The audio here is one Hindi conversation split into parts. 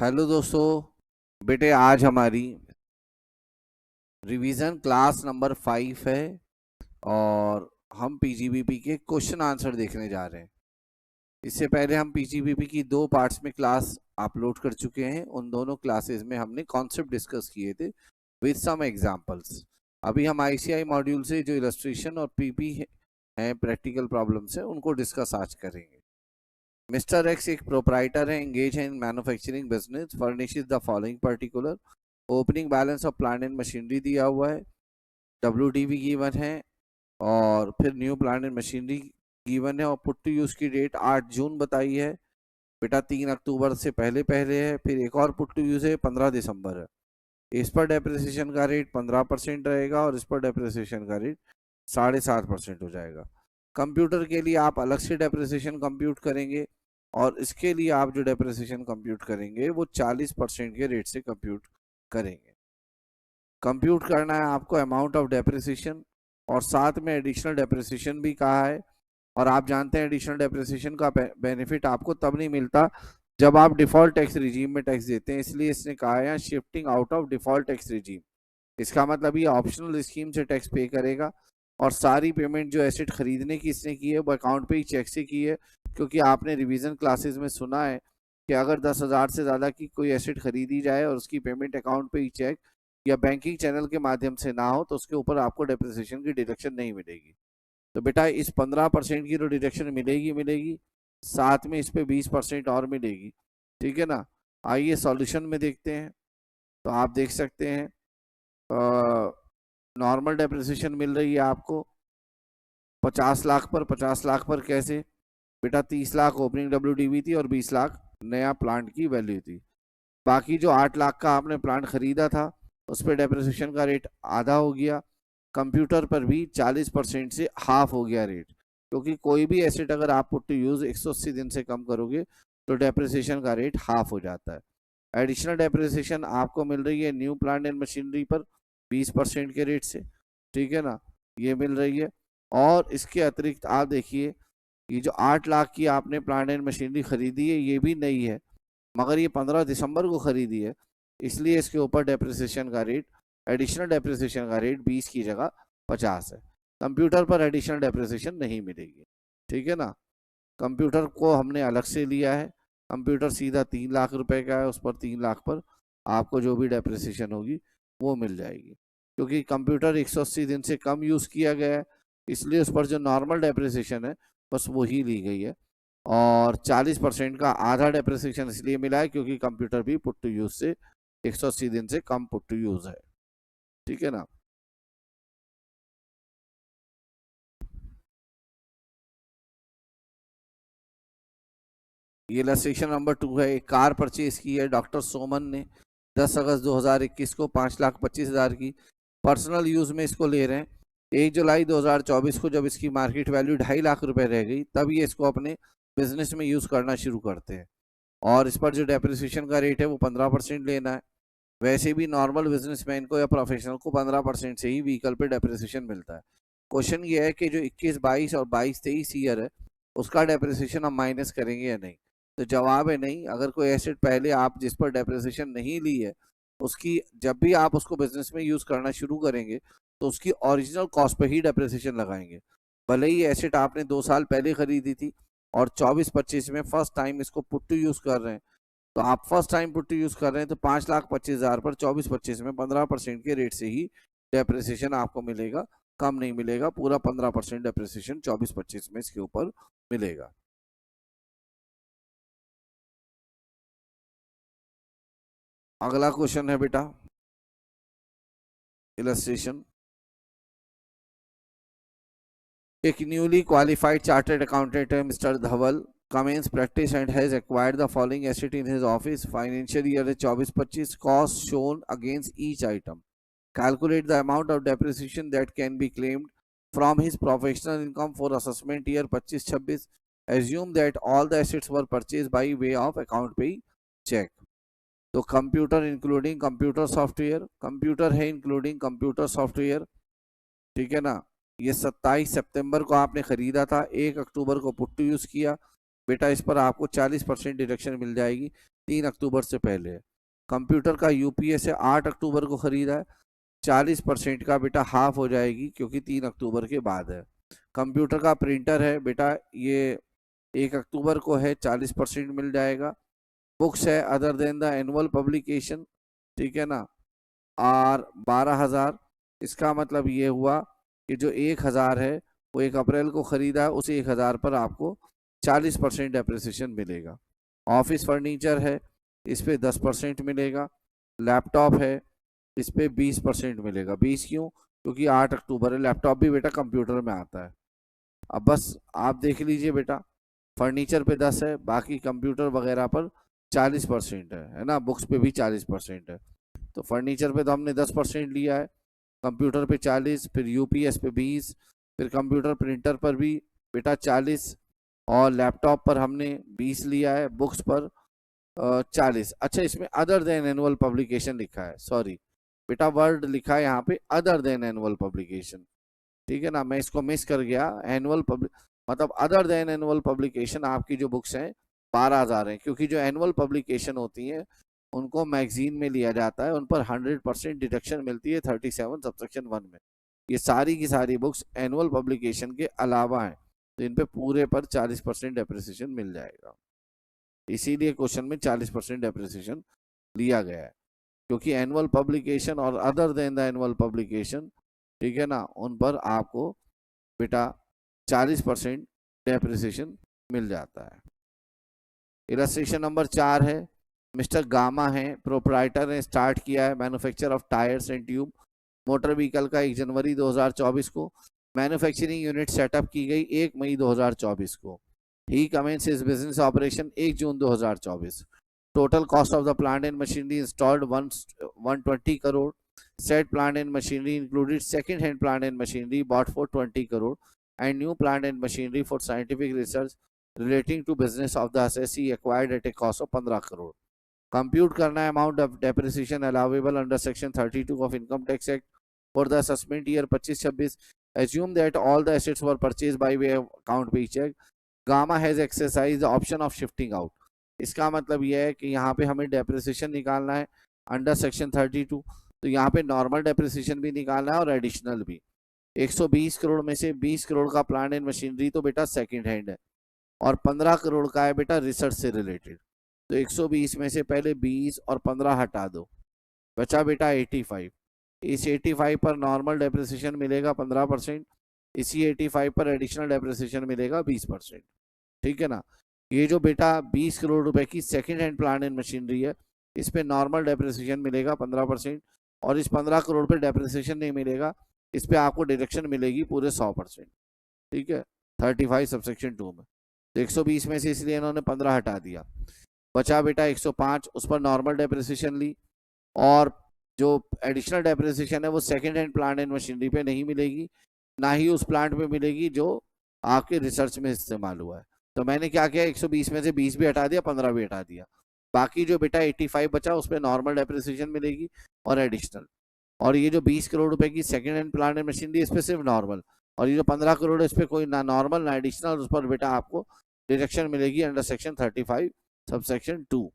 हेलो दोस्तों, बेटे आज हमारी रिवीजन क्लास नंबर 5 है और हम पीजीबीपी के क्वेश्चन आंसर देखने जा रहे हैं। इससे पहले हम पीजीबीपी की 2 पार्ट्स में क्लास अपलोड कर चुके हैं। उन दोनों क्लासेस में हमने कॉन्सेप्ट डिस्कस किए थे विद सम एग्जांपल्स। अभी हम आईसीआई मॉड्यूल से जो इलस्ट्रेशन और पीपी हैं प्रैक्टिकल प्रॉब्लम्स हैं उनको डिस्कस आज करेंगे। मिस्टर एक्स एक प्रोप्राइटर है, एंगेज है in manufacturing business, furnishes the following particular. Opening balance of plant and machinery दिया हुआ है, WDV गिवन है और फिर new plant and machinery given है और पुट टू यूज की डेट 8 जून बताई है। बेटा 3 अक्टूबर से पहले पहले है, फिर एक और पुट टू यूज है 15 दिसंबर है। इस पर डेप्रिसिएशन का रेट 15% रहेगा और इस पर डेप्रिसिएशन का रेट 7.5% हो जाएगा। कंप्यूटर के लिए आप अलग से डेप्रिसिएशन कंप्यूट करेंगे और इसके लिए आप जो डेप्रिसिएशन कंप्यूट करेंगे वो 40% के रेट से कंप्यूट करेंगे। कंप्यूट करना है आपको अमाउंट ऑफ डेप्रिसिएशन और साथ में एडिशनल डेप्रिसिएशन भी कहा है। और आप जानते हैं एडिशनल डेप्रिसिएशन का बेनिफिट आपको तब नहीं मिलता जब आप डिफॉल्ट टैक्स रिजीम में टैक्स देते हैं, इसलिए इसने कहा है shifting out of default tax regime. इसका मतलब ये ऑप्शनल स्कीम से टैक्स पे करेगा और सारी पेमेंट जो एसेट खरीदने की इसने की है वो अकाउंट पे ही चेक से की है, क्योंकि आपने रिवीजन क्लासेस में सुना है कि अगर 10,000 से ज़्यादा की कोई एसेट खरीदी जाए और उसकी पेमेंट अकाउंट पे ही चेक या बैंकिंग चैनल के माध्यम से ना हो तो उसके ऊपर आपको डेप्रिसिएशन की डिडक्शन नहीं मिलेगी। तो बेटा इस 15% की जो डिडक्शन मिलेगी साथ में इस पे 20% और मिलेगी। ठीक है ना। आइए सॉल्यूशन में देखते हैं। तो आप देख सकते हैं नॉर्मल डेप्रिसिएशन मिल रही है आपको 50 लाख पर। 50 लाख पर कैसे बेटा? 30 लाख ओपनिंग WDV थी और 20 लाख नया प्लांट की वैल्यू थी। बाकी जो 8 लाख का आपने प्लांट खरीदा था उस पर डेप्रिसिएशन का रेट आधा हो गया। कंप्यूटर पर भी 40% से हाफ हो गया रेट, क्योंकि कोई भी एसेट अगर आप पुट टू यूज 180 दिन से कम करोगे तो डेप्रिसिएशन का रेट हाफ हो जाता है। एडिशनल डेप्रिसिएशन आपको मिल रही है न्यू प्लांट एंड मशीनरी पर 20% के रेट से। ठीक है ना, ये मिल रही है। और इसके अतिरिक्त आप देखिए ये जो 8 लाख की आपने प्लांट एंड मशीनरी खरीदी है ये भी नई है, मगर ये 15 दिसंबर को खरीदी है, इसलिए इसके ऊपर डेप्रिसिएशन का रेट एडिशनल डेप्रिसिएशन का रेट 20 की जगह 50 है। कंप्यूटर पर एडिशनल डेप्रिसिएशन नहीं मिलेगी। ठीक है ना। कंप्यूटर को हमने अलग से लिया है। कंप्यूटर सीधा 3 लाख रुपए का है, उस पर 3 लाख पर आपको जो भी डेप्रिसिएशन होगी वो मिल जाएगी। क्योंकि कंप्यूटर 180 दिन से कम यूज किया गया है इसलिए उस पर जो नॉर्मल डेप्रिसिएशन है बस वही ली गई है। और 40% का आधा डेप्रिसिएशन इसलिए मिला है क्योंकि कंप्यूटर भी पुट टू यूज से 180 दिन से कम पुट टू यूज है। ठीक है ना। ये इलस्ट्रेशन नंबर 2 है। एक कार परचेज की है डॉक्टर सोमन ने 10 अगस्त 2021 को 5,25,000 की। पर्सनल यूज में इसको ले रहे हैं। 1 जुलाई 2024 को जब इसकी मार्केट वैल्यू 2.5 लाख रुपए रह गई तब ये इसको अपने बिजनेस में यूज करना शुरू करते हैं और इस पर जो डेप्रिसिएशन का रेट है वो 15% लेना है। वैसे भी नॉर्मल बिजनेसमैन को या प्रोफेशनल को 15% से ही व्हीकल पे डेप्रिसिएशन मिलता है। क्वेश्चन ये है कि जो 21-22 और 22-23 ईयर है उसका डेप्रिसिएशन हम माइनस करेंगे या नहीं। तो जवाब है नहीं। अगर कोई एसेट पहले आप जिस पर डेप्रिसिएशन नहीं ली है उसकी जब भी आप उसको बिजनेस में यूज करना शुरू करेंगे तो उसकी ओरिजिनल कॉस्ट पे ही डेप्रिसिएशन लगाएंगे। भले ही एसेट आपने 2 साल पहले खरीदी थी और 24-25 में फर्स्ट टाइम इसको पुट टू यूज कर रहे हैं, तो आप first time put to use कर रहे हैं तो 5,25,000 पर 24-25 में 15% के रेट से ही डेप्रिसिएशन आपको मिलेगा, कम नहीं मिलेगा। पूरा 15% डेप्रिसिएशन 24-25 में इसके ऊपर मिलेगा। अगला क्वेश्चन है बेटा इलस्ट्रेशन। एक न्यूली क्वालिफाइड चार्टर्ड अकाउंटेंट है mister Dhaval, commenced practice and has acquired the following asset in his office. Financial year 24-25. Costs shown against each item. Calculate the amount of depreciation that can be claimed from his professional income for assessment year 25-26. Assume that all the assets were purchased by way of account pay check. तो computer including computer software, computer है इंक्लूडिंग कंप्यूटर सॉफ्टवेयर। ठीक है ना। ये 27 सितंबर को आपने खरीदा था, 1 अक्टूबर को पुट टू यूज किया। बेटा इस पर आपको 40% डिडक्शन मिल जाएगी। 3 अक्टूबर से पहले। कंप्यूटर का यूपीएस है 8 अक्टूबर को खरीदा है, 40% का बेटा हाफ हो जाएगी क्योंकि 3 अक्टूबर के बाद है। कंप्यूटर का प्रिंटर है बेटा ये 1 अक्टूबर को है, 40% मिल जाएगा। बुक्स है other than the annual publication, ठीक है ना, और 12,000। इसका मतलब ये हुआ कि जो 1,000 है वो 1 अप्रैल को खरीदा है, उस 1,000 पर आपको 40% डेप्रिसिएशन मिलेगा। ऑफिस फर्नीचर है, इस पे 10% मिलेगा। लैपटॉप है, इस पे 20% मिलेगा। 20 क्यों? क्योंकि 8 अक्टूबर है, लैपटॉप भी बेटा कंप्यूटर में आता है। अब बस आप देख लीजिए बेटा, फर्नीचर पे 10 है, बाकी कंप्यूटर वगैरह पर 40% है ना, बुक्स पे भी 40% है। तो फर्नीचर पे तो हमने 10% लिया है, कंप्यूटर पे 40, फिर यूपीएस पे 20, फिर कंप्यूटर प्रिंटर पर भी बेटा 40, और लैपटॉप पर हमने 20 लिया है, बुक्स पर 40। अच्छा, इसमें अदर देन एनुअल पब्लिकेशन लिखा है, सॉरी बेटा वर्ड लिखा है यहाँ पे अदर देन एनुअल पब्लिकेशन, ठीक है ना, मैं इसको मिस कर गया। एनुअल पब्लिक मतलब अदर देन एनुअल पब्लिकेशन आपकी जो बुक्स हैं 12,000 हैं, क्योंकि जो एनुअल पब्लिकेशन होती हैं उनको मैगजीन में लिया जाता है, उन पर 100% डिडक्शन मिलती है 37 सबसेक्शन 1 में। ये सारी की सारी बुक्स एनुअल पब्लिकेशन के अलावा हैं, तो इन पे पूरे पर 40% डेप्रिसिएशन मिल जाएगा। इसीलिए क्वेश्चन में 40% डेप्रिसिएशन लिया गया है, क्योंकि एनुअल पब्लिकेशन और other than the annual publication, ठीक है ना, उन पर आपको बेटा 40% डेप्रिसिएशन मिल जाता है। इलस्ट्रेशन नंबर 4 है, मिस्टर गामा है, प्रोप्राइटर ने स्टार्ट किया है manufacture of tyres and tube motor vehicle का 1 जनवरी 2024 को। मैन्युफैक्चरिंग यूनिट सेटअप की गई 1 मई 2024 को। He commences his business operation 1 June 2024। Total cost of the plant and machinery installed 120 crore. Said plant and machinery included second-hand plant and machinery bought for 20 crore and new plant and machinery for scientific research relating to business of the assessee acquired at a cost of 15 crore. Compute करना है amount of depreciation allowable under section 32 of Income Tax Act for the assessment year 25-26. Assume that all the assets were purchased by way of account paycheck. Gamma has exercised the option of shifting out. इसका मतलब यह है कि यहाँ पे हमें डेप्रिसिएशन निकालना है अंडर सेक्शन 32, तो यहाँ पे नॉर्मल डेप्रिसिएशन भी निकालना है और एडिशनल भी। 120 करोड़ में से 20 करोड़ का प्लांट एंड मशीनरी तो बेटा सेकंड हैंड है, और 15 करोड़ का है बेटा रिसर्च से रिलेटेड। तो 120 में से पहले 20 और 15 हटा दो, बचा बेटा 85। इस 85 पर नॉर्मल डेप्रिसिएशन मिलेगा 15%, इसी 85 पर एडिशनल डेप्रिसिएशन मिलेगा 20%, ठीक है ना। ये जो बेटा 20 करोड़ रुपए की second hand plant and machinery है, इस पे नॉर्मल डेप्रिसिएशन मिलेगा 15%, और इस 15 करोड़ पे डेप्रिसिएशन नहीं मिलेगा, इस पे आपको डिडक्शन मिलेगी पूरे 100%, ठीक है, 35 सबसेक्शन 2 में। तो 120 में से इसलिए इन्होंने 15 हटा दिया, बचा बेटा 105, उस पर नॉर्मल डेप्रिसिएशन ली, और जो एडिशनल डेप्रिसिएशन है वो second hand plant and machinery पे नहीं मिलेगी, ना ही उस प्लांट पे मिलेगी जो आपके रिसर्च में इस्तेमाल हुआ है। तो मैंने क्या किया, 120 में से 20 भी हटा दिया, 15 भी हटा दिया, बाकी जो बेटा 85 बचा उस पर नॉर्मल डेप्रिसिएशन मिलेगी और एडिशनल। और ये जो 20 करोड़ रुपए की second hand plant and machinery इस पर सिर्फ नॉर्मल, और ये जो 15 करोड़ है इस पर कोई ना नॉर्मल ना एडिशनल, उस पर बेटा आपको डिडक्शन मिलेगी अंडर सेक्शन 35 सबसेक्शन 2,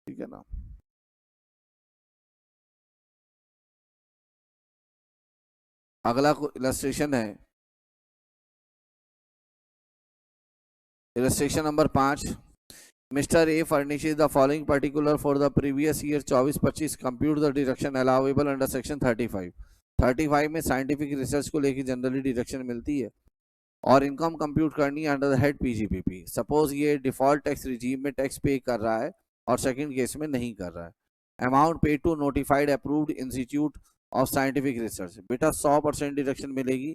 ठीक है ना। अगला इलस्ट्रेशन है, illustration number 5। Mr. A furnishes the following particular for the previous year 24-25. Compute the deduction allowable under section 35. 35 में साइंटिफिक रिसर्च को लेकर जनरली डिडक्शन मिलती है, और इनकम कंप्यूट करनी है under the head PGPP. Suppose ये डिफॉल्ट टैक्स रिजीम में टैक्स पे कर रहा है और सेकंड केस में नहीं कर रहा है। Amount paid to notified approved institute of scientific research, बेटा 100% डिडक्शन मिलेगी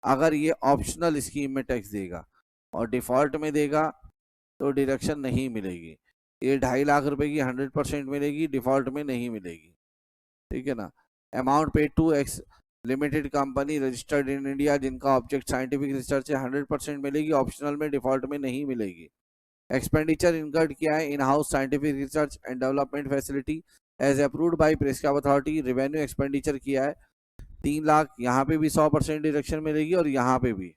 अगर ये ऑप्शनल स्कीम में टैक्स देगा, और डिफॉल्ट में देगा तो डिडक्शन नहीं मिलेगी। ये 2.5 लाख रुपए की 100% मिलेगी, डिफॉल्ट में नहीं मिलेगी, ठीक है ना। Amount paid to X limited company registered in India जिनका ऑब्जेक्ट साइंटिफिक रिसर्च है 100% मिलेगी, ऑप्शनल में डिफॉल्ट में नहीं मिलेगी। एक्सपेंडिचर इनकर्ड किया है in house scientific research and development facility as approved by prescribe authority, revenue expenditure किया है 3 लाख, यहाँ पे भी 100% डिडक्शन मिलेगी और यहाँ पे भी।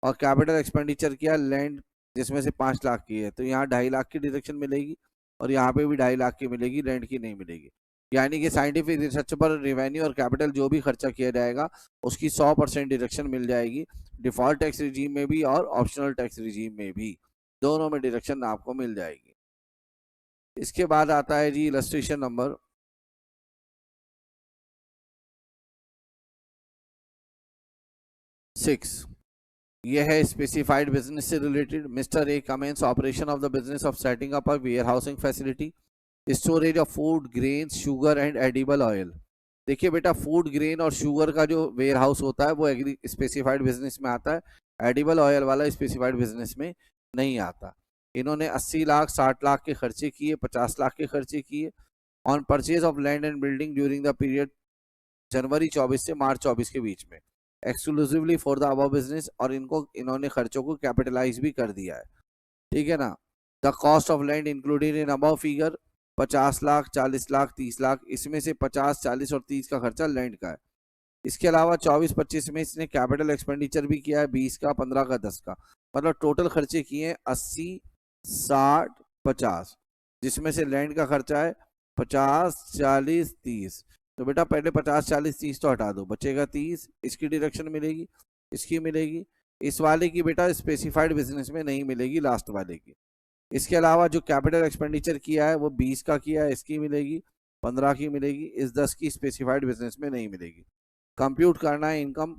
और कैपिटल एक्सपेंडिचर किया लैंड जिसमें से 5 लाख की है, तो यहाँ 2.5 लाख की डिडक्शन मिलेगी, और यहाँ पे भी 2.5 लाख की मिलेगी, रेंट की नहीं मिलेगी। यानी कि साइंटिफिक रिसर्च पर रेवेन्यू और कैपिटल जो भी खर्चा किया जाएगा उसकी 100% डिडक्शन मिल जाएगी, डिफॉल्ट टैक्स रिजीम में भी और ऑप्शनल टैक्स रिजीम में भी, दोनों में डिडक्शन आपको मिल जाएगी। इसके बाद आता है जी इलस्ट्रेशन नंबर 6। यह है स्पेसिफाइड बिजनेस से related. Mister A commence operation of the business of setting up a warehousing facility, storage of food grain sugar and edible oil. देखिए बेटा, फूड ग्रेन और शुगर का जो वेयर हाउस होता है वो एग्री स्पेसिफाइड बिजनेस में आता है, एडिबल ऑयल वाला स्पेसिफाइड बिजनेस में नहीं आता। इन्होंने 80 लाख 60 लाख के खर्चे किए, 50 लाख के खर्चे किए on purchase of land and building during the period जनवरी 24 से मार्च 24 के बीच में, exclusively for the above business, और इन्होंने खर्चों को कैपिटलाइज भी कर दिया है, ठीक है ना। The cost of land included in above figure 50 lakh 40 lakh 30 lakh, इसमें से 50 40 और 30 का खर्चा लैंड का है। इसके अलावा 24-25 में इसने कैपिटल एक्सपेंडिचर भी किया है, 20 का 15 का 10 का, मतलब टोटल खर्चे किए हैं 80 60 50, जिसमें से लैंड का खर्चा है 50 40 30। तो बेटा पहले 50 40 30 तो हटा दो, बचेगा 30, इसकी डिडक्शन मिलेगी, इसकी मिलेगी, इस वाले की बेटा स्पेसिफाइड बिजनेस में नहीं मिलेगी, लास्ट वाले की। इसके अलावा जो कैपिटल एक्सपेंडिचर किया है वो 20 का किया है, इसकी मिलेगी, 15 की मिलेगी, इस 10 की स्पेसिफाइड बिजनेस में नहीं मिलेगी। कंप्यूट करना है income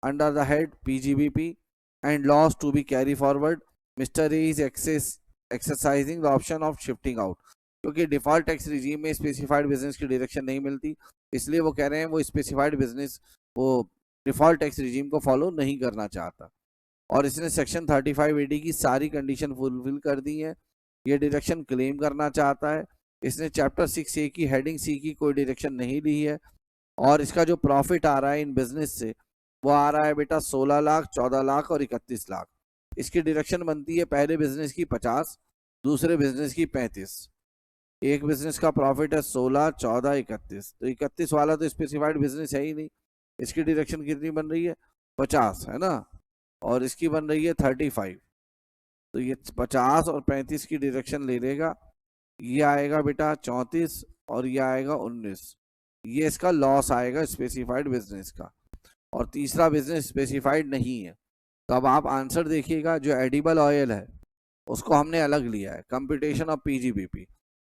under the head PGBP and loss to be carry forward. Mister A is exercising the option of shifting out, क्योंकि डिफॉल्ट टैक्स रिजीम में स्पेसिफाइड बिजनेस की डायरेक्शन नहीं मिलती, इसलिए वो कह रहे हैं वो स्पेसिफाइड बिजनेस वो डिफॉल्ट टैक्स रिजीम को फॉलो नहीं करना चाहता, और इसने सेक्शन 35 एडी की सारी कंडीशन फुलफिल कर दी है, ये डायरेक्शन क्लेम करना चाहता है। इसने चैप्टर 6 ए की हेडिंग सी की कोई डायरेक्शन नहीं ली है, और इसका जो प्रॉफिट आ रहा है इन बिजनेस से वो आ रहा है बेटा 16 लाख 14 लाख और 31 लाख। इसकी डायरेक्शन बनती है पहले बिजनेस की 50, दूसरे बिजनेस की 35। एक बिजनेस का प्रॉफिट है 16 14 31, तो 31 वाला तो स्पेसिफाइड बिजनेस है ही नहीं, इसकी डायरेक्शन कितनी बन रही है 50, है ना, और इसकी बन रही है 35, तो ये 50 और 35 की डायरेक्शन ले लेगा, ये आएगा बेटा 34 और ये आएगा 19, ये इसका लॉस आएगा स्पेसिफाइड बिजनेस का, और तीसरा बिजनेस स्पेसिफाइड नहीं है। तो अब आप आंसर देखिएगा, जो एडिबल ऑयल है उसको हमने अलग लिया है, computation of PGBP,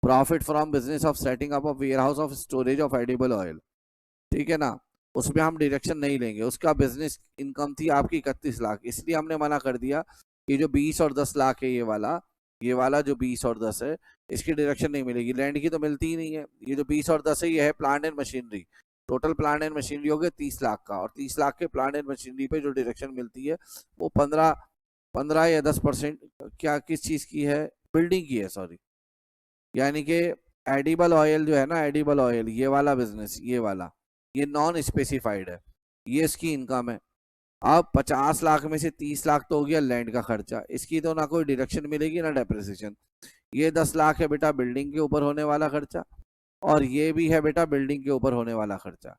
profit from business of setting up of warehouse of storage of edible oil, ठीक है ना, उसमें हम डायरेक्शन नहीं लेंगे, उसका बिजनेस इनकम थी आपकी 31 लाख, इसलिए हमने मना कर दिया कि जो 20 और 10 लाख है ये वाला जो 20 और 10 है इसकी डायरेक्शन नहीं मिलेगी, लैंड की तो मिलती ही नहीं है। ये जो 20 और 10 है ये है plant and machinery, total plant and machinery हो गया 30 लाख का, और 30 लाख के प्लांट एंड मशीनरी पे जो डायरेक्शन मिलती है वो 15 या 10% क्या किस चीज की है, बिल्डिंग की है, सॉरी, यानी कि एडिबल ऑयल जो है ना, एडिबल ऑयल ये वाला बिजनेस, ये वाला ये नॉन स्पेसिफाइड है, ये इसकी इनकम है। अब 50 लाख में से 30 लाख तो हो गया लैंड का खर्चा, इसकी तो ना कोई डिडक्शन मिलेगी ना डेप्रिसिएशन। ये 10 लाख है बेटा बिल्डिंग के ऊपर होने वाला खर्चा, और ये भी है बेटा बिल्डिंग के ऊपर होने वाला खर्चा,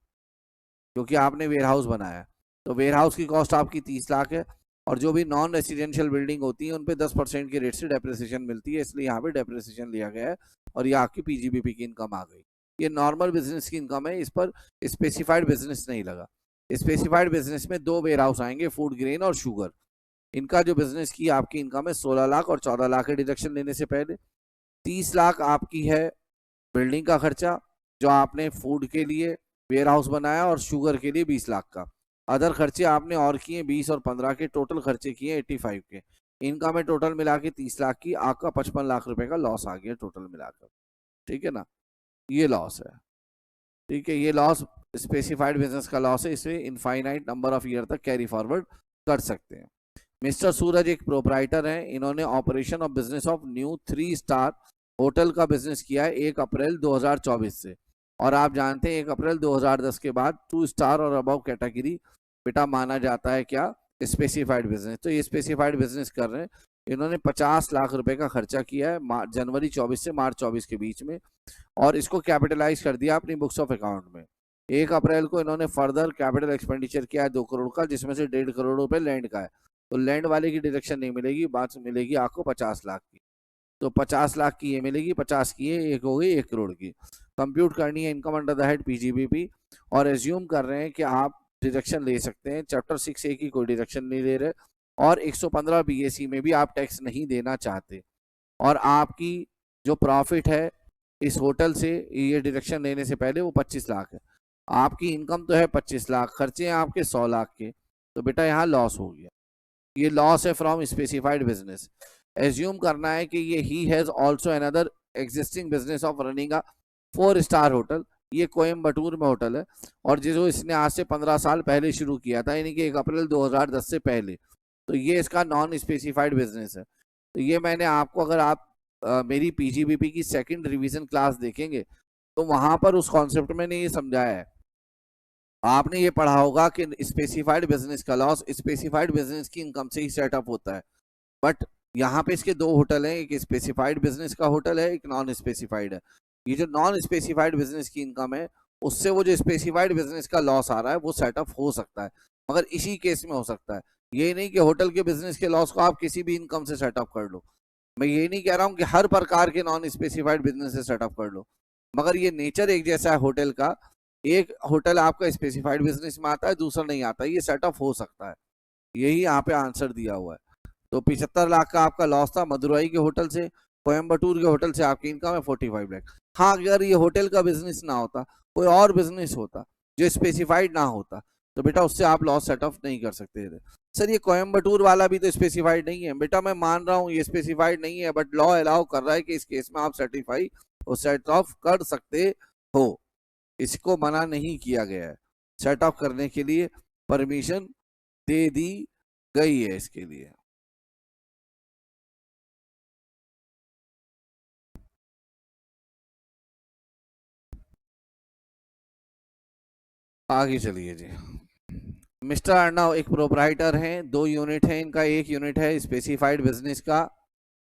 क्योंकि आपने वेयर हाउस बनाया, तो वेयर हाउस की कॉस्ट आपकी 30 लाख है, और जो भी नॉन रेसिडेंशियल बिल्डिंग होती है उन पे 10% के रेट से डेप्रिसिएशन मिलती है, इसलिए यहाँ पे डेप्रिसिएशन लिया गया है, और ये आपकी पीजीबीपी की इनकम आ गई। ये नॉर्मल बिजनेस की इनकम है, इस पर स्पेसिफाइड बिजनेस नहीं लगा। स्पेसिफाइड बिजनेस में 2 वेयर हाउस आएंगे, फूड ग्रेन और शुगर, इनका जो बिजनेस की आपकी इनकम है 16 लाख और 14 लाख के डिडक्शन लेने से पहले, 30 लाख आपकी है बिल्डिंग का खर्चा जो आपने फूड के लिए वेयर हाउस बनाया, और शुगर के लिए 20 लाख का, अदर खर्चे आपने और किए 20 और 15 के, टोटल खर्चे किए 85 के, इनका में टोटल मिला के 30 लाख की, आपका 55 लाख रुपए का लॉस आ गया टोटल मिलाकर, ठीक है ना, ये लॉस है, ठीक है, ये लॉस स्पेसिफाइड बिजनेस का लॉस है, इसे इनफाइनाइट नंबर ऑफ ईयर तक कैरी फॉरवर्ड कर सकते हैं। मिस्टर सूरज एक प्रोपराइटर हैं, इन्होंने operation of business of new 3 star hotel का बिजनेस किया है 1 अप्रैल 2024 से, और आप जानते हैं 1 अप्रैल 2010 के बाद 2 स्टार और अबव कैटेगरी बेटा माना जाता है क्या, स्पेसिफाइड बिजनेस। तो ये स्पेसिफाइड बिजनेस कर रहे हैं, इन्होंने 50 लाख रुपए का खर्चा किया है जनवरी 24 से मार्च 24 के बीच में, और इसको कैपिटलाइज कर दिया अपनी बुक्स ऑफ अकाउंट में। 1 अप्रैल को इन्होंने फर्दर कैपिटल एक्सपेंडिचर किया है 2 करोड़ का, जिसमें से 1.5 करोड़ रुपए लैंड का है, तो लैंड वाले की डिडक्शन नहीं मिलेगी, बात मिलेगी आपको 50 लाख की। तो 50 लाख की ये मिलेगी, 50 की ये, एक हो गई 1 करोड़ की। कंप्यूट करनी है income under the head PGBP, और एज्यूम कर रहे हैं कि आप डिडक्शन ले सकते हैं। चैप्टर 6A की कोई डिडक्शन नहीं ले रहे, और 115 बीएसी में भी आप टैक्स नहीं देना चाहते, और आपकी जो प्रॉफिट है इस होटल से ये डिडक्शन लेने से पहले वो 25 लाख है। आपकी इनकम तो है 25 लाख, खर्चे हैं आपके 100 लाख के, तो बेटा यहाँ लॉस हो गया। ये लॉस है फ्रॉम स्पेसिफाइड बिजनेस। एज्यूम करना है कि ये he has also another existing business of running a 4 star hotel. ये कोयम्बटूर में होटल है, और जो इसने आज से 15 साल पहले शुरू किया था, यानी कि 1 अप्रैल 2010 से पहले, तो ये इसका नॉन स्पेसिफाइड बिजनेस है। तो ये मैंने आपको, अगर आप मेरी पीजीबीपी की सेकंड रिवीजन क्लास देखेंगे तो वहां पर उस कॉन्सेप्ट में ने ये समझाया है। आपने ये पढ़ा होगा कि स्पेसिफाइड बिजनेस का लॉस स्पेसिफाइड बिजनेस की इनकम से ही सेटअप होता है, बट यहाँ पे इसके 2 होटल हैं, एक स्पेसिफाइड बिजनेस का होटल है, एक नॉन स्पेसिफाइड है। ये जो नॉन स्पेसिफाइड बिजनेस की इनकम है, उससे वो जो स्पेसिफाइड बिजनेस का लॉस आ रहा है वो सेटअप हो सकता है, मगर इसी केस में हो सकता है। ये नहीं कि होटल के बिजनेस के लॉस को आप किसी भी इनकम से सेटअप कर लो। मैं ये नहीं कह रहा हूँ कि हर प्रकार के नॉन स्पेसिफाइड बिजनेस से सेटअप कर लो, मगर ये नेचर एक जैसा है होटल का। एक होटल आपका स्पेसिफाइड बिजनेस में आता है, दूसरा नहीं आता, ये सेटअप हो सकता है। यही यहाँ पे आंसर दिया हुआ है। तो 75 लाख का आपका लॉस था मदुरई के होटल से, कोयम्बटूर के होटल से आपकी इनकम है 45 लाख। हाँ, अगर ये होटल का बिजनेस ना होता, कोई और बिजनेस होता जो स्पेसिफाइड ना होता, तो बेटा उससे आप लॉस सेटअप नहीं कर सकते थे। सर ये कोयम्बटूर वाला भी तो स्पेसिफाइड नहीं है। बेटा मैं मान रहा हूँ ये स्पेसिफाइड नहीं है, बट लॉ अलाउ कर रहा है कि इस केस में आप सर्टिफाई और सेट ऑफ कर सकते हो, इसको मना नहीं किया गया है। सेट ऑफ करने के लिए परमिशन दे दी गई है इसके लिए। आगे चलिए जी। मिस्टर अर्णव एक प्रोपराइटर हैं, 2 यूनिट हैं इनका। एक यूनिट है स्पेसिफाइड बिजनेस का,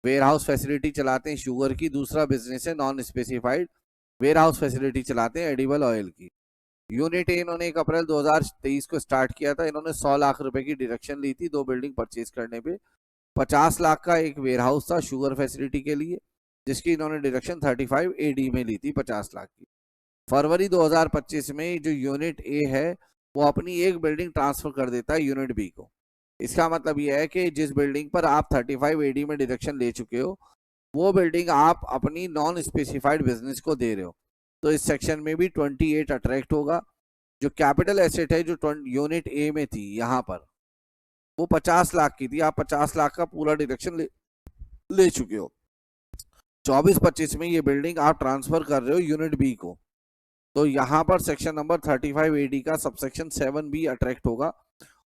वेयर हाउस फैसिलिटी चलाते हैं शुगर की। दूसरा बिजनेस है non specified, warehouse facility चलाते हैं एडिबल ऑयल की। यूनिट ए इन्होंने 1 अप्रैल 2023 को स्टार्ट किया था। इन्होंने 100 लाख रुपए की डिडक्शन ली थी 2 बिल्डिंग परचेज करने पे। 50 लाख का एक वेयर हाउस था शुगर फैसिलिटी के लिए, जिसकी इन्होंने डिडक्शन 35 AD में ली थी 50 लाख की। फरवरी 2025 में जो यूनिट ए है वो अपनी एक बिल्डिंग ट्रांसफर कर देता है यूनिट बी को। इसका मतलब यह है कि जिस बिल्डिंग पर आप 35 AD में डिडक्शन ले चुके हो, वो बिल्डिंग आप अपनी नॉन स्पेसिफाइड बिजनेस को दे रहे हो, तो इस सेक्शन में भी 28 अट्रैक्ट होगा। जो कैपिटल एसेट है जो यूनिट ए में थी यहाँ पर, वो 50 लाख की थी। आप 50 लाख का पूरा डिडक्शन ले चुके हो। 24-25 में ये बिल्डिंग आप ट्रांसफर कर रहे हो यूनिट बी को, तो यहाँ पर सेक्शन नंबर 35 AD का सबसेक्शन 7B अट्रैक्ट होगा।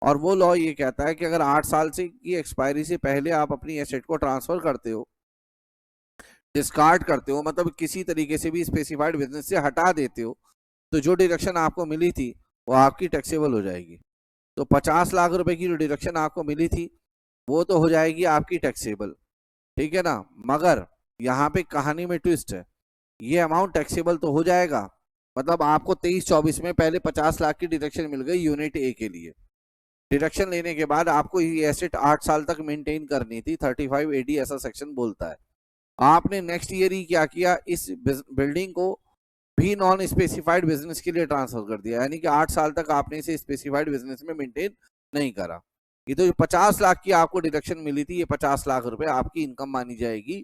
और वो लॉ ये कहता है कि अगर 8 साल से की एक्सपायरी से पहले आप अपनी एसेट को ट्रांसफर करते हो, डिस्कार्ड करते हो, मतलब किसी तरीके से भी स्पेसिफाइड बिजनेस से हटा देते हो, तो जो डिडक्शन आपको मिली थी वो आपकी टैक्सेबल हो जाएगी। तो 50 लाख रुपए की जो डिडक्शन आपको मिली थी वो तो हो जाएगी आपकी टैक्सेबल, ठीक है ना। मगर यहाँ पे कहानी में ट्विस्ट है, ये अमाउंट टैक्सेबल तो हो जाएगा, मतलब आपको 23-24 में पहले 50 लाख की डिडक्शन मिल गई यूनिट ए के लिए। डिडक्शन लेने के बाद आपको ये एसेट 8 साल तक मेंटेन करनी थी, 35 AD ऐसा सेक्शन बोलता है। आपने नेक्स्ट ईयर ही क्या किया, इस बिल्डिंग को भी नॉन स्पेसिफाइड बिजनेस के लिए ट्रांसफर कर दिया, यानी कि 8 साल तक आपने इसे स्पेसिफाइड बिजनेस में मेंटेन नहीं करा। ये तो 50 लाख की आपको डिडक्शन मिली थी, ये 50 लाख रुपए आपकी इनकम मानी जाएगी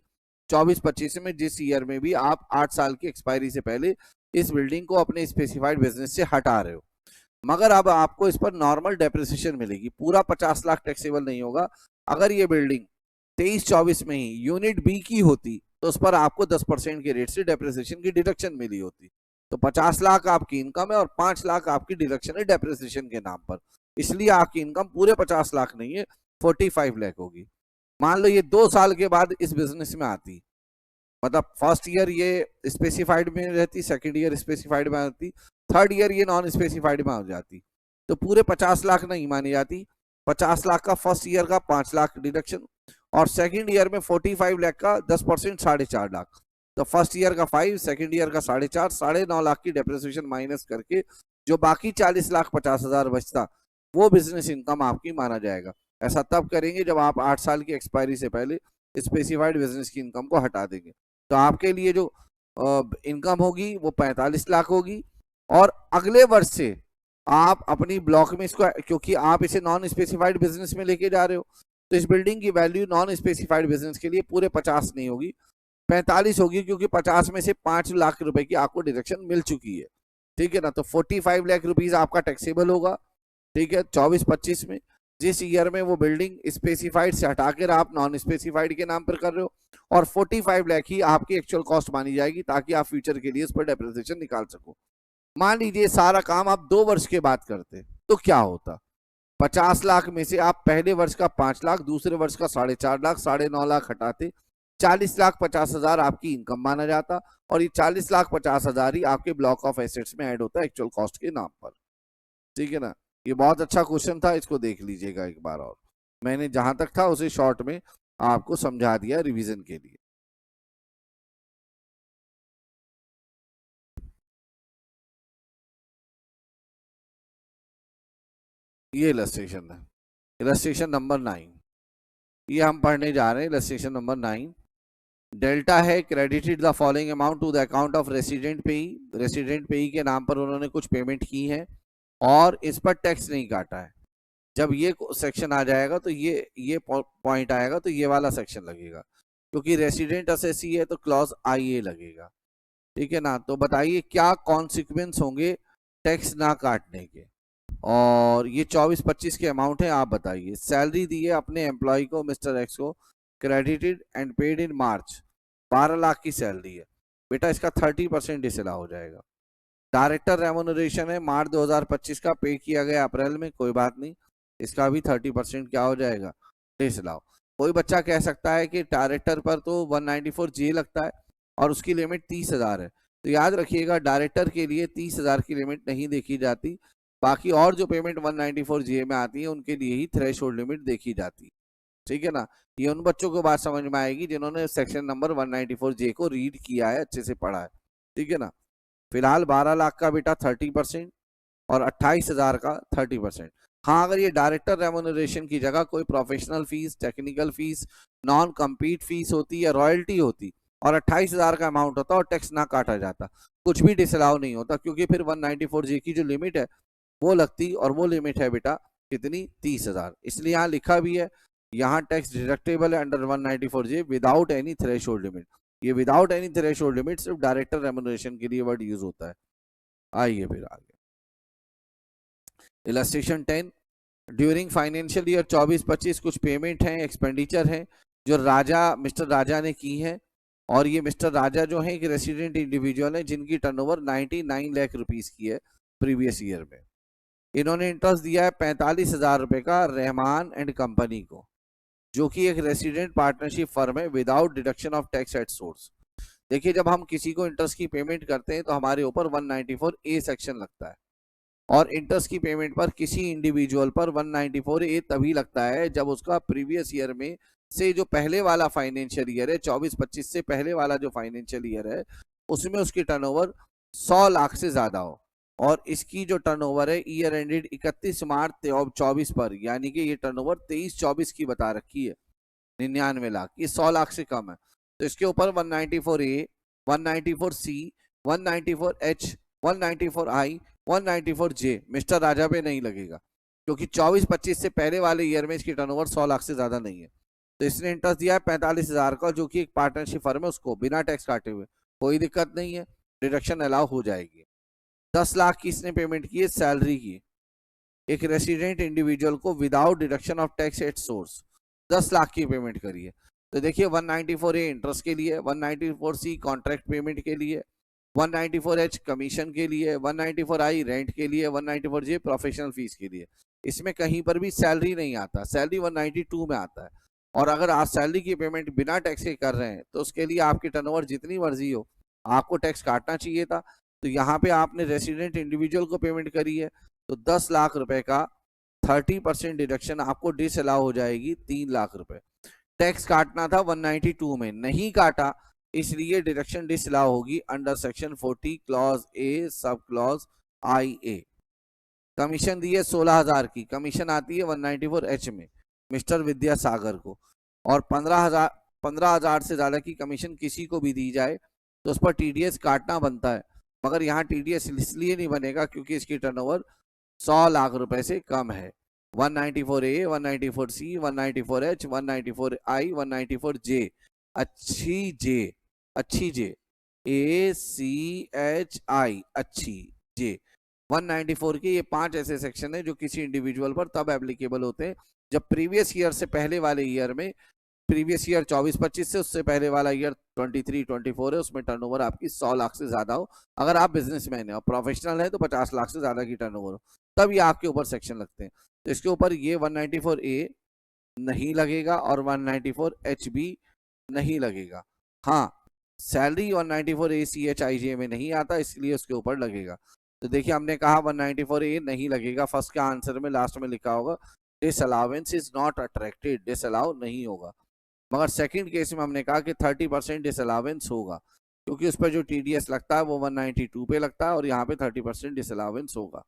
24-25 में, जिस ईयर में भी आप 8 साल की एक्सपायरी से पहले इस बिल्डिंग को अपने स्पेसिफाइड बिजनेस से हटा रहे हो। मगर अब आपको इस पर नॉर्मल डेप्रिसिएशन मिलेगी, पूरा 50 लाख टैक्सेबल नहीं होगा। अगर ये बिल्डिंग 23-24 में ही यूनिट बी की होती तो उस पर आपको 10% के रेट से डेप्रिसिएशन की डिडक्शन मिली होती। तो 50 लाख आपकी इनकम है और 5 लाख आपकी डिडक्शन है डेप्रिसिएशन के नाम पर, इसलिए आपकी इनकम पूरे 50 लाख नहीं है 45 लाख होगी। मान लो ये 2 साल के बाद इस बिजनेस में आती, मतलब फर्स्ट ईयर ये स्पेसिफाइड में रहती, सेकंड ईयर स्पेसिफाइड में आती, थर्ड ईयर ये नॉन स्पेसिफाइड में हो जाती, तो पूरे 50 लाख नहीं मानी जाती। 50 लाख का फर्स्ट ईयर का 5 लाख डिडक्शन, और सेकंड ईयर में 45 लाख का 10% 4.5 लाख। तो फर्स्ट ईयर का 5, सेकंड ईयर का 4.5, 9.5 लाख की डेप्रिसिएशन माइनस करके जो बाकी 40,50,000 बचता, वो बिजनेस इनकम आपकी माना जाएगा। ऐसा तब करेंगे जब आप 8 साल की एक्सपायरी से पहले स्पेसिफाइड बिजनेस की इनकम को हटा देंगे। तो आपके लिए जो इनकम होगी वो 45 लाख होगी। और अगले वर्ष से आप अपनी ब्लॉक में इसको, क्योंकि आप इसे नॉन स्पेसिफाइड बिजनेस में लेके जा रहे हो, तो इस बिल्डिंग की वैल्यू नॉन स्पेसिफाइड बिजनेस के लिए पूरे 50 नहीं होगी, 45 होगी, क्योंकि 50 में से 5 लाख रुपए की आपको डिडक्शन मिल चुकी है। ठीक है ना। तो 45 लाख रुपीज आपका टैक्सेबल होगा। ठीक है, 24-25 में, जिस ईयर में वो बिल्डिंग स्पेसिफाइड से हटाकर आप नॉन स्पेसिफाइड के नाम पर कर रहे हो, और 45 लाख ही आपकी एक्चुअल कॉस्ट मानी जाएगी, ताकि आप फ्यूचर के लिए इस पर डेप्रिसिएशन निकाल सको। मान लीजिए सारा काम आप 2 वर्ष के बाद करते, तो क्या होता? 50 लाख में से आप पहले वर्ष का 5 लाख, दूसरे वर्ष का 4.5 लाख, 9.5 लाख हटाते, 40,50,000 आपकी इनकम माना जाता, और ये 40,50,000 ही आपके ब्लॉक ऑफ एसेट्स में ऐड होता है एक्चुअल कॉस्ट के नाम पर। ठीक है ना। ये बहुत अच्छा क्वेश्चन था, इसको देख लीजिएगा एक बार और। मैंने जहां तक था उसे शॉर्ट में आपको समझा दिया रिवीजन के लिए। ये इलस्ट्रेशन है, इलस्ट्रेशन नंबर 9, ये हम पढ़ने जा रहे हैं। इलस्ट्रेशन नंबर 9, डेल्टा है credited the following amount to the account of resident payee. Resident payee के नाम पर उन्होंने कुछ पेमेंट की है और इस पर टैक्स नहीं काटा है। जब ये सेक्शन आ जाएगा तो ये पॉइंट आएगा तो ये वाला सेक्शन लगेगा, क्योंकि रेसिडेंट असेसी है तो क्लॉज IA लगेगा। ठीक है ना। तो बताइए क्या कॉन्सिक्वेंस होंगे टैक्स ना काटने के। और ये 24-25 के अमाउंट है, आप बताइए। सैलरी दी है अपने एम्प्लॉय को, मिस्टर एक्स को, क्रेडिटेड एंड पेड इन मार्च, 12 लाख की सैलरी है बेटा, इसका 30% डिसअलाउ हो जाएगा। डायरेक्टर रेम्युनरेशन है मार्च 2025 का, पे किया गया अप्रैल में, कोई बात नहीं, इसका भी 30% क्या हो जाएगा, डिसअलाउ। कोई बच्चा कह सकता है कि डायरेक्टर पर तो 194J लगता है और उसकी लिमिट 30,000 है। तो याद रखिएगा डायरेक्टर के लिए 30,000 की लिमिट नहीं देखी जाती, बाकी और जो पेमेंट 194J में आती है उनके लिए ही थ्रेशोल्ड लिमिट देखी जाती है। ठीक है ना। ये उन बच्चों को बात समझ में आएगी जिन्होंने सेक्शन नंबर 194J को रीड किया है, अच्छे से पढ़ा है। ठीक है ना। फिलहाल 12 लाख का बेटा 30% और 28,000 का 30%। हाँ, अगर ये डायरेक्टर रेम्युनरेशन की जगह कोई professional fees, technical fees, non compete fees होती या रॉयल्टी होती और 28,000 का अमाउंट होता और टैक्स ना काटा जाता, कुछ भी डिसअलाउ नहीं होता, क्योंकि फिर 194J की जो लिमिट है वो लगती, और वो लिमिट है बेटा कितनी, 30,000। इसलिए यहाँ लिखा भी है, यहाँ टैक्स डिडक्टेबल है under 194J without any threshold limit. ये विदाउट एनी थ्रेशोल्ड लिमिट सिर्फ डायरेक्टर रेम्युनरेशन के लिए वर्ड यूज होता है। आइए फिर आगे। इलस्ट्रेशन 10, ड्यूरिंग फाइनेंशियल ईयर 24-25 कुछ पेमेंट हैं, एक्सपेंडिचर हैं जो मिस्टर राजा ने की है। और ये मिस्टर राजा जो है एक रेसिडेंट इंडिविजुअल है जिनकी टर्नओवर 99 लाख रुपीस की है प्रीवियस ईयर में। इन्होंने इंटरेस्ट दिया है 45,000 रुपए का रहमान एंड कंपनी को, जो कि एक रेसिडेंट पार्टनरशिप फर्म है, without deduction of tax at source. देखिए जब हम किसी को इंटरेस्ट की पेमेंट करते हैं तो हमारे ऊपर 194A सेक्शन लगता है, और इंटरेस्ट की पेमेंट पर किसी इंडिविजुअल पर 194A तभी लगता है जब उसका प्रीवियस ईयर में से जो पहले वाला फाइनेंशियल ईयर है, 24-25 से पहले वाला जो फाइनेंशियल ईयर है, उसमें उसकी टर्नओवर 100 लाख से ज्यादा हो। और इसकी जो टर्नओवर है ईयर एंडेड 31 मार्च 24 पर, यानी कि ये टर्नओवर 23-24 की बता रखी है 99 लाख, ये 100 लाख से कम है, तो इसके ऊपर 194A, 194C, 194H, 194I, 194J mister राजा पे नहीं लगेगा, क्योंकि 24-25 से पहले वाले ईयर में इसकी टर्नओवर 100 लाख से ज्यादा नहीं है। तो इसने इंटरेस्ट दिया है 45,000 का, जो कि एक पार्टनरशिप फर्म है, उसको बिना टैक्स काटे हुए, कोई दिक्कत नहीं है, डिडक्शन अलाउ हो जाएगी। 10 लाख की इसने पेमेंट की है सैलरी की, एक रेसिडेंट इंडिविजुअल को without deduction of tax at source 10 lakh की पेमेंट करी है। तो देखिए 194A इंटरेस्ट के लिए, 194C कॉन्ट्रैक्ट पेमेंट के लिए, 194H कमीशन के लिए, 194I रेंट के लिए, 194J प्रोफेशनल फीस के लिए। इसमें कहीं पर भी सैलरी नहीं आता, सैलरी 192 में आता है। और अगर आप सैलरी की पेमेंट बिना टैक्स के कर रहे हैं तो उसके लिए आपकी टर्नओवर जितनी मर्जी हो आपको टैक्स काटना चाहिए था। तो यहाँ पे आपने रेसिडेंट इंडिविजुअल को पेमेंट करी है तो 10 लाख रुपए का 30% डिडक्शन आपको डिसअलाउ हो जाएगी 3 लाख रुपए। टैक्स काटना था 192 में, नहीं काटा, इसलिए डिडक्शन डिसअलाउ होगी under section 40 clause A sub clause IA। Commission दी है 16,000 की, कमीशन आती है 194H में मिस्टर विद्यासागर को, और 15,000 से ज्यादा की कमीशन किसी को भी दी जाए तो उस पर टीडीएस काटना बनता है, मगर यहाँ टीडीएस इसलिए नहीं बनेगा क्योंकि इसकी टर्नओवर 100 लाख रुपए से कम है। 194A, 194C, 194H, 194I, 194J, अच्छी जे ACHI, अच्छी जे 194 के ये 5 ऐसे सेक्शन है जो किसी इंडिविजुअल पर तब एप्लीकेबल होते हैं जब प्रीवियस ईयर से पहले वाले ईयर में, प्रीवियस ईयर 24-25 से उससे पहले वाला ईयर 23-24 है, उसमें टर्नओवर आपकी 100 लाख से ज्यादा हो। अगर आप बिजनेसमैन है और प्रोफेशनल है तो 50 लाख से ज्यादा की टर्नओवर हो, तब ये आपके ऊपर सेक्शन लगते हैं। तो इसके ऊपर ये 194A नहीं लगेगा और 194H भी नहीं लगेगा। हाँ, सैलरी 194ACHIJ में नहीं आता, इसलिए उसके ऊपर लगेगा। तो देखिए हमने कहा 194A नहीं लगेगा, फर्स्ट के आंसर में लास्ट में लिखा होगा disallowance is not attracted, disallow नहीं होगा। मगर सेकंड केस में हमने कहा कि 30% डिसअलाउंस होगा, क्योंकि उस पर जो टीडीएस लगता है वो 192 पे लगता है और यहाँ पे 30% डिसअलाउंस होगा।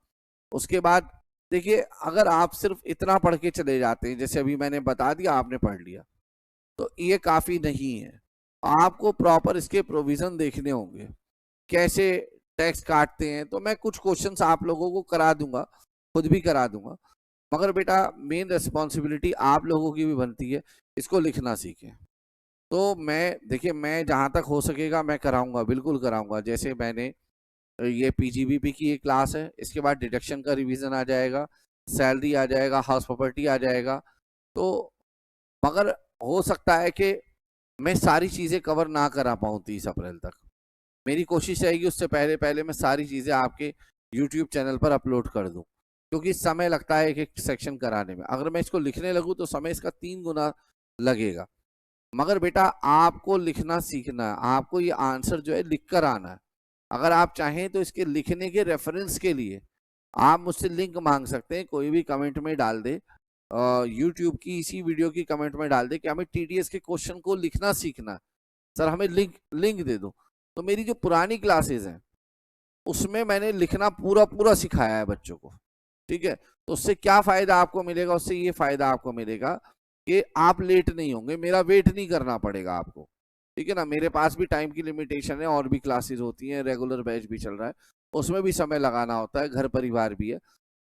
उसके बाद देखिए अगर आप सिर्फ इतना पढ़ के चले जाते हैं, जैसे अभी मैंने बता दिया आपने पढ़ लिया, तो ये काफी नहीं है। आपको प्रॉपर इसके प्रोविजन देखने होंगे, कैसे टैक्स काटते हैं। तो मैं कुछ क्वेश्चंस आप लोगों को करा दूंगा, खुद भी करा दूंगा, मगर बेटा मेन रिस्पॉन्सिबिलिटी आप लोगों की भी बनती है, इसको लिखना सीखें। तो मैं देखिए मैं जहां तक हो सकेगा मैं कराऊंगा, बिल्कुल कराऊंगा। जैसे मैंने ये पीजीबीपी की एक क्लास है, इसके बाद डिडक्शन का रिवीजन आ जाएगा, सैलरी आ जाएगा, हाउस प्रॉपर्टी आ जाएगा। तो मगर हो सकता है कि मैं सारी चीजें कवर ना करा पाऊँ 30 अप्रैल तक। मेरी कोशिश रहेगी उससे पहले पहले मैं सारी चीजें आपके यूट्यूब चैनल पर अपलोड कर दूं, क्योंकि समय लगता है एक एक सेक्शन कराने में। अगर मैं इसको लिखने लगूं तो समय इसका 3 गुना लगेगा। मगर बेटा आपको लिखना सीखना है, आपको ये आंसर जो है लिख कर आना है। अगर आप चाहें तो इसके लिखने के रेफरेंस के लिए आप मुझसे लिंक मांग सकते हैं, कोई भी कमेंट में डाल दे, यूट्यूब की इसी वीडियो की कमेंट में डाल दे कि हमें टीडीएस के क्वेश्चन को लिखना सीखना है सर, हमें लिंक दे दो। तो मेरी जो पुरानी क्लासेस हैं उसमें मैंने लिखना पूरा सिखाया है बच्चों को, ठीक है। तो उससे क्या फायदा आपको मिलेगा, उससे ये फायदा आपको मिलेगा कि आप लेट नहीं होंगे, मेरा वेट नहीं करना पड़ेगा आपको, ठीक है ना। मेरे पास भी टाइम की लिमिटेशन है, और भी क्लासेस होती हैं, रेगुलर बैच भी चल रहा है, उसमें भी समय लगाना होता है, घर परिवार भी है।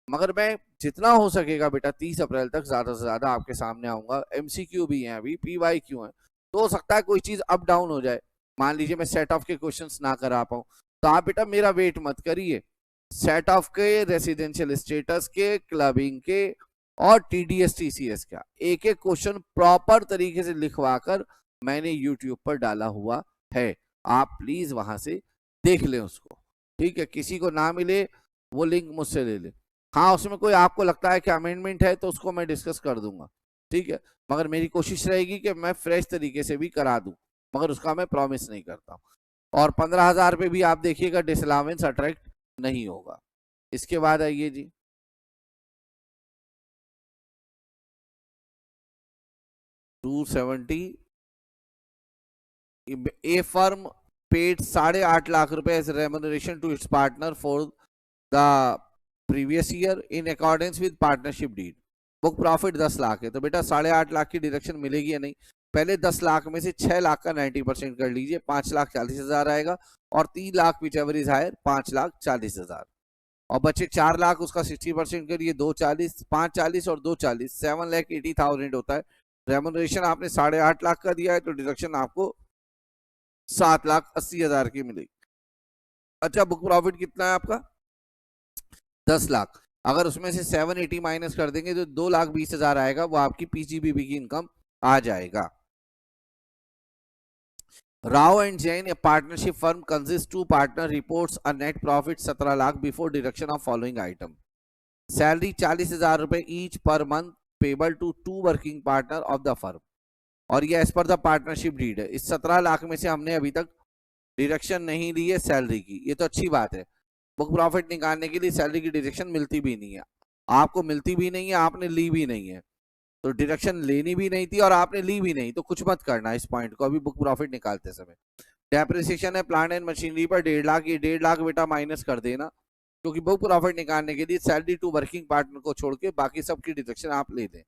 मगर मैं जितना हो सकेगा बेटा 30 अप्रैल तक ज्यादा से ज्यादा आपके सामने आऊंगा। एमसीक्यू भी है, अभी पीवाईक्यू है, तो हो सकता है कोई चीज अप डाउन हो जाए, मान लीजिए मैं सेट ऑफ के क्वेश्चंस ना करा पाऊं, तो आप बेटा मेरा वेट मत करिए। सेट ऑफ के, रेसिडेंशियल स्टेटस के, क्लबिंग के और टीडीएस टीसीएस का एक एक क्वेश्चन प्रॉपर तरीके से लिखवा कर मैंने यूट्यूब पर डाला हुआ है, आप प्लीज वहां से देख लें उसको, ठीक है। किसी को ना मिले वो लिंक मुझसे ले ले। हाँ, उसमें कोई आपको लगता है कि अमेंडमेंट है तो उसको मैं डिस्कस कर दूंगा, ठीक है। मगर मेरी कोशिश रहेगी कि मैं फ्रेश तरीके से भी करा दूं, मगर उसका मैं प्रॉमिस नहीं करता। और 15,000 पे भी आप देखिएगा डिसअलाउंस अट्रैक्ट नहीं होगा। इसके बाद आइए जी, ए फर्म पेड 8.5 लाख रुपए as remuneration to its partner for the previous year in accordance with partnership deed. Book profit 10 lakh है, तो बेटा 8.5 लाख की डिडक्शन मिलेगी या नहीं। पहले 10 लाख में से 6 लाख का 90% कर लीजिए, 5,40,000 आएगा, और 3 lakh whichever is higher 5,40,000, और बचे 4 लाख उसका 60% करिए, 240, 540 और 240, 7,80,000 होता है। रेम्यूनरेशन आपने 8.5 लाख का दिया है, तो डिडक्शन आपको 7,80,000 की मिलेगी। अच्छा, बुक प्रॉफिट कितना है आपका? 10 लाख। अगर उसमें से 780 माइनस कर देंगे तो 2,20,000 आएगा, वो आपकी पीजीबीबी की इनकम आ जाएगा। Rao and Jain, a partnership firm, consists 2 partner, reports a net profit 17 lakh before deduction of following item. Salary 40,000 रुपए each per month payable to 2 working partner of the firm. और ये as per the partnership deed है। इस 17 लाख में से हमने अभी तक डिडक्शन नहीं ली है सैलरी की, ये तो अच्छी बात है। बुक प्रॉफिट निकालने के लिए सैलरी की डिडक्शन मिलती भी नहीं है, आपको मिलती भी नहीं है, आपने ली भी नहीं है, तो डिडक्शन लेनी भी नहीं थी और आपने ली भी नहीं, तो कुछ मत करना इस पॉइंट को अभी बुक प्रॉफिट निकालते समय। डेप्रिसिएशन है प्लांट एंड मशीनरी पर 1.5 लाख, ये 1.5 लाख बेटा माइनस कर देना, क्योंकि बुक प्रॉफिट निकालने के लिए सैलरी टू वर्किंग पार्टनर को छोड़ के बाकी सबकी डिडक्शन आप ले दें।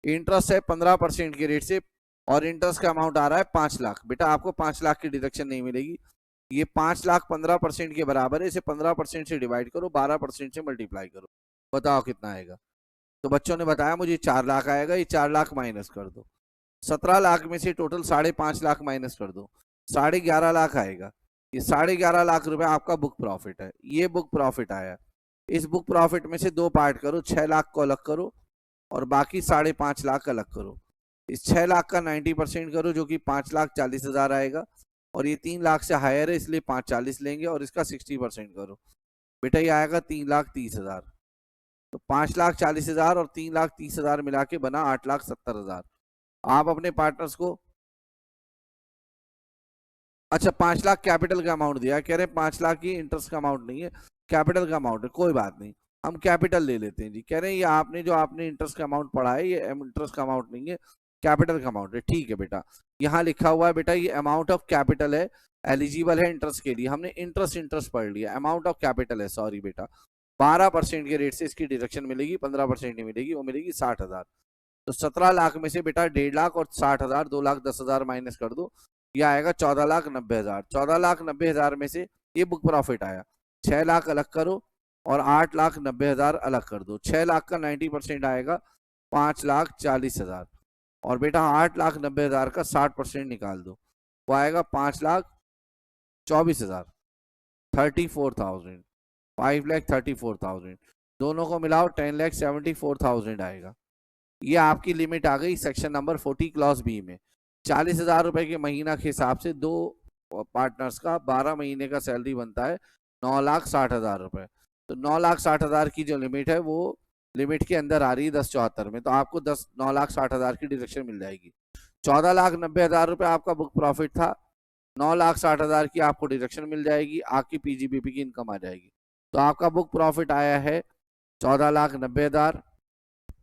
इंटरेस्ट है 15% के रेट से और इंटरेस्ट का अमाउंट आ रहा है 5 लाख। बेटा आपको 5 लाख की डिडक्शन नहीं मिलेगी, ये 5 लाख 15% के बराबर है, इसे 15% से डिवाइड करो, 12% से मल्टीप्लाई करो, बताओ कितना आएगा। तो बच्चों ने बताया मुझे 4 लाख आएगा, ये 4 लाख माइनस कर दो, 17 लाख में से टोटल 5.5 लाख माइनस कर दो, 11.5 लाख आएगा। ये 11.5 लाख रुपए आपका बुक प्रॉफिट है, ये बुक प्रॉफिट आया। इस बुक प्रॉफिट में से दो पार्ट करो, 6 लाख को अलग करो और बाकी 5.5 लाख अलग करो। इस 6 लाख का 90% करो जो कि 5,40,000 आएगा, और ये 3 लाख से हायर है इसलिए 540 लेंगे, और इसका 60% करो, बेटा ये आएगा 3,30,000। तो 5,40,000 और 3,30,000 मिला के बना 8,70,000। आप अपने पार्टनर्स को, अच्छा 5 लाख कैपिटल का अमाउंट दिया, कह रहे हैं 5 लाख की इंटरेस्ट का अमाउंट नहीं है, कैपिटल का अमाउंट है, कोई बात नहीं हम कैपिटल ले लेते हैं जी। कह रहे हैं ये आपने जो आपने इंटरेस्ट का अमाउंट पढ़ा है ये इंटरेस्ट का अमाउंट नहीं है, कैपिटल का अमाउंट है। ठीक है बेटा, यहाँ लिखा हुआ है बेटा ये अमाउंट ऑफ कैपिटल है, एलिजिबल है इंटरेस्ट के लिए, हमने इंटरेस्ट पढ़ लिया, अमाउंट ऑफ कैपिटल है, सॉरी बेटा। 12% के रेट से इसकी डिडक्शन मिलेगी, 15% नहीं मिलेगी, वो मिलेगी 60,000। तो 17 लाख में से बेटा 1.5 लाख और 60,000 2,10,000 माइनस कर दो, यह आएगा 14,90,000। 14,90,000 में से ये बुक प्रॉफिट आया, 6 लाख अलग करो और 8,90,000 अलग कर दो, 6 लाख का 90% आएगा 5,40,000, और बेटा 8,90,000 का 60% निकाल दो, वो आएगा 5,24,000, 34,000, 5,34,000, दोनों को मिलाओ 10,74,000 आएगा। ये आपकी लिमिट आ गई सेक्शन नंबर 40 क्लॉज बी में। 40,000 रुपए के महीना के हिसाब से दो पार्टनर्स का 12 महीने का सैलरी बनता है 9,60,000 रुपए। तो 9,60,000 की जो लिमिट है वो लिमिट के अंदर आ रही है 1074 में, तो आपको 9,60,000 की डिडक्शन मिल जाएगी। 14,90,000 रुपए आपका बुक प्रॉफिट था, 9,60,000 की आपको डिडक्शन मिल जाएगी, आपकी पीजीबीपी की इनकम आ जाएगी। तो आपका बुक प्रॉफिट आया है 14,90,000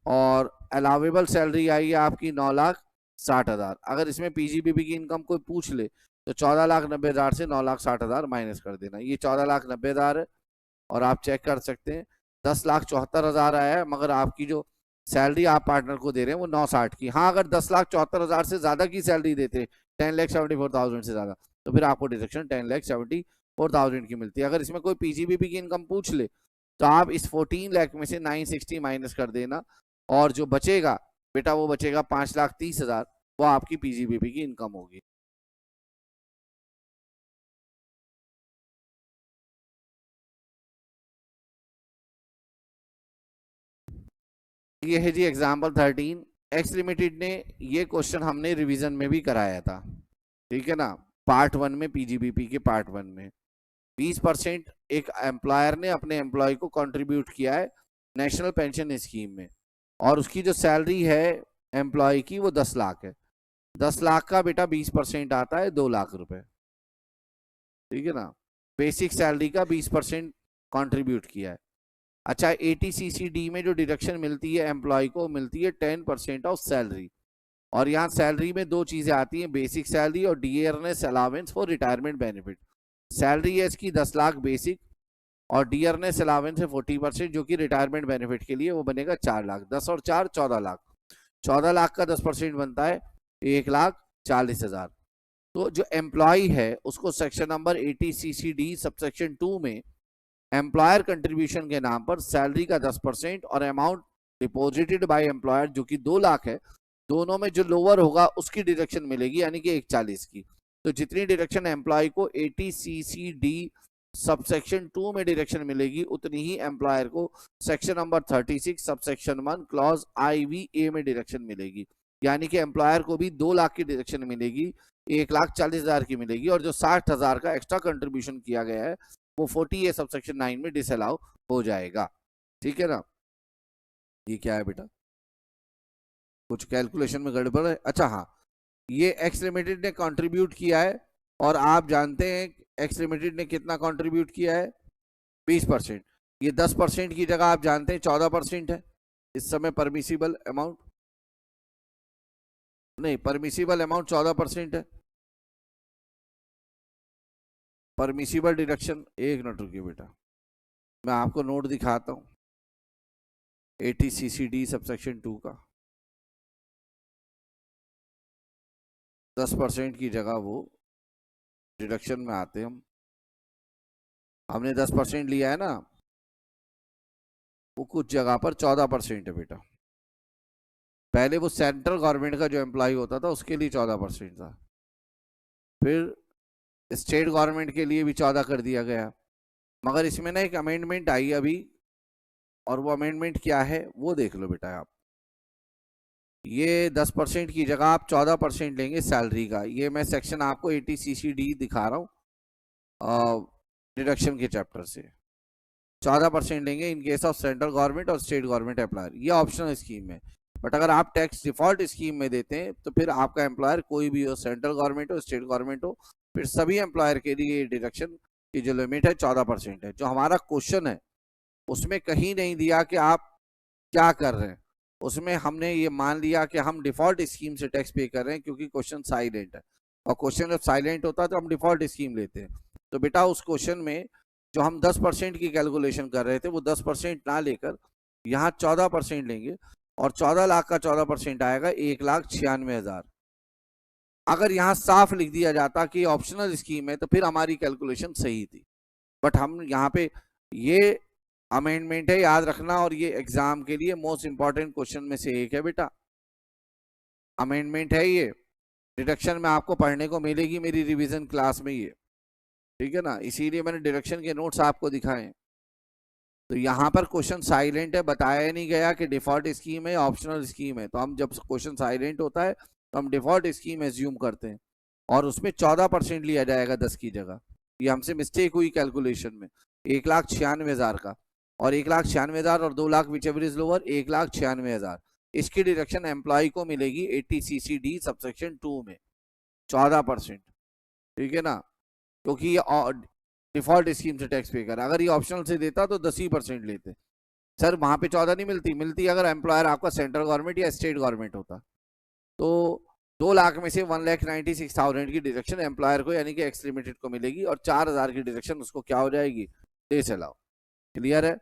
और अलावेबल सैलरी आई है आपकी 9,60,000। अगर इसमें पीजीबीपी की इनकम कोई पूछ ले तो 14,90,000 से 9,60,000 माइनस कर देना, ये 14,90,000 है। और आप चेक कर सकते हैं 10,74,000 आया है, मगर आपकी जो सैलरी आप पार्टनर को दे रहे हैं वो 9,60 की। हाँ अगर 10,74,000 से ज्यादा की सैलरी देते 10,74,000 से ज्यादा, तो फिर आपको डिडक्शन 10,74,000 की मिलती है। अगर इसमें कोई पीजीबीपी की इनकम पूछ ले तो आप इस 14 लाख में से 960 माइनस कर देना, और जो बचेगा बेटा वो बचेगा 5,30,000, वो आपकी पीजीबीपी की इनकम होगी। ये है जी एग्जाम्पल 13। एक्स लिमिटेड ने ये क्वेश्चन हमने रिवीजन में भी कराया था, ठीक है ना, पार्ट 1 में, पीजीबीपी के पार्ट 1 में 20% एक एम्प्लॉयर ने अपने एम्प्लॉय को कंट्रीब्यूट किया है नेशनल पेंशन स्कीम में, और उसकी जो सैलरी है एम्प्लॉय की वो 10 लाख है। 10 लाख का बेटा 20% आता है 2 लाख रुपए, ठीक है ना, बेसिक सैलरी का 20% कंट्रीब्यूट किया है। अच्छा, एटीसीसीडी में जो डिडक्शन मिलती है एम्प्लॉय को, मिलती है 10% ऑफ सैलरी, और यहाँ सैलरी में दो चीजें आती हैं, बेसिक सैलरी और dearness allowance for retirement benefit. Salary है इसकी 10 लाख बेसिक, और डियरनेस अलावेंस है 40% जो कि रिटायरमेंट बेनिफिट के लिए, वो बनेगा 4 लाख। 10 और 4 14 लाख, 14 लाख का 10% बनता है 1,40,000। तो जो एम्प्लॉय है उसको सेक्शन नंबर 80CCD सबसेक्शन 2 में एम्प्लॉयर कंट्रीब्यूशन के नाम पर सैलरी का 10% और अमाउंट डिपॉजिटेड बाय एम्प्लॉयर जो कि 2 लाख है, दोनों में जो लोअर होगा उसकी डिडक्शन मिलेगी, यानी कि 1,40 की। तो जितनी डिडक्शन एम्प्लॉय को 80CCD सबसेक्शन 2 में डिडक्शन मिलेगी, उतनी ही एम्प्लॉयर को section number 36 subsection 1 clause IVA में डिडक्शन मिलेगी, यानी कि एम्प्लॉयर को भी 2 लाख की डिडक्शन मिलेगी, 1,40,000 की मिलेगी, और जो 60,000 का एक्स्ट्रा कंट्रीब्यूशन किया गया है वो 40A सबसेक्शन 9 में डिसअलाउ हो जाएगा, ठीक है ना। ये क्या है बेटा, कुछ कैलकुलेशन में गड़बड़ है? अच्छा हाँ, ये एक्स लिमिटेड ने कंट्रीब्यूट किया है, और आप जानते हैं एक्स लिमिटेड ने कितना कंट्रीब्यूट किया है, 20%। ये 10% की जगह आप जानते हैं 14% है इस समय परमिसिबल अमाउंट, नहीं परमिसिबल अमाउंट 14% है, परमिसिबल डिडक्शन। एक मिनट रुकिए बेटा, मैं आपको नोट दिखाता हूँ 80CCD सबसेक्शन 2 का। 10% की जगह वो डिडक्शन में आते हम। हमने 10% लिया है ना, वो कुछ जगह पर 14% है बेटा। पहले वो सेंट्रल गवर्नमेंट का जो एम्प्लॉय होता था उसके लिए 14% था, फिर स्टेट गवर्नमेंट के लिए भी 14 कर दिया गया। मगर इसमें ना एक अमेंडमेंट आई अभी, और वो अमेंडमेंट क्या है वो देख लो बेटा आप। ये 10% की जगह आप 14% लेंगे सैलरी का। ये मैं सेक्शन आपको 80CCD दिखा रहा हूँ डिडक्शन के चैप्टर से। 14% लेंगे in case of central government और स्टेट गवर्नमेंट एम्प्लॉयर। ये ऑप्शनल स्कीम है, बट अगर आप टैक्स डिफॉल्ट स्कीम में देते हैं तो फिर आपका एम्प्लॉयर कोई भी हो, सेंट्रल गवर्नमेंट हो, स्टेट गवर्नमेंट हो, फिर सभी एम्प्लॉयर के लिए डिडक्शन की जो लिमिट है 14% है। जो हमारा क्वेश्चन है उसमें कहीं नहीं दिया कि आप क्या कर रहे हैं, उसमें हमने ये मान लिया कि हम डिफॉल्ट स्कीम से टैक्स पे कर रहे हैं, क्योंकि क्वेश्चन साइलेंट है, और क्वेश्चन जब साइलेंट होता है तो हम डिफॉल्ट स्कीम लेते हैं। तो बेटा उस क्वेश्चन में जो हम 10% की कैलकुलेशन कर रहे थे वो 10% ना लेकर यहाँ 14% लेंगे, और 14 लाख का 14% आएगा 1,96,000। अगर यहाँ साफ लिख दिया जाता कि ऑप्शनल स्कीम है तो फिर हमारी कैलकुलेशन सही थी, बट हम यहाँ पे ये अमेंडमेंट है, याद रखना, और ये एग्जाम के लिए मोस्ट इंपॉर्टेंट क्वेश्चन में से एक है बेटा। अमेंडमेंट है ये, डिडक्शन में आपको पढ़ने को मिलेगी मेरी रिवीजन क्लास में ये, ठीक है ना, इसीलिए मैंने डिडक्शन के नोट्स आपको दिखाए। तो यहाँ पर क्वेश्चन साइलेंट है, बताया नहीं गया कि डिफॉल्ट स्कीम है ऑप्शनल स्कीम है। तो हम जब क्वेश्चन साइलेंट होता है तो हम डिफॉल्ट स्कीम एज्यूम करते हैं, और उसमें 14% लिया जाएगा 10 की जगह। ये हमसे मिस्टेक हुई कैलकुलेशन में। 1,96,000 का, और 1,96,000 और 2 lakh whichever is lower, 1,96,000 इसकी डिडक्शन एम्प्लॉय को मिलेगी 80CCD सबसेक्शन 2 में 14%, ठीक है ना, क्योंकि ये डिफॉल्ट स्कीम से टैक्स पे कर। अगर ये ऑप्शनल से देता तो 10% लेते सर, वहां पे 14 नहीं मिलती, मिलती अगर एम्प्लॉयर आपका सेंट्रल गवर्नमेंट या स्टेट गवर्नमेंट होता। तो 2 लाख में से 1,96,000 की डिडक्शन एम्प्लॉयर को यानी कि एक्स लिमिटेड को मिलेगी, और 4,000 की डिडक्शन उसको क्या हो जाएगी, डे से अलाउ। क्लियर है?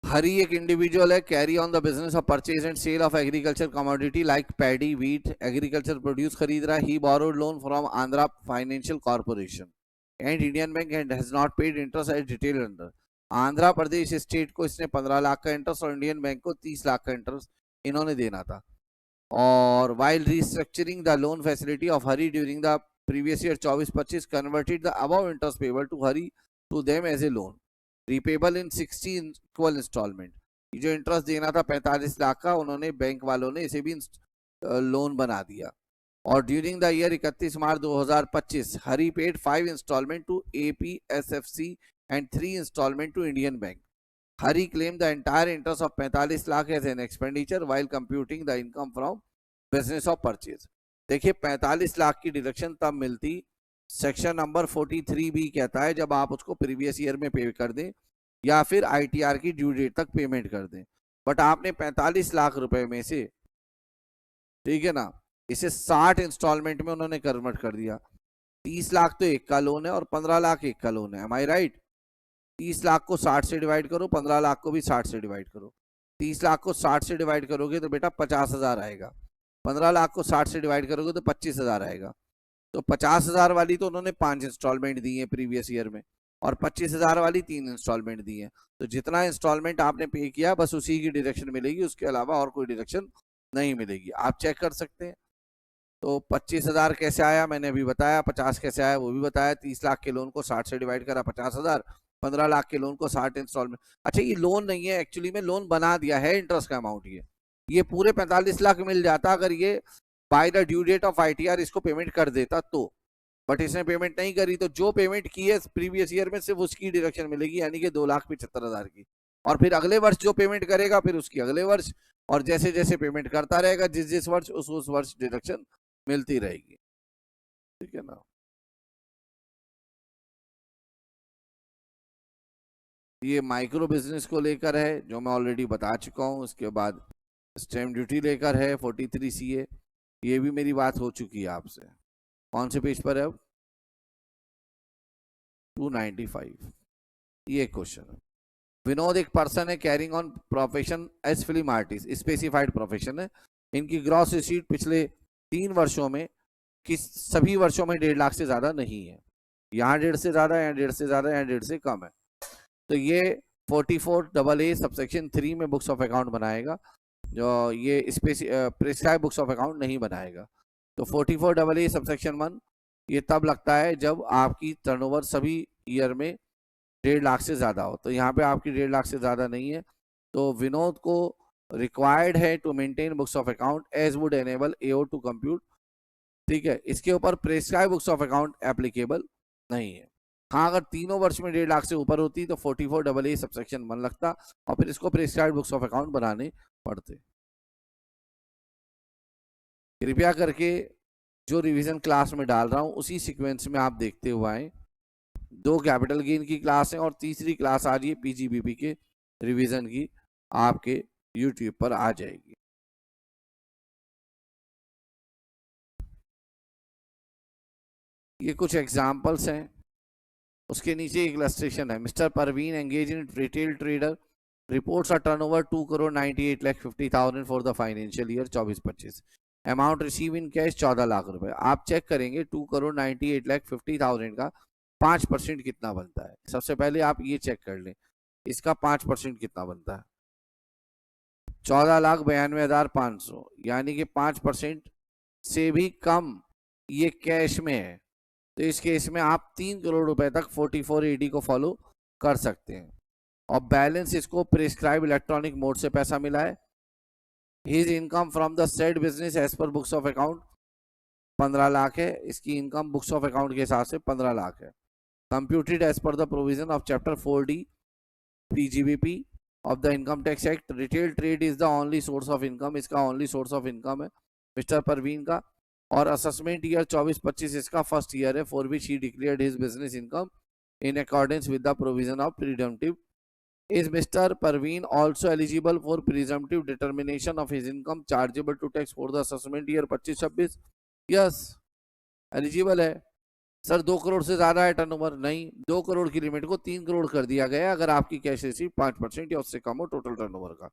हरी एक इंडिविजुअल है, carry on the business of purchase and sale of agriculture commodity like paddy, wheat, agriculture produce खरीद रहा है। He borrowed loan from Andhra financial corporation and Indian bank and has not paid interest as detail under. Andhra Pradesh state को इसने 15 लाख का इंटरेस्ट और इंडियन बैंक को 30 लाख का इंटरेस्ट इन्होंने देना था। और while restructuring the loan facility of Hari during the previous year 24-25 converted the above interest payable to Hari to them as a loan repayable in 60 equal installment। ये जो इंटरेस्ट देना था 45 लाख का, उन्होंने बैंक वालों ने इसे भी लोन बना दिया। और during the year 31 March 2025 Hari paid 5 installment to APSFC and 3 installment to Indian bank. Hari claimed the entire interest of 45 lakh as an expenditure while computing the income from business of purchase। देखिए 45 लाख की डिडक्शन तब मिलती, सेक्शन नंबर 43B कहता है जब आप उसको प्रीवियस ईयर में पे कर दें या फिर ITR की ड्यू डेट तक पेमेंट कर दें। बट आपने 45 लाख रुपए में से, ठीक है ना, इसे 60 इंस्टॉलमेंट में उन्होंने कन्वर्ट कर दिया। 30 लाख तो एक का लोन है और 15 लाख एक का लोन है, एम आई राइट? 30 लाख को 60 से डिवाइड करो, 15 लाख को भी 60 से डिवाइड करो। 30 लाख को 60 से डिवाइड करोगे तो बेटा 50,000 आएगा, 15 लाख को 60 से डिवाइड करोगे तो 25,000 आएगा। तो 50,000 वाली तो उन्होंने 5 इंस्टॉलमेंट दी है प्रीवियस ईयर में, और 25,000 वाली 3 इंस्टॉलमेंट दी है। तो जितना इंस्टॉलमेंट आपने पे किया बस उसी की डिडक्शन मिलेगी, उसके अलावा और कोई डिडक्शन नहीं मिलेगी। आप चेक कर सकते हैं। तो 25,000 कैसे आया मैंने अभी बताया, 50 कैसे आया वो भी बताया। 30 लाख के लोन को 60 से डिवाइड करा 50,000, 15 लाख के लोन को 60 इंस्टॉलमेंट। अच्छा ये लोन नहीं है, एक्चुअली में लोन बना दिया है, इंटरेस्ट का अमाउंट ये पूरे 45 लाख मिल जाता अगर ये by the due date of ITR इसको पेमेंट कर देता तो। बट इसने पेमेंट नहीं करी, तो जो पेमेंट की है प्रीवियस ईयर में सिर्फ उसकी डिडक्शन मिलेगी, यानी कि 2,75,000 की। और फिर अगले वर्ष जो पेमेंट करेगा फिर उसकी अगले वर्ष, और जैसे जैसे पेमेंट करता रहेगा जिस जिस वर्ष उस वर्ष डिडक्शन मिलती रहेगी, ठीक है ना। ये माइक्रो बिजनेस को लेकर है जो मैं ऑलरेडी बता चुका हूँ। उसके बाद स्टैम्प ड्यूटी लेकर है 43CA, ये भी मेरी बात हो चुकी है आपसे। कौन से पेज पर है अब? 295, ये क्वेश्चन है। विनोद एक पर्सन है carrying on profession as film artist, specified profession है। इनकी ग्रॉस रिसीट पिछले 3 वर्षों में किस सभी वर्षों में 1.5 लाख से ज्यादा नहीं है। यहाँ 1.5 से ज्यादा, यहाँ 1.5 से ज्यादा, यहाँ 1.5 से कम है। तो ये 44AA सबसेक्शन 3 में बुक्स ऑफ अकाउंट बनाएगा, जो ये प्रिस्क्राइब बुक्स ऑफ अकाउंट नहीं बनाएगा। तो 44AA सबसेक्शन 1 ये तब लगता है जब आपकी टर्नओवर सभी ईयर में 1.5 लाख से ज्यादा हो। तो यहाँ पे आपकी 1.5 लाख से ज्यादा नहीं है, तो विनोद को रिक्वायर्ड है to maintain books of account as would enable AO to compute. ठीक है, इसके ऊपर prescribe books of account applicable नहीं है। हाँ, अगर तीनों वर्ष में 1.5 लाख से ऊपर होती तो 44AA सबसेक्शन 1 लगता और फिर इसको प्रिस्क्राइब बुक्स ऑफ अकाउंट बनाने पड़ते। कृपया करके जो रिवीजन क्लास में डाल रहा हूं उसी सीक्वेंस में आप देखते हुए आए। 2 कैपिटल गेन की क्लास है और तीसरी क्लास आ रही है पीजीबीपी के रिवीजन की, आपके यूट्यूब पर आ जाएगी। ये कुछ एग्जाम्पल्स हैं, उसके नीचे एक इलस्ट्रेशन है। Mister Parveen engage in retail trader reports a turnover 2,98,50,000 for the financial year 24-25। Amount receive in cash 14 lakh रुपए। आप चेक करेंगे 2,98,50,000 का 5% कितना बनता है। सबसे पहले आप ये चेक कर लें इसका 5% कितना बनता है। 14,92,500 यानी कि 5% से भी कम ये कैश में है। तो इस केस में आप 3 करोड़ रुपए तक 44AD को फॉलो कर सकते हैं। और बैलेंस इसको प्रिस्क्राइब इलेक्ट्रॉनिक मोड से पैसा मिला है। His income from the said business as per books of account 15 lakh है। इसकी इनकम बुक्स ऑफ अकाउंट के हिसाब से 15 लाख है। Computed as per the provision of chapter 4D PGBP of the income tax act. Retail trade is the only source of income, इसका ओनली सोर्स ऑफ इनकम है मिस्टर परवीन का। और असेसमेंट ईयर 24-25 इसका फर्स्ट ईयर है for which he declared his business income in accordance with the provision of presumptive. Is Mr. Parveen also eligible for presumptive determination of his income chargeable to tax for the assessment year 25-26? Yes, eligible है। सर 2 करोड़ से ज्यादा है टर्नओवर? नहीं, 2 करोड़ की लिमिट को 3 करोड़ कर दिया गया अगर आपकी कैश रिसीव 5% या उससे कम हो टोटल टर्नओवर का।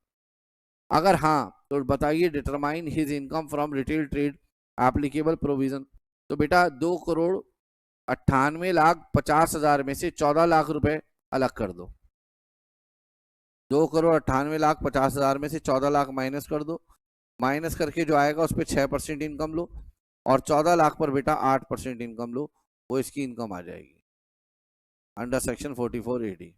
अगर हाँ तो बताइए determine his income from retail trade applicable provision. तो बेटा 2,98,50,000 में से 14 लाख रुपए अलग कर दो। 2,98,50,000 में से 14 लाख माइनस कर दो। माइनस करके जो आएगा उस पर 6% इनकम लो और 14 लाख पर बेटा 8% इनकम लो, वो इसकी इनकम आ जाएगी under section 44AD।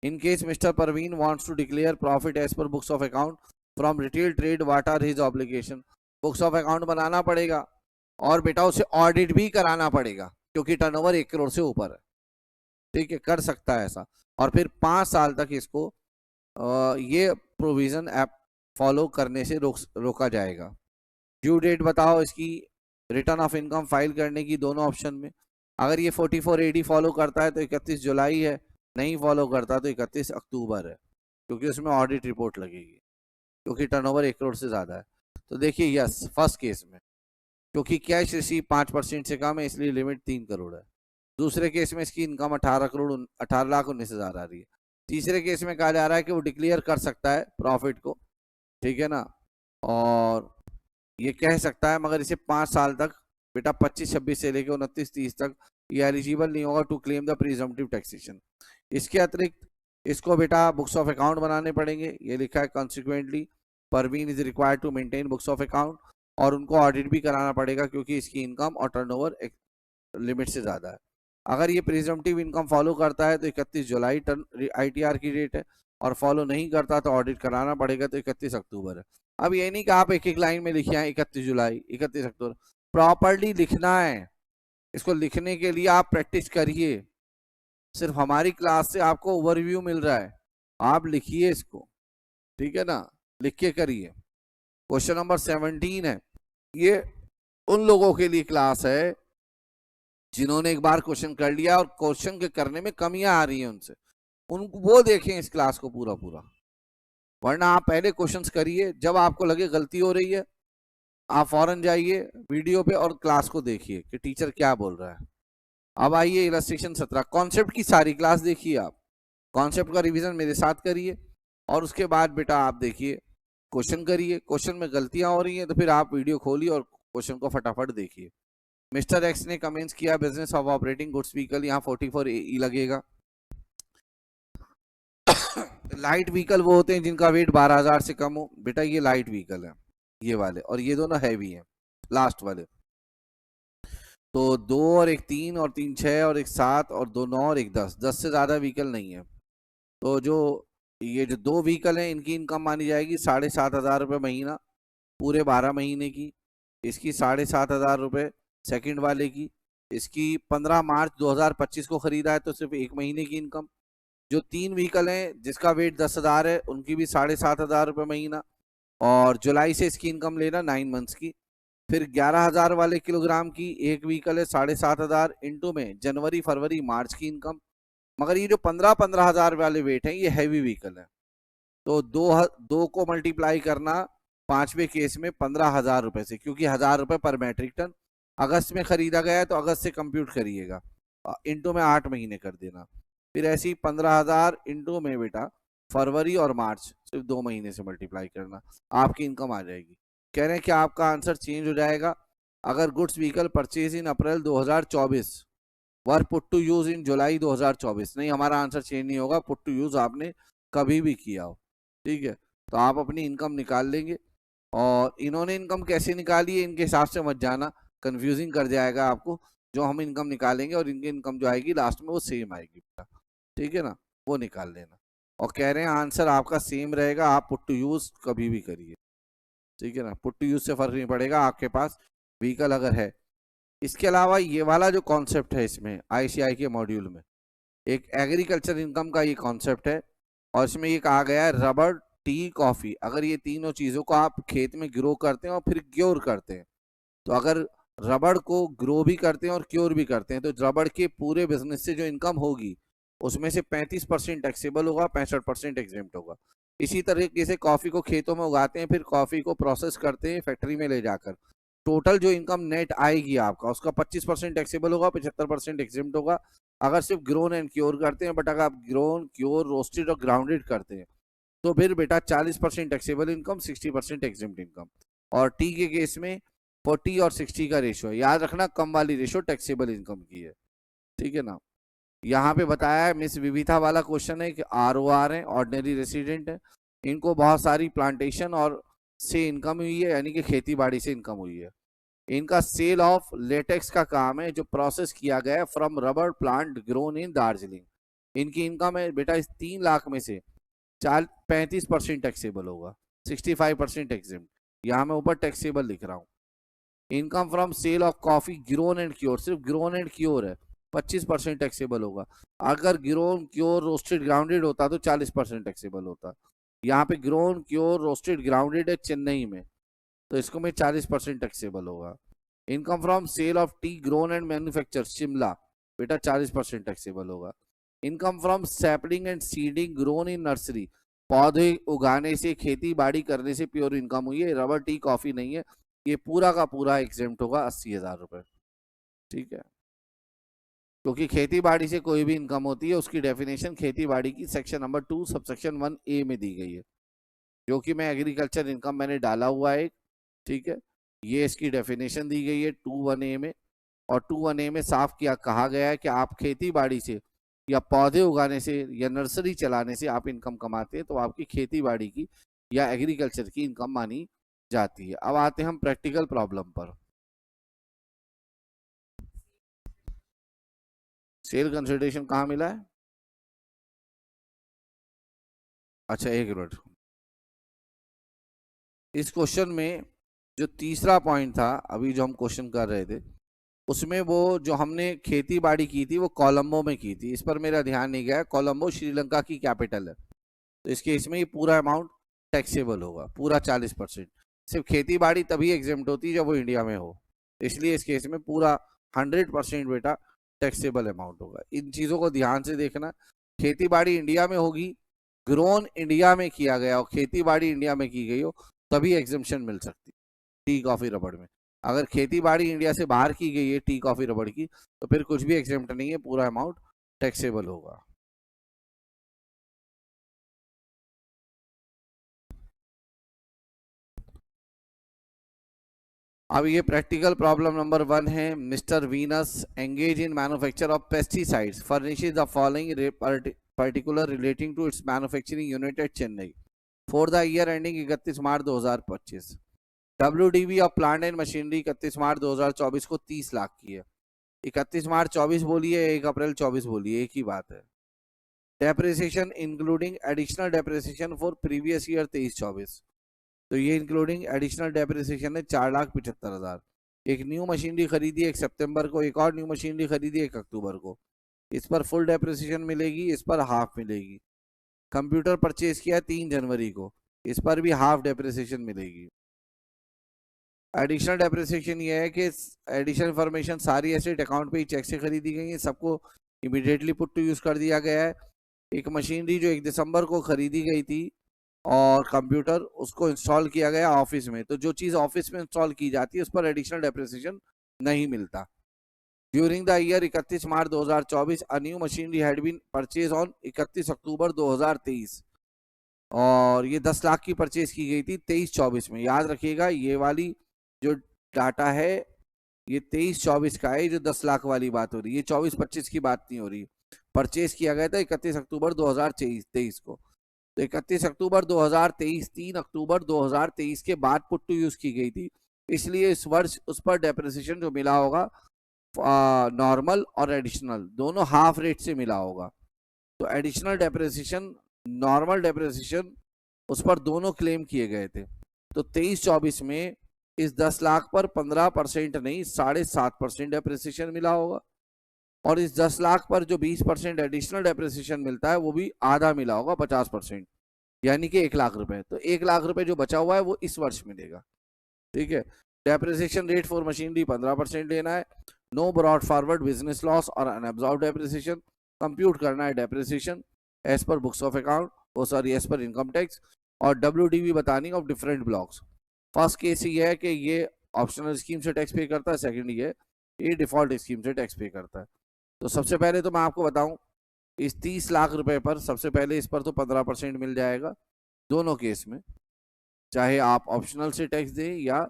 In case mister Parveen wants to declare profit as per books of account from retail trade, what are his obligation? Books of account बनाना पड़ेगा और बेटा उसे ऑडिट भी कराना पड़ेगा क्योंकि टर्नओवर 1 करोड़ से ऊपर है। ठीक है, कर सकता है ऐसा। और फिर 5 साल तक इसको ये प्रोविजन ऐप फॉलो करने से रोका जाएगा। ड्यू डेट बताओ इसकी रिटर्न ऑफ इनकम फाइल करने की दोनों ऑप्शन में। अगर ये 44AD फॉलो करता है तो 31 जुलाई है, नहीं फॉलो करता तो 31 अक्टूबर है क्योंकि उसमें ऑडिट रिपोर्ट लगेगी क्योंकि टर्नओवर 1 करोड़ से ज़्यादा है। तो देखिए यस, फर्स्ट केस में क्योंकि कैश रिसीव 5% से कम है इसलिए लिमिट 3 करोड़ है। दूसरे केस में इसकी इनकम 18,19,000 आ रही है। तीसरे केस में कहा जा रहा है कि वो डिक्लेयर कर सकता है प्रॉफिट को, ठीक है ना, और ये कह सकता है मगर इसे 5 साल तक बेटा 25-26 से लेकर 29-30 तक ये एलिजिबल नहीं होगा to claim the presumptive taxation. इसके अतिरिक्त इसको बेटा बुक्स ऑफ अकाउंट बनाने पड़ेंगे। ये लिखा है consequently Parveen is required to maintain books of account और उनको ऑडिट भी कराना पड़ेगा क्योंकि इसकी इनकम और टर्नओवर लिमिट से ज़्यादा है। अगर ये प्रिजम्पटिव इनकम फॉलो करता है तो 31 जुलाई ITR की डेट है और फॉलो नहीं करता तो ऑडिट कराना पड़ेगा तो 31 अक्टूबर है। अब ये नहीं कि आप एक एक लाइन में लिखे हैं 31 जुलाई 31 अक्टूबर, प्रॉपर्ली लिखना है। इसको लिखने के लिए आप प्रैक्टिस करिए। सिर्फ हमारी क्लास से आपको ओवरव्यू मिल रहा है, आप लिखिए इसको, ठीक है ना, लिख के करिए। क्वेश्चन नंबर 17 है, ये उन लोगों के लिए क्लास है जिन्होंने एक बार क्वेश्चन कर लिया और क्वेश्चन के करने में कमियां आ रही हैं उनसे, उनको वो देखें इस क्लास को पूरा पूरा। वरना आप पहले क्वेश्चंस करिए, जब आपको लगे गलती हो रही है आप फौरन जाइए वीडियो पे और क्लास को देखिए कि टीचर क्या बोल रहा है। अब आइए इलस्ट्रेशन 17, कॉन्सेप्ट की सारी क्लास देखिए आप। कॉन्सेप्ट का रिवीजन मेरे साथ करिए और उसके बाद बेटा आप देखिए क्वेश्चन करिए। क्वेश्चन में गलतियां हो रही हैं तो फिर आप वीडियो खोलिए और क्वेश्चन को फटाफट देखिए। मिस्टर एक्स ने कमेंट्स किया business of operating goods vehicle, यहाँ 44 ई लगेगा। लाइट व्हीकल वो होते हैं जिनका वेट 12,000 से कम हो, बेटा ये लाइट व्हीकल है ये वाले, और ये दोनों हैवी हैं लास्ट वाले। तो 2 और 1 3 और 3 6 और 1 7 और 2 9 और 1 10 से ज्यादा व्हीकल नहीं है। तो जो ये जो 2 व्हीकल हैं इनकी इनकम मानी जाएगी 7,500 रुपये महीना पूरे 12 महीने की। इसकी 7,500 रुपये सेकंड वाले की। इसकी 15 मार्च 2025 को खरीदा है तो सिर्फ 1 महीने की इनकम। जो 3 व्हीकल हैं जिसका वेट 10,000 है उनकी भी 7,500 रुपये महीना, और जुलाई से इसकी इनकम लेना 9 मंथ्स की। फिर 11,000 वाले किलोग्राम की एक व्हीकल है 7,500 इंटू में जनवरी फरवरी मार्च की इनकम। मगर ये जो 15,000 वाले वेट हैं ये हैवी व्हीकल है, तो दो को मल्टीप्लाई करना 5वें केस में 15,000 रुपए से, क्योंकि 1,000 रुपए पर मैट्रिक टन। अगस्त में खरीदा गया है तो अगस्त से कंप्यूट करिएगा, इंटू में 8 महीने कर देना। फिर ऐसी 15,000 इंटू में बेटा फरवरी और मार्च सिर्फ 2 महीने से मल्टीप्लाई करना, आपकी इनकम आ जाएगी। कह रहे हैं कि आपका आंसर चेंज हो जाएगा अगर goods vehicle purchase in April 2024 were put to use in July 2024। नहीं, हमारा आंसर चेंज नहीं होगा, पुट टू यूज आपने कभी भी किया हो, ठीक है। तो आप अपनी इनकम निकाल लेंगे, और इन्होंने इनकम कैसे निकाली है इनके हिसाब से मत जाना, कंफ्यूजिंग कर जाएगा आपको। जो हम इनकम निकालेंगे और इनकी इनकम जो आएगी लास्ट में वो सेम आएगी, ठीक है ना, वो निकाल लेना। और कह रहे हैं आंसर आपका सेम रहेगा, आप पुट टू यूज कभी भी करिए, ठीक है ना, पुट टू यूज से फर्क नहीं पड़ेगा आपके पास व्हीकल अगर है। इसके अलावा ये वाला जो कॉन्सेप्ट है इसमें आईसीआई के मॉड्यूल में एक एग्रीकल्चर इनकम का ये कॉन्सेप्ट है, और इसमें ये कहा गया है रबर टी कॉफी, अगर ये तीनों चीजों को आप खेत में ग्रो करते हैं और फिर क्योर करते हैं, तो अगर रबड़ को ग्रो भी करते हैं और क्योर भी करते हैं तो रबड़ के पूरे बिजनेस से जो इनकम होगी उसमें से 35% टैक्सेबल होगा, 65% एग्जेम्प्ट होगा। इसी तरीके से कॉफी को खेतों में उगाते हैं, फिर कॉफी को प्रोसेस करते हैं फैक्ट्री में ले जाकर, टोटल जो इनकम नेट आएगी आपका उसका 25% टैक्सेबल होगा, 75% एग्जेम्प्ट होगा अगर सिर्फ ग्रोन एंड क्योर करते हैं। बट अगर आप ग्रोन क्योर रोस्टेड और ग्राउंडेड करते हैं तो फिर बेटा 40% टैक्सेबल इनकम, 60% एग्जेम्प्ट इनकम। और टी के केस में 40 और 60 का रेशो है, याद रखना कम वाली रेशो टैक्सेबल इनकम की है, ठीक है ना। यहाँ पे बताया है मिस विविता वाला क्वेश्चन है कि ROR है, ऑर्डिनरी रेसिडेंट है, इनको बहुत सारी प्लांटेशन और से इनकम हुई है, यानी कि खेती बाड़ी से इनकम हुई है। इनका सेल ऑफ लेटेक्स का काम है जो प्रोसेस किया गया है from rubber plant grown in Darjeeling. इनकी इनकम है बेटा इस 3 लाख में से 35% टैक्सेबल होगा, 65% एग्जेम्प्ट, यहाँ मैं ऊपर टैक्सेबल लिख रहा हूँ। Income from sale of coffee grown and cure, सिर्फ ग्रोन एंड क्योर है, 25% टैक्सेबल होगा। अगर ग्रोन क्योर रोस्टेड ग्राउंडेड होता तो 40% टैक्सेबल होता। यहाँ पे ग्रोन क्योर रोस्टेड ग्राउंडेड है चेन्नई में, तो इसको में 40% टैक्सेबल होगा। Income from sale of tea grown and manufacture Shimla, बेटा 40% टैक्सेबल होगा। Income from sapling and seeding grown in nursery, पौधे उगाने से खेती बाड़ी करने से प्योर इनकम हुई है, रबर टी कॉफी नहीं है, ये पूरा का पूरा एग्जेम्प्ट होगा 80,000 रुपए, ठीक है। क्योंकि खेती बाड़ी से कोई भी इनकम होती है उसकी डेफिनेशन खेती बाड़ी की सेक्शन नंबर 2 सबसेक्शन 1A में दी गई है, जो कि मैं एग्रीकल्चर इनकम मैंने डाला हुआ है, ठीक है। ये इसकी डेफिनेशन दी गई है 2(1)A में, और 2(1)A में साफ किया कहा गया है कि आप खेती बाड़ी से या पौधे उगाने से या नर्सरी चलाने से आप इनकम कमाते हैं तो आपकी खेती बाड़ी की या एग्रीकल्चर की इनकम मानी जाती है। अब आते हैं हम प्रैक्टिकल प्रॉब्लम पर। सेल कंसिडरेशन कहाँ मिला है? अच्छा एक मिनट, इस क्वेश्चन में जो तीसरा पॉइंट था अभी जो हम क्वेश्चन कर रहे थे उसमें वो जो हमने खेती बाड़ी की थी वो कोलंबो में की थी, इस पर मेरा ध्यान नहीं गया। कोलंबो श्रीलंका की कैपिटल है, तो इसके इसमें ये पूरा अमाउंट टैक्सेबल होगा, पूरा 40%। सिर्फ खेती बाड़ी तभी एग्जेम्प्ट होती है जब वो इंडिया में हो, इसलिए इस केस में पूरा 100% बेटा टैक्सेबल अमाउंट होगा। इन चीज़ों को ध्यान से देखना, खेती बाड़ी इंडिया में होगी, ग्रोन इंडिया में किया गया हो, खेती बाड़ी इंडिया में की गई हो, तभी एग्जेम्पशन मिल सकती है टी कॉफी रबड़ में। अगर खेती बाड़ी इंडिया से बाहर की गई है टी कॉफी रबड़ की तो फिर कुछ भी एग्जेम्प्ट नहीं है, पूरा अमाउंट टैक्सेबल होगा। अब ये प्रैक्टिकल प्रॉब्लम नंबर 1 है। Mister Venus engage in manufacture of pesticides furnishes the following particular relating to its manufacturing unit at Chennai for the year ending 31 March 2025। WDV of plant and machinery 31 March 2024 को 30 लाख की है। 31 मार्च 24 बोलिए, 1 अप्रैल 24 बोलिए, एक ही बात है। Depreciation including additional depreciation for previous year 23-24, तो ये इंक्लूडिंग एडिशनल डेप्रिसिएशन है 4,75,000। एक न्यू मशीनरी खरीदी 1 सितंबर को, एक और न्यू मशीनरी खरीदी 1 अक्टूबर को। इस पर फुल डेप्रिसिएशन मिलेगी, इस पर हाफ मिलेगी। कंप्यूटर परचेज किया 3 जनवरी को, इस पर भी हाफ डेप्रिसिएशन मिलेगी। एडिशनल डेप्रिसिएशन ये है कि एडिशनल इंफॉर्मेशन सारी एसेट अकाउंट पे ही चेक से खरीदी गई है, सबको इमीडिएटली पुट टू यूज कर दिया गया है। एक मशीनरी जो 1 दिसंबर को खरीदी गई थी और कंप्यूटर उसको इंस्टॉल किया गया ऑफिस में, तो जो चीज ऑफिस में इंस्टॉल की जाती है उस पर एडिशनल डेप्रिसिएशन नहीं मिलता। During the year 31 March 2024 a new machinery had been purchase on 31 October 2023 और ये 10 लाख की परचेज की गई थी 23-24 में। याद रखिएगा ये वाली जो डाटा है ये 23-24 का है, जो 10 लाख वाली बात हो रही है, ये 24-25 की बात नहीं हो रही। परचेज किया गया था 31 अक्टूबर 2023 को, तो 31 अक्टूबर 2023 3 अक्टूबर 2023 के बाद पुट टू यूज की गई थी, इसलिए इस वर्ष उस पर डेप्रिसिएशन जो मिला होगा नॉर्मल और एडिशनल दोनों हाफ रेट से मिला होगा। तो एडिशनल डेप्रिसिएशन नॉर्मल डेप्रिसिएशन उस पर दोनों क्लेम किए गए थे। तो 23-24 में इस 10 लाख पर 15% नहीं 7.5% डेप्रिसिएशन मिला होगा और इस 10 लाख पर जो 20% एडिशनल डेप्रिसिएशन मिलता है वो भी आधा मिला होगा 50%, यानी कि 1 लाख रुपए। तो 1 लाख रुपए जो बचा हुआ है वो इस वर्ष मिलेगा। ठीक है। डेप्रिसिएशन रेट फॉर मशीनरी 15% लेना है। No brought forward business loss और अनअब्जॉर्ब्ड डेप्रिसिएशन कंप्यूट करना है depreciation as per books of account, oh sorry as per income tax, और WDV बतानी of different blocks. First case ये है कि ये ऑप्शनल स्कीम से टैक्स पे करता है, सेकंड ये डिफॉल्ट स्कीम से टैक्स पे करता है। तो सबसे पहले तो मैं आपको बताऊं इस 30 लाख रुपए पर सबसे पहले इस पर तो 15% मिल जाएगा दोनों केस में, चाहे आप ऑप्शनल से टैक्स दें या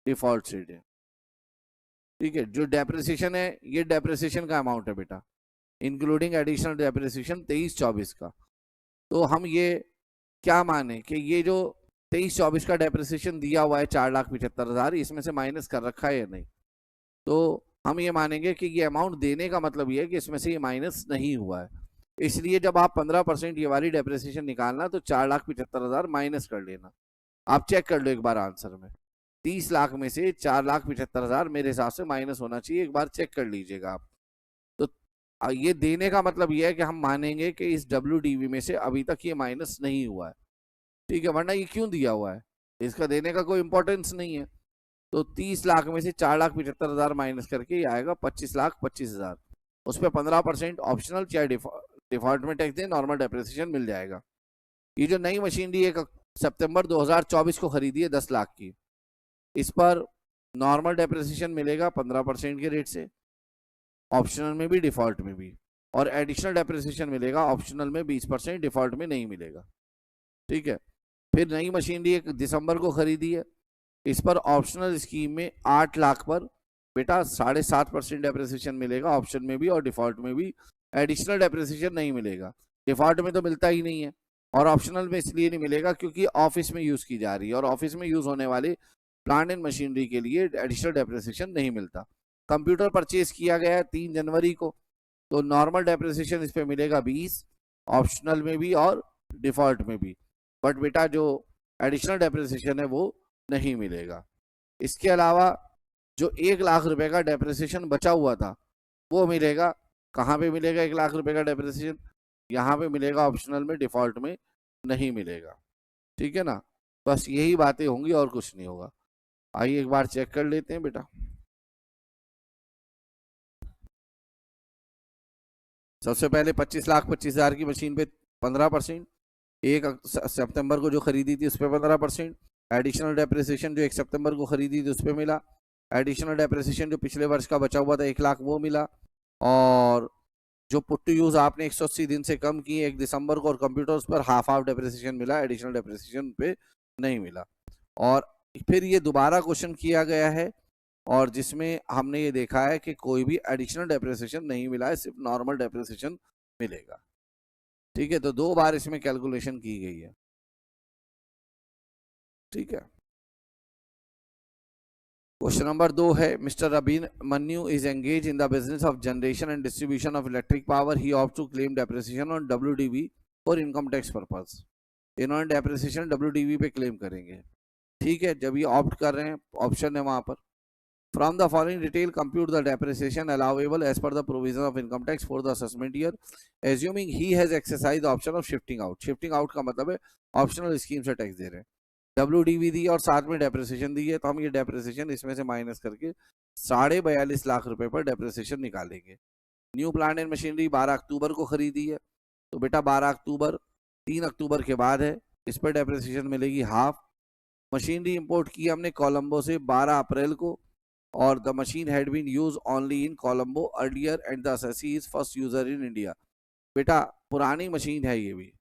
डिफॉल्ट से दें। ठीक है। जो डेप्रिसिएशन है ये डेप्रिसिएशन का अमाउंट है बेटा, इंक्लूडिंग एडिशनल डेप्रिसिएशन 23-24 का। तो हम ये क्या माने कि ये जो 23-24 का डेप्रिसिएशन दिया हुआ है 4,75,000, इसमें से माइनस कर रखा है या नहीं, तो हम ये मानेंगे कि ये अमाउंट देने का मतलब ये है कि इसमें से ये माइनस नहीं हुआ है। इसलिए जब आप 15% ये वाली डेप्रिसिएशन निकालना तो 4,75,000 माइनस कर लेना। आप चेक कर लो एक बार आंसर में, 30 लाख में से 4,75,000 मेरे हिसाब से माइनस होना चाहिए, एक बार चेक कर लीजिएगा आप। तो ये देने का मतलब ये है कि हम मानेंगे कि इस WDV में से अभी तक ये माइनस नहीं हुआ है। ठीक है, वरना ये क्यों दिया हुआ है, इसका देने का कोई इंपॉर्टेंस नहीं है। तो 30 लाख में से 4,75,000 माइनस करके ये आएगा 25,25,000, उस पर 15% ऑप्शनल चाहे डिफॉल्ट में टैक्स दे, नॉर्मल डेप्रिसिएशन मिल जाएगा। ये जो नई मशीनरी 1 सितंबर 2024 को खरीदी है 10 लाख की, इस पर नॉर्मल डेप्रिसिएशन मिलेगा 15% के रेट से, ऑप्शनल में भी डिफॉल्ट में भी, और एडिशनल डेप्रिसिएशन मिलेगा ऑप्शनल में 20%, डिफॉल्ट में नहीं मिलेगा। ठीक है। फिर नई मशीनरी 1 दिसंबर को खरीदी है, इस पर ऑप्शनल स्कीम में 8 लाख पर बेटा 7.5% डेप्रिसिएशन मिलेगा, ऑप्शन में भी और डिफॉल्ट में भी। एडिशनल डेप्रिसिएशन नहीं मिलेगा, डिफॉल्ट में तो मिलता ही नहीं है और ऑप्शनल में इसलिए नहीं मिलेगा क्योंकि ऑफिस में यूज की जा रही है और ऑफिस में यूज होने वाले प्लांट एंड मशीनरी के लिए एडिशनल डेप्रिसिएशन नहीं मिलता। कंप्यूटर परचेज किया गया है 3 जनवरी को, तो नॉर्मल डेप्रिसिएशन इस पे मिलेगा 20, ऑप्शनल में भी और डिफॉल्ट में भी, बट बेटा जो एडिशनल डेप्रिसिएशन है वो नहीं मिलेगा। इसके अलावा जो 1 लाख रुपए का डेप्रिसिएशन बचा हुआ था वो मिलेगा। कहाँ पे मिलेगा 1 लाख रुपए का डेप्रिसिएशन? यहाँ पे मिलेगा ऑप्शनल में, डिफॉल्ट में नहीं मिलेगा। ठीक है ना, बस यही बातें होंगी और कुछ नहीं होगा। आइए एक बार चेक कर लेते हैं बेटा। सबसे पहले 25,25,000 की मशीन पे 15%, 1 सितंबर को जो खरीदी थी उस पर 15%, एडिशनल डेप्रिसिएशन जो 1 सितंबर को खरीदी थी उस पर मिला, एडिशनल डेप्रिसिएशन जो पिछले वर्ष का बचा हुआ था 1 लाख वो मिला, और जो पुट टू यूज आपने 180 दिन से कम किए 1 दिसंबर को और कंप्यूटर्स पर हाफ डेप्रिसिएशन मिला, एडिशनल डेप्रिसिएशन पे नहीं मिला। और फिर ये दोबारा क्वेश्चन किया गया है और जिसमें हमने ये देखा है कि कोई भी एडिशनल डेप्रिसिएशन नहीं मिला है, सिर्फ नॉर्मल डेप्रिसिएशन मिलेगा। ठीक है, तो 2 बार इसमें कैलकुलेशन की गई है। ठीक है, क्वेश्चन नंबर 2 है, mister Abhimanyu is engage in the business of generation and distribution of electric power. He opt to claim depreciation on WDV for income tax purpose. इन्होंने डेप्रिसिएशन डब्ल्यूडीवी पे क्लेम करेंगे। ठीक है, जब ये ऑप्ट कर रहे हैं, ऑप्शन है वहां पर, from the following detail compute the depreciation allowable as per the provision of income tax for the assessment year assuming he has exercise the option of shifting out. Shifting out का मतलब है ऑप्शनल स्कीम से टैक्स दे रहे हैं, डब्ल्यूडीवी दी और साथ में डेप्रिसिएशन दी है, तो हम ये डेप्रिसिएशन इसमें से माइनस करके 42.5 लाख रुपए पर डेप्रिसिएशन निकालेंगे। न्यू प्लांट एंड मशीनरी 12 अक्टूबर को खरीदी है, तो बेटा 12 अक्टूबर 3 अक्टूबर के बाद है, इस पर डेप्रिसिएशन मिलेगी हाफ। मशीनरी इंपोर्ट की हमने कोलंबो से 12 अप्रैल को, और the machine had been use only in Colombo earlier and the assessee is first user in India. बेटा पुरानी मशीन है ये भी,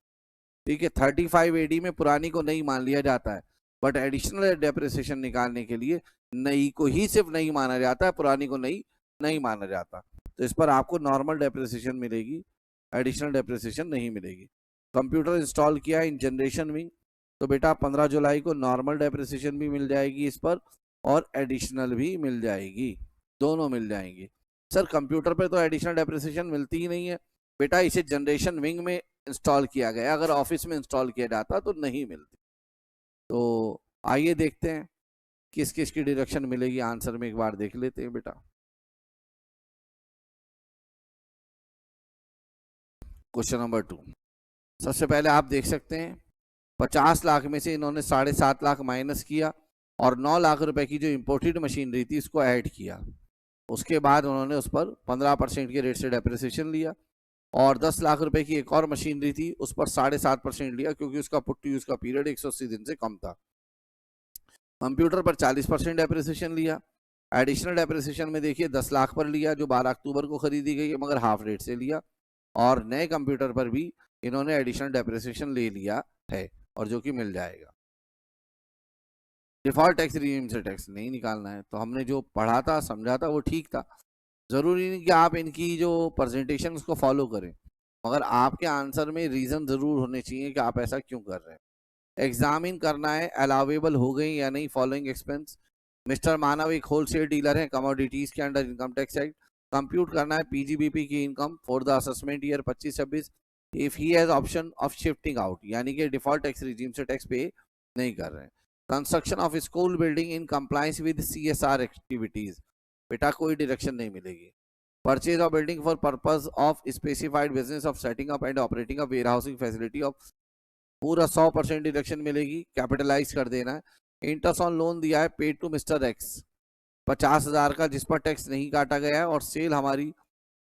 ठीक है, 35 एडी में पुरानी को नहीं मान लिया जाता है, बट एडिशनल डेप्रिसिएशन निकालने के लिए नई को ही सिर्फ नहीं माना जाता है, पुरानी को नहीं माना जाता। तो इस पर आपको नॉर्मल डेप्रिसिएशन मिलेगी, एडिशनल डेप्रिसिएशन नहीं मिलेगी। कंप्यूटर इंस्टॉल किया इन जनरेशन विंग, तो बेटा 15 जुलाई को नॉर्मल डेप्रिसिएशन भी मिल जाएगी इस पर और एडिशनल भी मिल जाएगी, दोनों मिल जाएंगी। सर कंप्यूटर पे तो एडिशनल डेप्रिसिएशन मिलती ही नहीं है। बेटा इसे जनरेशन विंग में इंस्टॉल किया गया, अगर ऑफिस में इंस्टॉल किया जाता तो नहीं मिलती। तो आइए देखते हैं किस किस की डिडक्शन मिलेगी, आंसर में एक बार देख लेते हैं बेटा। क्वेश्चन नंबर 2, सबसे पहले आप देख सकते हैं 50 लाख में से इन्होंने 7.5 लाख माइनस किया और 9 लाख रुपए की जो इंपोर्टेड मशीनरी थी इसको ऐड किया। उसके बाद उन्होंने उस पर 15% के रेट से डेप्रिसिएशन लिया और 10 लाख रुपए की एक और मशीनरी थी, उस पर 7.5% लिया क्योंकि उसका पुट टू यूज का पीरियड 180 दिन से कम था। कंप्यूटर पर 40% डेप्रिसिएशन लिया। एडिशनल डेप्रिसिएशन में देखिए 10 लाख पर लिया जो 12 अक्टूबर को खरीदी गई है, मगर हाफ रेट से लिया, और नए कंप्यूटर पर भी इन्होंने एडिशनल डेप्रिसिएशन ले लिया है और जो कि मिल जाएगा। डिफॉल्ट टैक्स रिजीम से टैक्स नहीं निकालना है, तो हमने जो पढ़ा था समझा था वो ठीक था। जरूरी नहीं कि आप इनकी जो प्रेजेंटेशन उसको फॉलो करें, मगर आपके आंसर में रीजन जरूर होने चाहिए कि आप ऐसा क्यों कर रहे हैं। एग्जामिन करना है अलाउेबल हो गई या नहीं फॉलोइंग एक्सपेंस। मिस्टर मानव एक होलसेल डीलर है कमोडिटीज के under income tax act. Compute करना है पीजीबीपी की income for the assessment year 25-26। If he has option of shifting out, यानी कि डिफॉल्ट टैक्स रिजीम से टैक्स पे नहीं कर रहे हैं। Construction of school building in compliance with CSR activities, बेटा कोई डिडक्शन नहीं मिलेगी। Purchase of building for purpose of specified business of setting up and operating a warehousing facility of, पूरा 100% डिडक्शन मिलेगी, कैपिटलाइज कर देना है। इंटरेस्ट ऑन लोन दिया है पेड टू मिस्टर एक्स 50,000 का, जिस पर टैक्स नहीं काटा गया है, और सेल हमारी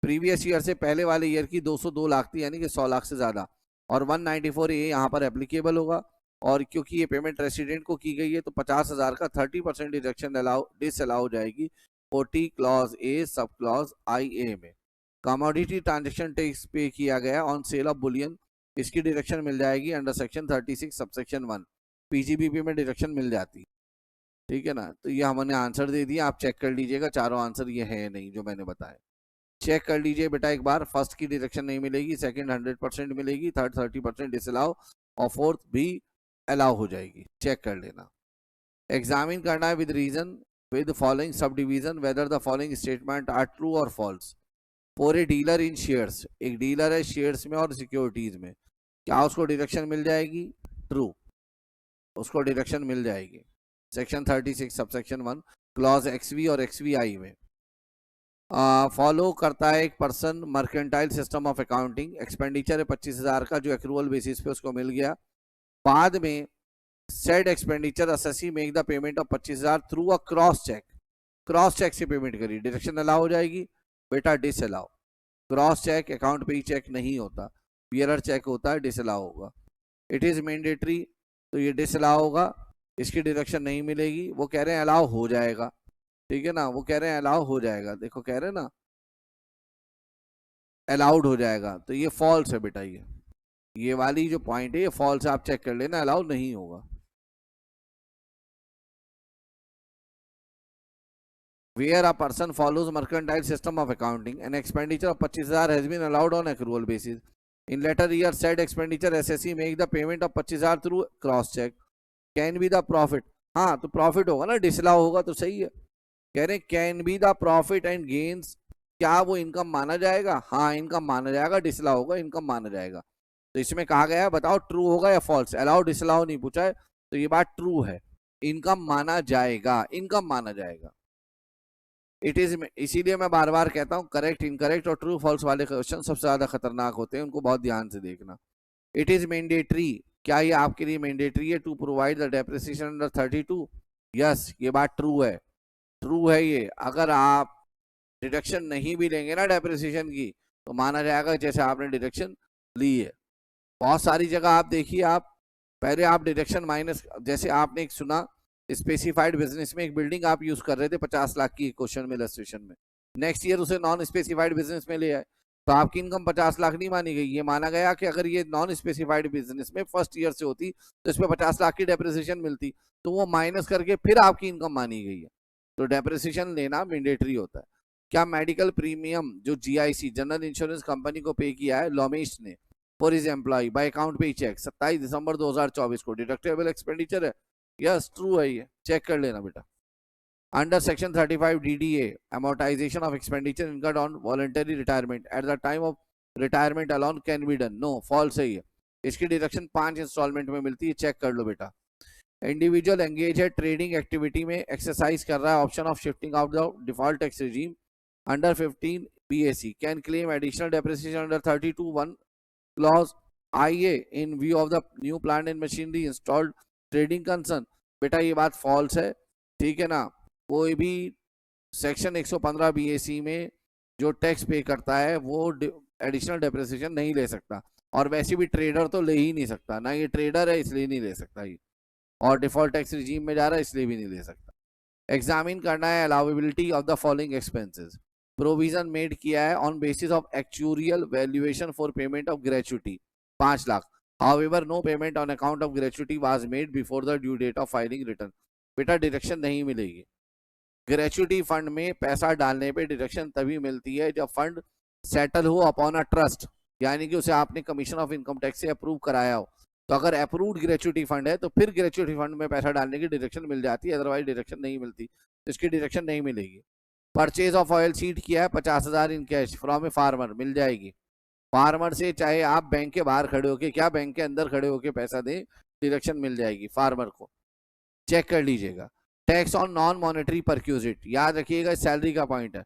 प्रीवियस ईयर से पहले वाले ईयर की 202 लाख थी, यानी कि 100 लाख से ज्यादा, और 194A यहाँ पर एप्लीकेबल होगा। और क्योंकि ये पेमेंट रेसिडेंट को की गई है तो 50,000 का 30% डिडक्शन डिसअलाउ जाएगी 40 क्लॉज ए सब क्लॉज IA में। कमोडिटी ट्रांजेक्शन टैक्स पे किया गया ऑन सेल ऑफ बुलियन, इसकी डिडक्शन मिल जाएगी अंडर सेक्शन 36 सबसेक्शन 1, पीजीबीपी में डिडक्शन मिल जाती। ठीक है ना, तो ये हमने आंसर दे दिया, आप चेक कर लीजिएगा चारों आंसर ये है नहीं जो मैंने बताया, चेक कर लीजिए बेटा एक बार। फर्स्ट की डिडक्शन नहीं मिलेगी, सेकंड 100% मिलेगी, थर्ड 30% डिसअलाउ, और फोर्थ भी अलाउ हो जाएगी, चेक कर लेना। एग्जामिन करना है with reason with following sub division whether the following statement are true और false. For a dealer in shares, एक डीलर है शेयर्स में और सिक्योरिटीज में, क्या उसको डिडक्शन मिल जाएगी? ट्रू, उसको डिडक्शन मिल जाएगी सेक्शन 36 सबसेक्शन 1 क्लॉज XV और XVI में। फॉलो करता है एक person mercantile system of accounting, expenditure है 25,000 का जो एक्रूअल बेसिस पे उसको मिल गया। बाद में said expenditure assessee make the payment of 25,000 through a cross cheque, cross cheque से पेमेंट करी, डिडक्शन अलाउ हो जाएगी? बेटा डिसअलाउ, क्रॉस चेक अकाउंट पे ही चेक नहीं होता, बियरर चेक होता है, डिसअलाउ होगा। इट इज मैंडेटरी, तो ये डिसअलाउ होगा, इसकी डिडक्शन नहीं मिलेगी। वो कह रहे हैं अलाउ हो जाएगा, ठीक है ना, वो कह रहे हैं अलाउ हो जाएगा, देखो कह रहे हैं ना अलाउड हो जाएगा, तो ये फॉल्स है बेटा, ये वाली जो पॉइंट है ये फॉल्स है, आप चेक कर लेना, अलाउ नहीं होगा। where a person follows mercantile system of accounting, an expenditure of 25,000 has been allowed on accrual basis. In later year said expenditure SSE make the payment of 25,000 through cross check. Can be the profit. हाँ तो प्रॉफिट होगा ना, डिसलाउ होगा तो सही है. कह रहे can be the profit and gains, क्या वो इनकम माना जाएगा? हाँ इनकम माना जाएगा, डिसलाउ होगा इनकम माना जाएगा. तो इसमें कहा गया है बताओ ट्रू होगा या फॉल्स. अलाउ डिसलाउ नहीं पूछा है, तो ये बात ट्रू है, इनकम माना जाएगा, इनकम माना जाएगा. इट इज, इसीलिए मैं बार बार कहता हूं करेक्ट इनकरेक्ट और ट्रू फॉल्स वाले क्वेश्चन सबसे ज्यादा खतरनाक होते हैं, उनको बहुत ध्यान से देखना. इट इज मैंडेटरी, क्या ये आपके लिए मैंडेटरी है to provide the depreciation under 32? Yes, ये बात ट्रू है, ट्रू है ये. अगर आप डिडक्शन नहीं भी लेंगे ना डेप्रिसिएशन की, तो माना जाएगा जैसे आपने डिडक्शन ली है. बहुत सारी जगह आप देखिए, आप पहले आप डिडक्शन माइनस, जैसे आपने एक सुना स्पेसिफाइड बिजनेस में एक बिल्डिंग आप यूज कर रहे थे 50 लाख की क्वेश्चन में इलस्ट्रेशन में, नेक्स्ट ईयर उसे नॉन स्पेसिफाइड बिजनेस में ले आए, तो आपकी इनकम 50 लाख नहीं मानी गई. ये माना गया कि अगर ये नॉन स्पेसिफाइड बिजनेस में फर्स्ट ईयर से होती तो इसमें 50 लाख की डेप्रिसिएशन मिलती, तो वो माइनस करके फिर आपकी इनकम मानी गई है. तो डेप्रिसिएशन लेना मैंडेटरी होता है. क्या मेडिकल प्रीमियम जो जीआईसी जनरल इंश्योरेंस कंपनी को पे किया है लोमेश ने for his employee by account payee cheque 27 दिसंबर 2024 को, डिडक्टेबल एक्सपेंडिचर है? यस ट्रू है, ये चेक कर लेना बेटा. Under section 35 DDA amortization of expenditure incurred on voluntary retirement at the time of retirement alone can be done. No, false है ये. इसकी डिडक्शन 5 इंस्टॉलमेंट में मिलती है, चेक कर लो बेटा. इंडिविजुअल एंगेज है ट्रेडिंग एक्टिविटी में, एक्सरसाइज कर रहा है option of shifting out the default tax regime under 15 BAC can claim additional depreciation under 32(1) clause IA in view of the new plant and machinery installed trading concern. बेटा ये बात फॉल्स है, ठीक है ना. कोई भी सेक्शन 115 BAC में जो टैक्स पे करता है वो एडिशनल डेप्रिसिएशन नहीं ले सकता, और वैसे भी ट्रेडर तो ले ही नहीं सकता ना, ये ट्रेडर है इसलिए नहीं ले सकता ये, और डिफॉल्ट टैक्स रिजीम में जा रहा है इसलिए भी नहीं ले सकता. एग्जामिन करना है allowability of the following expenses. Provision made किया है on basis of actuarial valuation for payment of gratuity 5 lakh. However, no payment on account of gratuity was made before the due date of filing return. बेटा डिडक्शन नहीं मिलेगी. ग्रेचुटी फंड में पैसा डालने पे डिडक्शन तभी मिलती है जब फंड सेटल हो अपॉन अ ट्रस्ट, यानी कि उसे आपने कमीशन ऑफ इनकम टैक्स से अप्रूव कराया हो. तो अगर अप्रूव्ड ग्रेचुटी फंड है तो फिर ग्रेचुटी फंड में पैसा डालने की डिडक्शन मिल जाती है, अदरवाइज डिडक्शन नहीं मिलती, तो इसकी डिडक्शन नहीं मिलेगी. परचेज ऑफ ऑयल सीड किया है 50,000 in cash from a farmer, मिल जाएगी. फार्मर से चाहे आप बैंक के बाहर खड़े होके, क्या बैंक के अंदर खड़े होके पैसा दें, डिडक्शन मिल जाएगी फार्मर को, चेक कर लीजिएगा. Tax on non monetary perquisite, याद रखिएगा सैलरी का पॉइंट है.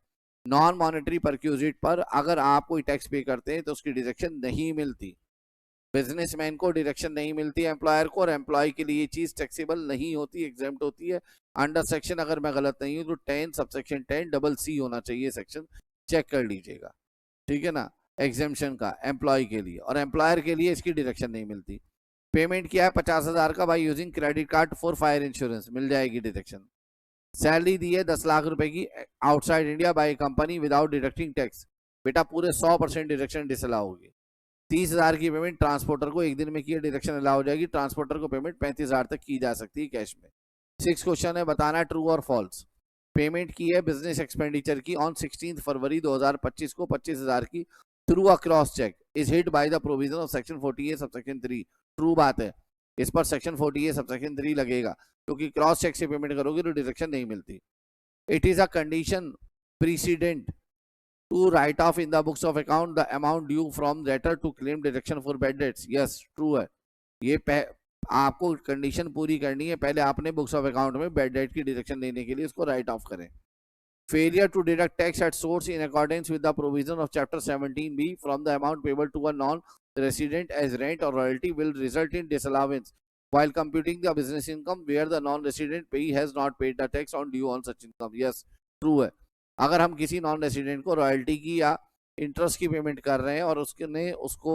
नॉन मॉनेटरी परक्यूजिट पर अगर आप कोई टैक्स पे करते हैं तो उसकी डिडक्शन नहीं मिलती. बिजनेसमैन को डिडक्शन नहीं मिलती, एम्प्लॉयर को, और एम्प्लॉय के लिए चीज टैक्सेबल नहीं होती, एग्जेम्प्ट होती है. अंडर सेक्शन अगर मैं गलत नहीं हूँ तो 10 सबसेक्शन 10 CC होना चाहिए सेक्शन, चेक कर लीजिएगा, ठीक है ना. एग्जेम्पशन का एम्प्लॉय के लिए, और एम्प्लॉयर के लिए इसकी डिडक्शन नहीं मिलती. पेमेंट किया है 50,000 का by using credit card for fire insurance, मिल जाएगी डिडक्शन. सैलरी दी है 10 लाख रुपए की outside India by company without deducting tax, बेटा पूरे 100% डिडक्शन डिसअलाउ होगी. 30,000 की पेमेंट ट्रांसपोर्टर को एक दिन में की, डिडक्शन अलाउ हो जाएगी. ट्रांसपोर्टर को पेमेंट 35,000 तक की जा सकती है कैश में. 6 क्वेश्चन है, बताना ट्रू और फॉल्स. पेमेंट की है बिजनेस एक्सपेंडिचर की ऑन 16 फरवरी 2025 को 25,000 की through a cross cheque is hit by the provision of section 48 subsection 3. True बात है, इस पर सेक्शन 48 सबसेक्शन 3 लगेगा, क्योंकि क्रॉस चेक से पेमेंट करोगे तो डिडक्शन नहीं मिलती. It is a condition precedent to write off in the books of account the amount due from debtor to claim deduction for bad debts. Yes true है, ये आपको कंडीशन पूरी करनी है, पहले आपने बुक्स ऑफ अकाउंट में बैड डेट की डिडक्शन लेने के लिए इसको राइट ऑफ करें. Failure to deduct tax at source in accordance with the provision of Chapter 17B from the amount payable to a non-resident as rent or royalty will result in disallowance while computing the business income where the non-resident payee has not paid the tax on due on such income. Yes, true है. अगर हम किसी non-resident को रॉयल्टी की या इंटरेस्ट की पेमेंट कर रहे हैं और उसने उसको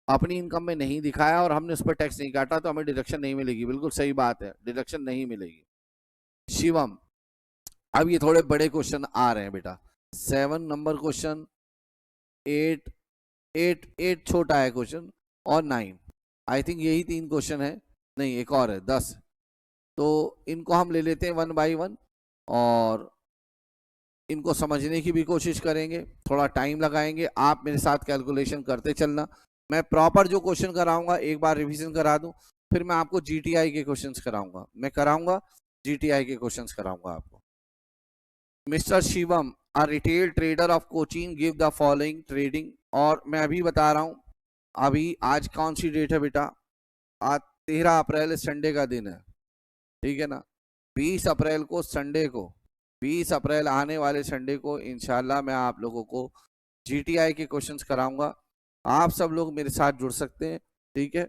अपनी इनकम में नहीं दिखाया और हमने उस पर टैक्स नहीं काटा, तो हमें डिडक्शन नहीं मिलेगी. बिल्कुल सही बात है, डिडक्शन नहीं मिलेगी. शिवम, अब ये थोड़े बड़े क्वेश्चन आ रहे हैं बेटा. 7 नंबर क्वेश्चन, 8 छोटा है क्वेश्चन, और 9, आई थिंक यही 3 क्वेश्चन है, नहीं एक और है 10. तो इनको हम ले लेते हैं 1 by 1, और इनको समझने की भी कोशिश करेंगे, थोड़ा टाइम लगाएंगे, आप मेरे साथ कैलकुलेशन करते चलना। मैं प्रॉपर जो क्वेश्चन कराऊंगा एक बार रिवीजन करा दूं, फिर मैं आपको जीटीआई के क्वेश्चंस कराऊंगा, जीटीआई के क्वेश्चंस कराऊंगा आपको। Mister Shivam, a retail trader of Cochin give the following trading, और मैं अभी बता रहा हूं, अभी आज कौन सी डेट है बेटा, आज 13 अप्रैल संडे का दिन है, ठीक है ना। 20 अप्रैल को संडे को, 20 अप्रैल आने वाले संडे को इंशाल्लाह मैं आप लोगों को जीटीआई के क्वेश्चंस कराऊंगा। आप सब लोग मेरे साथ जुड़ सकते हैं, ठीक है,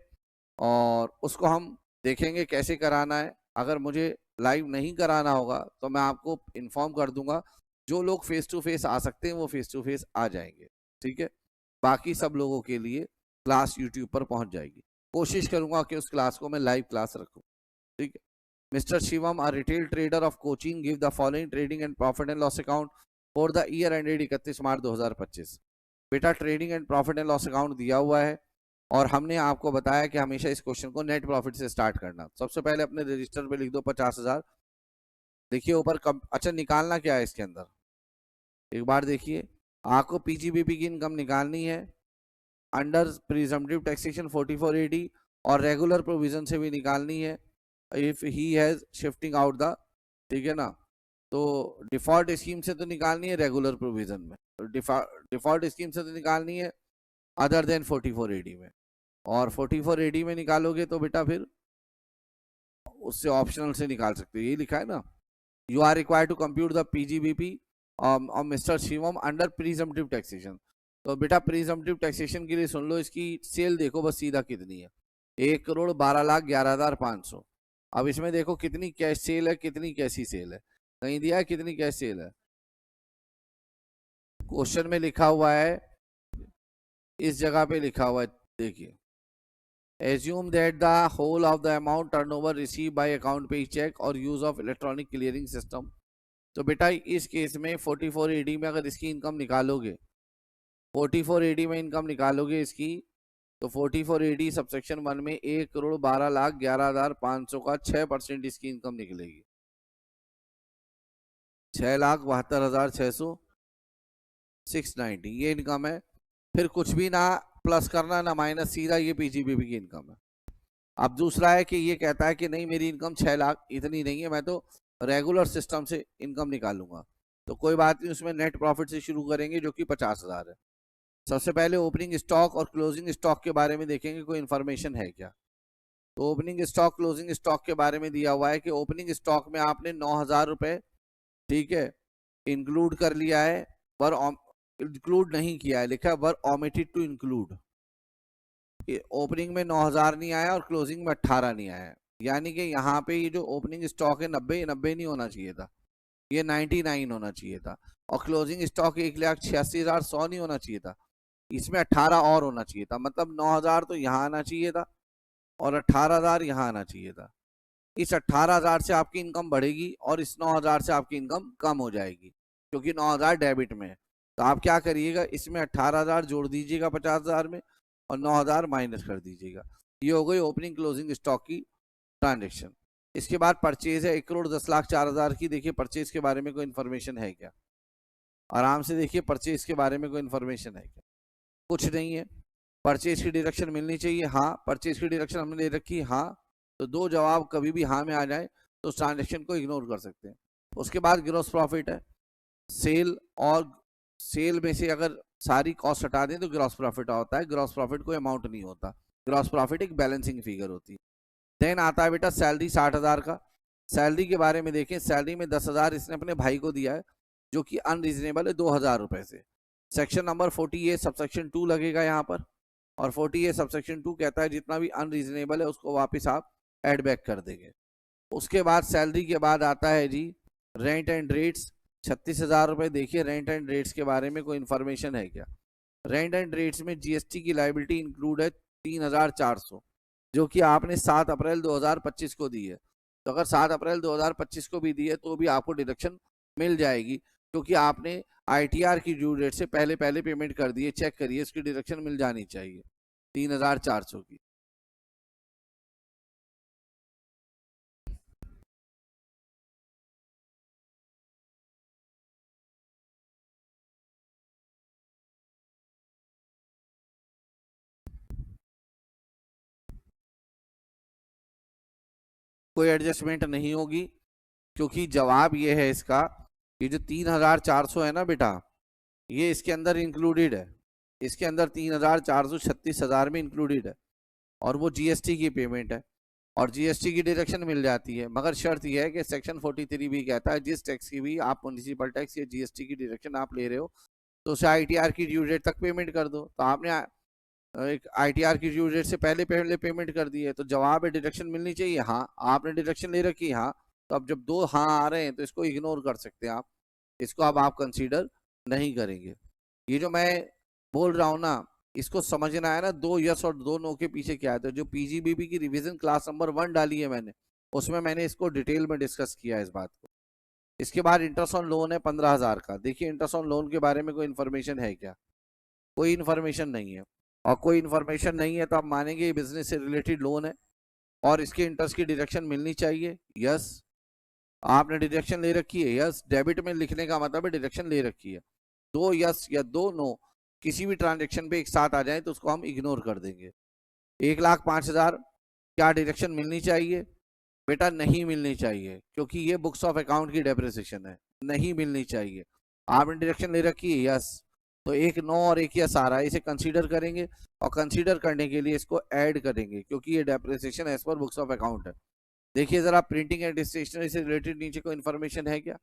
और उसको हम देखेंगे कैसे कराना है। अगर मुझे लाइव नहीं कराना होगा तो मैं आपको इन्फॉर्म कर दूंगा, जो लोग फेस टू फेस आ सकते हैं वो फेस टू फेस आ जाएंगे, ठीक है। बाकी सब लोगों के लिए क्लास यूट्यूब पर पहुंच जाएगी, कोशिश करूंगा कि उस क्लास को मैं लाइव क्लास रखूं, ठीक है। Mr. Shivam, a retail trader of Cochin, give the following trading and profit and loss account for the year ended 31 March 2025। बेटा trading and profit and loss account दिया हुआ है, और हमने आपको बताया कि हमेशा इस क्वेश्चन को नेट प्रॉफिट से स्टार्ट करना। सबसे पहले अपने रजिस्टर पे लिख दो 50,000। देखिए ऊपर कम, अच्छा निकालना क्या है इसके अंदर, एक बार देखिए, आपको पीजीबीपी की इनकम निकालनी है अंडर प्रिजम्पटिव टैक्सेशन 44AD, और रेगुलर प्रोविजन से भी निकालनी है if he has shifting out the, ठीक है ना। तो डिफॉल्ट स्कीम से तो निकालनी है रेगुलर प्रोविजन में, तो डिफॉल्ट स्कीम से तो निकालनी है अदर देन 44AD में, और 44AD में निकालोगे तो बेटा फिर उससे ऑप्शनल से निकाल सकते हो, ये लिखा है ना, you are required to compute the PGBP और mister Shivam under presumptive taxation. तो बेटा प्रीजम्पटिव टैक्सेशन के लिए सुन लो, इसकी सेल देखो बस सीधा कितनी है, 1,12,11,500। अब इसमें देखो कितनी कैश सेल है, कितनी कैसी सेल है, कहीं दिया है कितनी कैश सेल है, क्वेश्चन में लिखा हुआ है, इस जगह पे लिखा हुआ है, देखिए, assume that the whole of the amount turnover received by account pay check or use of electronic clearing system। तो बेटा इस केस में 44AD में अगर इसकी इनकम निकालोगे, 44AD में इनकम निकालोगे इसकी, तो 44AD सबसेक्शन 1 में 1,12,11,500 का 6% इसकी इनकम निकलेगी, 6,72,600 690 ये इनकम है। फिर कुछ भी ना प्लस करना ना माइनस, सीधा ये पीजीबीपी की इनकम है। अब दूसरा है कि ये कहता है कि नहीं मेरी इनकम 6 लाख इतनी नहीं है, मैं तो रेगुलर सिस्टम से इनकम निकालूंगा, तो कोई बात नहीं, उसमें नेट प्रॉफिट से शुरू करेंगे जो कि 50,000 है। सबसे पहले ओपनिंग स्टॉक और क्लोजिंग स्टॉक के बारे में देखेंगे, कोई इन्फॉर्मेशन है क्या। तो ओपनिंग स्टॉक क्लोजिंग स्टॉक के बारे में दिया हुआ है कि ओपनिंग स्टॉक में आपने 9,000 रुपए, ठीक है, इंक्लूड कर लिया है, पर इंक्लूड नहीं किया है, लिखा है वर ओमिटेड टू इंक्लूड। ओपनिंग में 9,000 नहीं आया और क्लोजिंग में 18 नहीं आया, यानी कि यहाँ पे ये जो ओपनिंग स्टॉक है 90 नहीं होना चाहिए था, ये 99 होना चाहिए था, और क्लोजिंग स्टॉक 1,86,100 नहीं होना चाहिए था, इसमें 18 और होना चाहिए था, मतलब 9,000 तो यहाँ आना चाहिए था और 18,000 यहाँ आना चाहिए था। इस 18,000 से आपकी इनकम बढ़ेगी और इस 9,000 से आपकी इनकम कम हो जाएगी, क्योंकि 9,000 डेबिट में है। तो आप क्या करिएगा, इसमें 18,000 जोड़ दीजिएगा 50,000 में, और 9,000 माइनस कर दीजिएगा। ये हो गई ओपनिंग क्लोजिंग स्टॉक की ट्रांजेक्शन। इसके बाद परचेज है 1,10,04,000 की। देखिए परचेज के बारे में कोई इन्फॉर्मेशन है क्या, आराम से देखिए, परचेज के बारे में कोई इन्फॉर्मेशन है क्या, कुछ नहीं है। परचेज की डिडक्शन मिलनी चाहिए, हाँ। परचेज की डिडक्शन हमने ले रखी, हाँ। तो दो जवाब कभी भी हाँ में आ जाए तो उस ट्रांजेक्शन को इग्नोर कर सकते हैं। उसके बाद ग्रॉस प्रॉफिट है, सेल, और सेल में से अगर सारी कॉस्ट हटा दें तो ग्रॉस प्रॉफिट होता है, ग्रॉस प्रॉफिट कोई अमाउंट नहीं होता, ग्रॉस प्रॉफिट एक बैलेंसिंग फिगर होती है। देन आता है बेटा सैलरी 60,000 का। सैलरी के बारे में देखें, सैलरी में 10,000 इसने अपने भाई को दिया है, जो कि अनरीजनेबल है 2,000 रुपए से। सेक्शन नंबर 48 सबसेक्शन 2 लगेगा यहाँ पर, और 48 सबसेक्शन 2 कहता है जितना भी अनरीजनेबल है उसको वापस आप एड बैक कर देंगे। उसके बाद सैलरी के बाद आता है जी रेंट एंड रेट्स, 36,000 रुपए। देखिए रेंट एंड रेट्स के बारे में कोई इन्फॉर्मेशन है क्या। रेंट एंड रेट्स में जीएसटी की लाइबिलिटी इंक्लूड है 3,400, जो कि आपने 7 अप्रैल 2025 को दी है। तो अगर 7 अप्रैल 2025 को भी दी है तो भी आपको डिडक्शन मिल जाएगी, क्योंकि आपने आईटीआर की ड्यू डेट से पहले पहले पेमेंट कर दी है। चेक करिए, इसकी डिडक्शन मिल जानी चाहिए 3,400 की। कोई एडजस्टमेंट नहीं होगी, क्योंकि जवाब ये है इसका, ये जो 3400 है ना बेटा, ये इसके अंदर इंक्लूडेड है, इसके अंदर 3436,000 में इंक्लूडेड है, और वो जीएसटी की पेमेंट है, और जीएसटी की डिडक्शन मिल जाती है। मगर शर्त यह है कि सेक्शन 43 भी कहता है जिस टैक्स की भी आप म्युनिसिपल टैक्स या जीएसटी की डिडक्शन आप ले रहे हो तो उसे आईटीआर की ड्यू डेट तक पेमेंट कर दो। तो आपने एक आईटीआर की ड्यू डेट से पहले पेमेंट कर दी है, तो जवाब है डिडक्शन मिलनी चाहिए। हाँ, आपने डिडक्शन ले रखी है, हाँ, तो अब जब दो हाँ आ रहे हैं तो इसको इग्नोर कर सकते हैं आप, इसको अब आप कंसीडर नहीं करेंगे। ये जो मैं बोल रहा हूँ ना, इसको समझना है ना, दो यस और दो नो के पीछे क्या है। तो जो पीजीबीपी की रिवीजन क्लास नंबर 1 डाली है मैंने, उसमें मैंने इसको डिटेल में डिस्कस किया है इस बात को। इसके बाद इंटरेस्ट ऑन लोन है 15,000 का। देखिए इंटरेस्ट ऑन लोन के बारे में कोई इन्फॉर्मेशन है क्या? कोई इन्फॉर्मेशन नहीं है, और कोई इन्फॉर्मेशन नहीं है तो आप मानेंगे ये बिजनेस से रिलेटेड लोन है और इसके इंटरेस्ट की डिडक्शन मिलनी चाहिए। यस, आपने डिडक्शन ले रखी है। यस, डेबिट में लिखने का मतलब है डिडक्शन ले रखी है। दो यस या दो नो किसी भी ट्रांजेक्शन पे एक साथ आ जाए तो उसको हम इग्नोर कर देंगे। 1,05,000 क्या डिडक्शन मिलनी चाहिए? बेटा नहीं मिलनी चाहिए, क्योंकि ये बुक्स ऑफ अकाउंट की डेप्रिसिएशन है, नहीं मिलनी चाहिए। आपने डिडक्शन ले रखी है। यस, तो एक नो और एक यस आ रहा है, इसे कंसीडर करेंगे, और कंसीडर करने के लिए इसको ऐड करेंगे क्योंकि ये depreciation as per books of account है। देखिए जरा, प्रिंटिंग एंड स्टेशनरी से रिलेटेड नीचे कोई इन्फॉर्मेशन है क्या?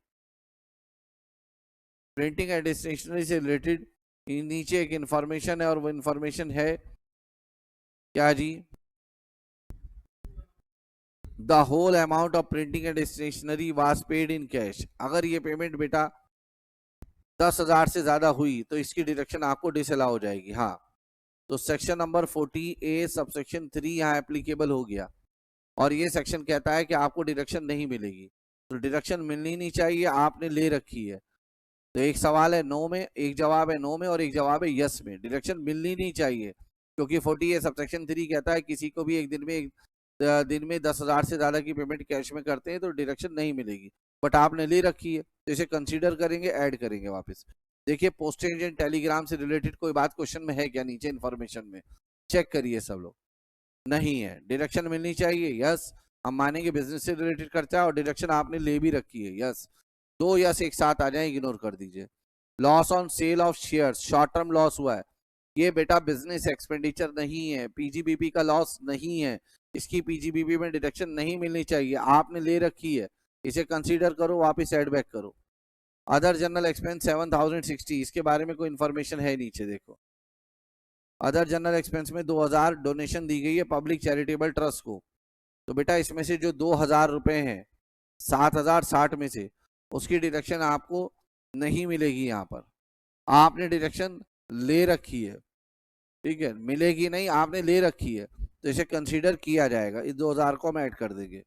प्रिंटिंग एंड स्टेशनरी से रिलेटेड नीचे एक इन्फॉर्मेशन है, और वो इन्फॉर्मेशन है क्या जी? The whole amount of printing and stationery was paid in cash. अगर ये पेमेंट बेटा 10,000 से ज्यादा हुई तो इसकी डिडक्शन आपको डिसअलाउ हो जाएगी। हाँ, तो सेक्शन नंबर 40A सबसेक्शन 3 यहाँ एप्लीकेबल हो गया, और ये सेक्शन कहता है कि आपको डिडक्शन नहीं मिलेगी। तो डिडक्शन मिलनी नहीं चाहिए, आपने ले रखी है। तो एक सवाल है नो में, एक जवाब है नो में, और एक जवाब है यस में। डिडक्शन मिलनी नहीं चाहिए, क्योंकि 40A सबसेक्शन 3 कहता है किसी को भी एक दिन में 10,000 से ज्यादा की पेमेंट कैश में करते हैं तो डिडक्शन नहीं मिलेगी। बट आपने ले रखी है तो इसे कंसीडर करेंगे, ऐड करेंगे वापस। देखिए पोस्टेज एंड टेलीग्राम से रिलेटेड कोई बात क्वेश्चन में है क्या? नीचे इन्फॉर्मेशन में चेक करिए सब लोग। नहीं है, डिडक्शन मिलनी चाहिए। यस, हम मानेंगे बिजनेस से रिलेटेड खर्चा और डिडक्शन आपने ले भी रखी है। यस, दो यस एक साथ आ जाए, इग्नोर कर दीजिए। Loss on sale of shares, short term loss हुआ है, ये बेटा बिजनेस एक्सपेंडिचर नहीं है, पीजीबीपी का लॉस नहीं है, इसकी पीजीबीपी में डिडक्शन नहीं मिलनी चाहिए, आपने ले रखी है, इसे कंसीडर करो, वापस एड बैक करो। अदर जनरल एक्सपेंस 7,060, इसके बारे में कोई इन्फॉर्मेशन है नीचे देखो। अदर जनरल एक्सपेंस में 2,000 डोनेशन दी गई है पब्लिक चैरिटेबल ट्रस्ट को। तो बेटा इसमें से जो 2,000 रुपए हैं 7,060 में से, उसकी डिडक्शन आपको नहीं मिलेगी। यहाँ पर आपने डिडक्शन ले रखी है, ठीक है, मिलेगी नहीं, आपने ले रखी है, तो इसे कंसीडर किया जाएगा। इस 2,000 को हम ऐड कर देंगे।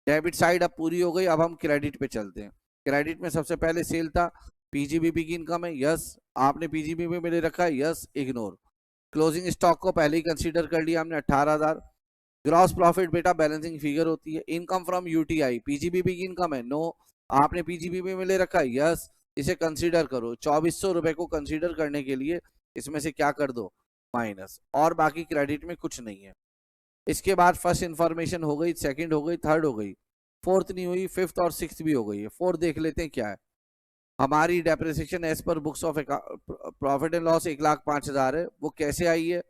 डेबिट साइड अब पूरी हो गई, अब हम क्रेडिट पे चलते हैं। क्रेडिट में सबसे पहले सेल था, पीजीबीपी की इनकम है। यस, आपने पीजीबीपी में ले रखा है। Yes, ignore. क्लोजिंग स्टॉक को पहले ही कंसीडर कर लिया हमने 18,000। ग्रॉस प्रॉफिट बेटा बैलेंसिंग फिगर होती है। इनकम फ्रॉम यूटीआई, पीजीबीपी की इनकम है। नो, आपने पीजीबीपी में ले रखा है। यस, इसे कंसीडर करो। 2,400 रुपए को कंसीडर करने के लिए इसमें से क्या कर दो? माइनस, और बाकी क्रेडिट में कुछ नहीं है। इसके बाद फर्स्ट इंफॉर्मेशन हो गई, सेकंड हो गई, थर्ड हो गई, फोर्थ नहीं हुई, फिफ्थ और सिक्स्थ भी हो गई है। फोर्थ देख लेते हैं क्या है। हमारी depreciation as per books of profit and loss 1,05,000 है। वो कैसे आई है?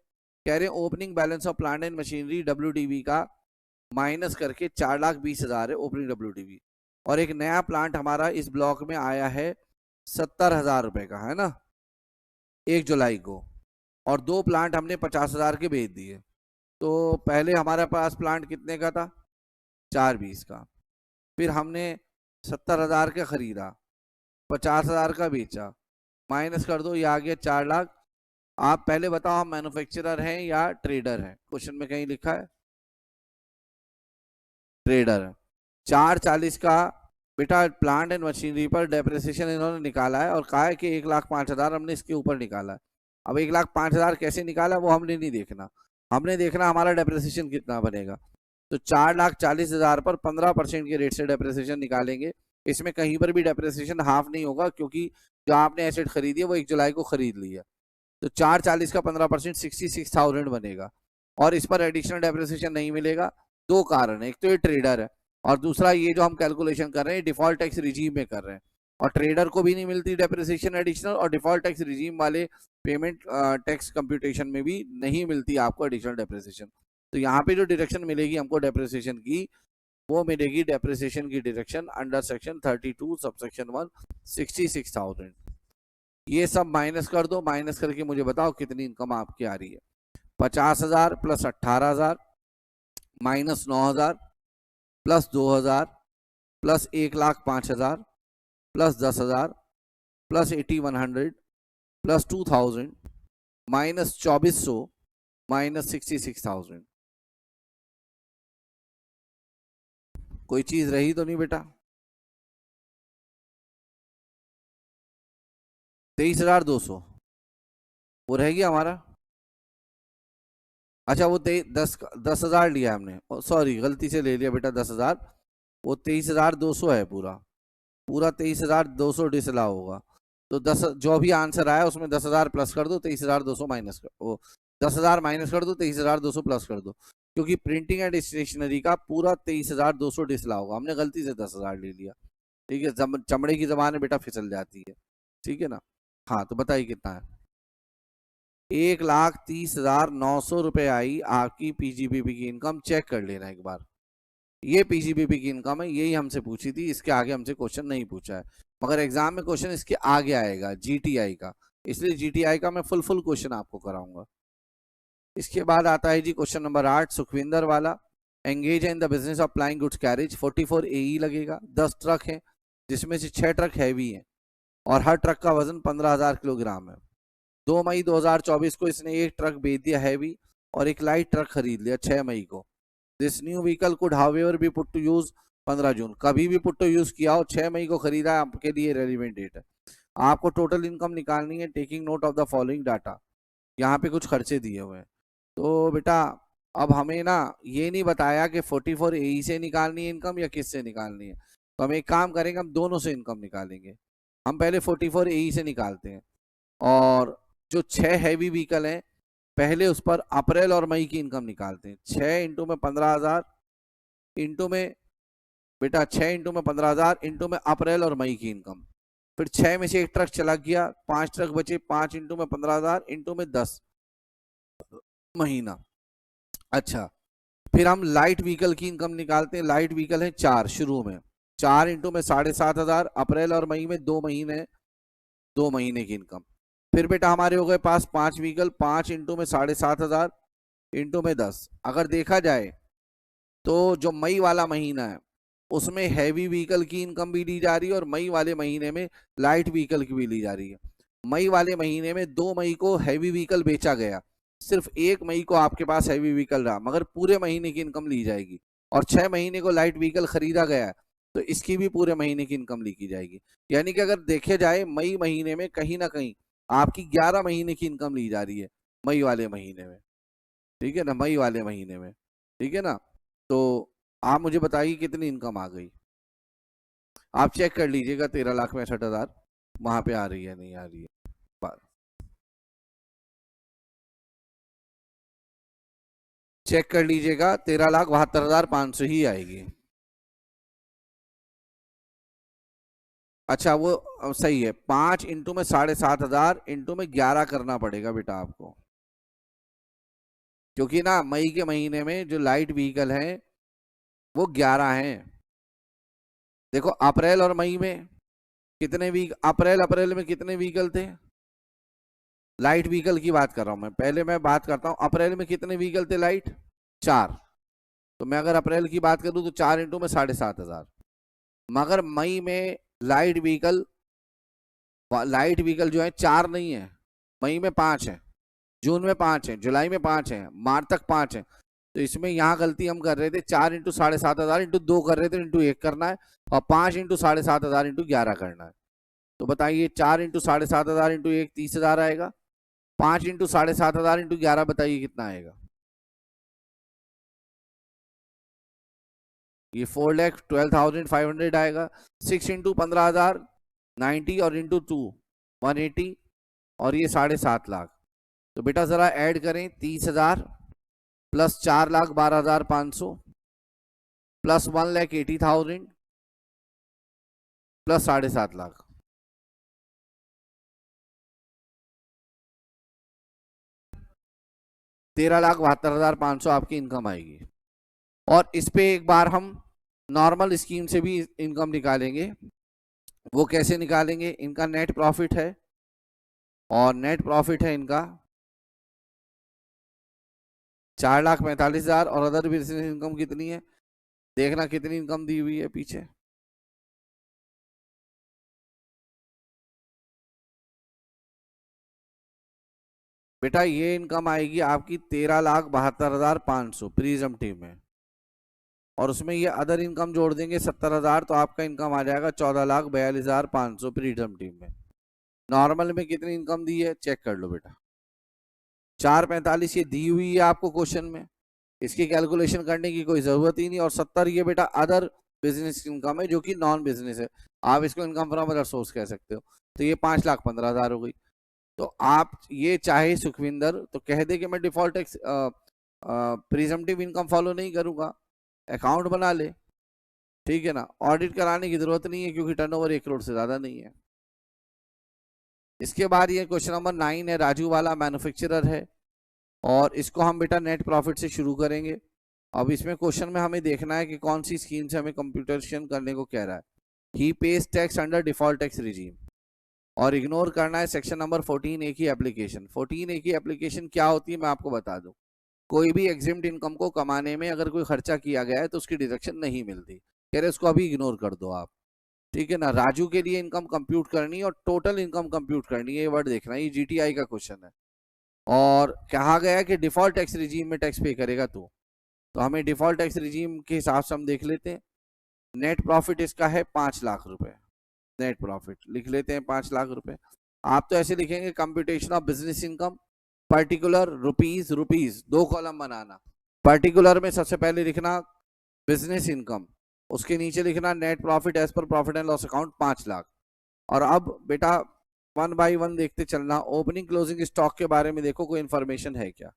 कह रहे हैं opening balance of plant and machinery WDV का माइनस करके 4,20,000 है ओपनिंग WDV, और एक नया प्लांट हमारा इस ब्लॉक में आया है 70,000 रुपए का, है ना, 1 जुलाई को, और दो प्लांट हमने 50,000 के बेच दिए। तो पहले हमारे पास प्लांट कितने का था? 4,20 का। फिर हमने 70,000 का खरीदा, 50,000 का बेचा, माइनस कर दो, ये आ गया 4 लाख। आप पहले बताओ हम मैन्युफैक्चरर हैं या ट्रेडर हैं? क्वेश्चन में कहीं लिखा है ट्रेडर है। 4,40 का बेटा प्लांट एंड मशीनरी पर डेप्रिसिएशन इन्होंने निकाला है, और कहा है कि 1,05,000 हमने इसके ऊपर निकाला है। अब 1,05,000 कैसे निकाला वो हमने नहीं देखना, हमने देखना हमारा डेप्रिसिएशन कितना बनेगा। तो 4,40,000 पर 15% के रेट से डेप्रिसिएशन निकालेंगे। इसमें कहीं पर भी डेप्रिसिएशन हाफ नहीं होगा, क्योंकि जो आपने एसेट खरीदी है वो 1 जुलाई को खरीद लिया। तो 4,40 का 15% 66,000 बनेगा, और इस पर एडिशनल डेप्रिसिएशन नहीं मिलेगा। दो कारण है, एक तो ये ट्रेडर है, और दूसरा ये जो हम कैलकुलेशन कर रहे हैं डिफॉल्ट टैक्स रिजीम में कर रहे हैं, और ट्रेडर को भी नहीं मिलती डेप्रिसिएशन एडिशनल, और डिफॉल्ट टैक्स रिजीम वाले पेमेंट टैक्स कंप्यूटेशन में भी नहीं मिलती आपको एडिशनल डेप्रिसिएशन। तो यहाँ पे जो डिडक्शन मिलेगी हमको डेप्रिसिएशन की, वो मिलेगी डेप्रिसिएशन की डिडक्शन अंडर सेक्शन 32 सबसेक्शन 1 66,000। ये सब माइनस कर दो, माइनस करके मुझे बताओ कितनी इनकम आपकी आ रही है। 50,000 plus 18,000 minus 9,000 plus 2,000 plus 1,05,000 plus 10,000 plus 8,100 plus 2,000 minus 2,400 minus 66,000। कोई चीज रही तो नहीं बेटा? 23,200 वो रह गया हमारा। अच्छा वो 10,000 लिया हमने, सॉरी गलती से ले लिया बेटा 10,000, वो 23,200 है पूरा, पूरा 23,200 डिसला होगा। तो 10 जो भी आंसर आया उसमें 10,000 प्लस कर दो, 23,200 माइनस कर, वो 10,000 माइनस कर दो, 23,200 प्लस कर दो, क्योंकि प्रिंटिंग एंड स्टेशनरी का पूरा 23,200 डिसला होगा, हमने गलती से 10,000 ले लिया। ठीक है, चमड़े की जबान बेटा फिसल जाती है, ठीक है ना। हाँ तो बताइए कितना है? 1,30,900 रुपए आई आपकी पीजीबीपी की इनकम। चेक कर लेना एक बार, ये पीजीबीपी की इनकम है, यही हमसे पूछी थी, इसके आगे हमसे क्वेश्चन नहीं पूछा है, मगर एग्जाम में क्वेश्चन इसके आगे आएगा जीटीआई का, इसलिए जीटीआई का मैं फुल क्वेश्चन आपको कराऊंगा। इसके बाद आता है जी क्वेश्चन नंबर 8 सुखविंदर वाला। Engage in the business of flying goods carriage, 44 AE लगेगा, 10 ट्रक है जिसमें से 6 ट्रक हैवी है और हर ट्रक का वजन 15,000 किलोग्राम है। 2 मई 2024 को इसने एक ट्रक बेच दिया हैवी और एक लाइट ट्रक खरीद लिया 6 मई को। This new vehicle could however be put to use 15 June, कभी भी पुट टू यूज किया हो, 6 मई को खरीदा है, आपके लिए रेलिवेंट डेट है। आपको टोटल इनकम निकालनी है, taking note of the following data. यहाँ पे कुछ खर्चे दिए हुए हैं, तो बेटा अब हमें ना ये नहीं बताया कि 44 AE से निकालनी है इनकम या किस से निकालनी है, तो हम एक काम करेंगे, हम दोनों से इनकम निकालेंगे। हम पहले 44 AE से निकालते हैं, और जो 6 हैवी व्हीकल हैं पहले उस पर अप्रैल और मई की इनकम निकालते हैं। 6 इंटू में 15,000 इंटू में बेटा 6 इंटू में 15,000 इंटू में अप्रैल और मई की इनकम, फिर 6 में से एक ट्रक चला गया, 5 ट्रक बचे, 5 इंटू में 15,000 इंटू में 10 महीना। अच्छा फिर हम लाइट व्हीकल की इनकम निकालते हैं, लाइट व्हीकल है 4 शुरू में, 4 इंटू में 7,500 अप्रैल और मई में 2 महीने, 2 महीने की इनकम। फिर बेटा हमारे हो गए पास 5 व्हीकल, 5 इंटू में 7,500 इंटू में 10। अगर देखा जाए तो जो मई वाला महीना है उसमें हैवी व्हीकल की इनकम भी ली जा रही है और मई वाले महीने में लाइट व्हीकल की भी ली जा रही है। मई वाले महीने में 2 मई को हैवी व्हीकल बेचा गया, सिर्फ 1 मई को आपके पास हैवी व्हीकल रहा, मगर पूरे महीने की इनकम ली जाएगी। और 6 महीने को लाइट व्हीकल खरीदा गया है तो इसकी भी पूरे महीने की इनकम ली की जाएगी। यानी कि अगर देखे जाए मई महीने में कहीं ना कहीं आपकी 11 महीने की इनकम ली जा रही है मई वाले महीने में, ठीक है ना, मई वाले महीने में, ठीक है ना। तो आप मुझे बताइए कितनी इनकम आ गई, आप चेक कर लीजिएगा 13,65,000 वहां पे आ रही है नहीं आ रही है। चेक कर लीजिएगा 13,72,500 ही आएगी। अच्छा वो सही है, 5 इंटू में 7,500 इंटू में 11 करना पड़ेगा बेटा आपको, क्योंकि ना मई के महीने में जो लाइट व्हीकल है वो 11 हैं। देखो अप्रैल और मई में कितने वीक, अप्रैल में कितने व्हीकल थे, लाइट व्हीकल की बात कर रहा हूं मैं, पहले मैं बात करता हूं अप्रैल में कितने व्हीकल थे लाइट, 4। तो मैं अगर अप्रैल की बात करूं तो 4 इंटू में 7,500, मगर मई में लाइट व्हीकल जो है 4 नहीं है, मई में 5 है, जून में 5 है, जुलाई में 5 है, मार्च तक 5 है। तो इसमें यहाँ गलती हम कर रहे थे, 4 इंटू 7,500 इंटू 2 कर रहे थे, इंटू 1 करना है, और 5 इंटू 7,500 इंटू 11 करना है। तो बताइए 4 इंटू 7,500 इंटू 1 30,000 आएगा, 5 इंटू 7,500 इंटू 11 बताइए कितना आएगा। ये 4,12,500 आएगा। 6 इंटू 15,000 90 और इंटू 2 180 और ये 7.5 लाख। तो बेटा जरा ऐड करें 30,000 प्लस 4,12,500 प्लस 1,80,000 प्लस 7.5 लाख, 13,72,500 आपकी इनकम आएगी। और इस पे एक बार हम नॉर्मल स्कीम से भी इनकम निकालेंगे। वो कैसे निकालेंगे? इनका नेट प्रॉफिट है, और नेट प्रॉफिट है इनका 4,45,000, और अदर बिजनेस इनकम कितनी है देखना, कितनी इनकम दी हुई है पीछे। बेटा ये इनकम आएगी आपकी 13,72,500 प्रीजम्पटिव में, और उसमें ये अदर इनकम जोड़ देंगे 70,000, तो आपका इनकम आ जाएगा 14,42,500 प्रीजम्पटिव में। नॉर्मल में कितनी इनकम दी है चेक कर लो बेटा, 4,45 ये दी हुई है आपको क्वेश्चन में, इसकी कैलकुलेशन करने की कोई जरूरत ही नहीं। और 70 ये बेटा अदर बिजनेस इनकम है जो कि नॉन बिजनेस है, आप इसको इनकम फ्रॉम अदर सोर्स कह सकते हो। तो ये 5,15,000 हो गई। तो आप ये चाहे सुखविंदर तो कह दे कि मैं डिफॉल्ट टैक्स प्रीजम्पटिव इनकम फॉलो नहीं करूंगा, अकाउंट बना ले, ठीक है ना। ऑडिट कराने की जरूरत नहीं है क्योंकि टर्नओवर 1 करोड़ से ज्यादा नहीं है। इसके बाद ये क्वेश्चन नंबर 9 है, राजू वाला मैन्युफैक्चरर है, और इसको हम बेटा नेट प्रॉफिट से शुरू करेंगे। अब इसमें क्वेश्चन में हमें देखना है कि कौन सी स्कीम से हमें कंप्यूटेशन करने को कह रहा है। He pays tax under default tax regime, और इग्नोर करना है सेक्शन नंबर 14A की एप्लीकेशन। 14A की एप्लीकेशन क्या होती है मैं आपको बता दूं। कोई भी एग्जिम्ड इनकम को कमाने में अगर कोई खर्चा किया गया है तो उसकी डिडक्शन नहीं मिलती, कह रहे उसको अभी इग्नोर कर दो आप, ठीक है ना। राजू के लिए इनकम कंप्यूट करनी है और टोटल इनकम कंप्यूट करनी है, ये वर्ड देखना है, ये जीटीआई का क्वेश्चन है। और कहा गया है कि डिफॉल्ट टैक्स रिजीम में टैक्स पे करेगा तो हमें डिफॉल्ट टैक्स रिजीम के हिसाब से हम देख लेते हैं। नेट प्रॉफिट इसका है 5 लाख रुपए, नेट प्रॉफिट लिख लेते हैं 5 लाख रुपए। आप तो ऐसे लिखेंगे computation of business income, particular rupees, rupees 2 column बनाना। पर्टिकुलर में सबसे पहले लिखना बिजनेस इनकम, उसके नीचे लिखना net profit as per profit and loss account 5 lakh. और अब बेटा 1 बाय 1 देखते चलना। ओपनिंग क्लोजिंग स्टॉक के बारे में देखो कोई इंफॉर्मेशन है क्या।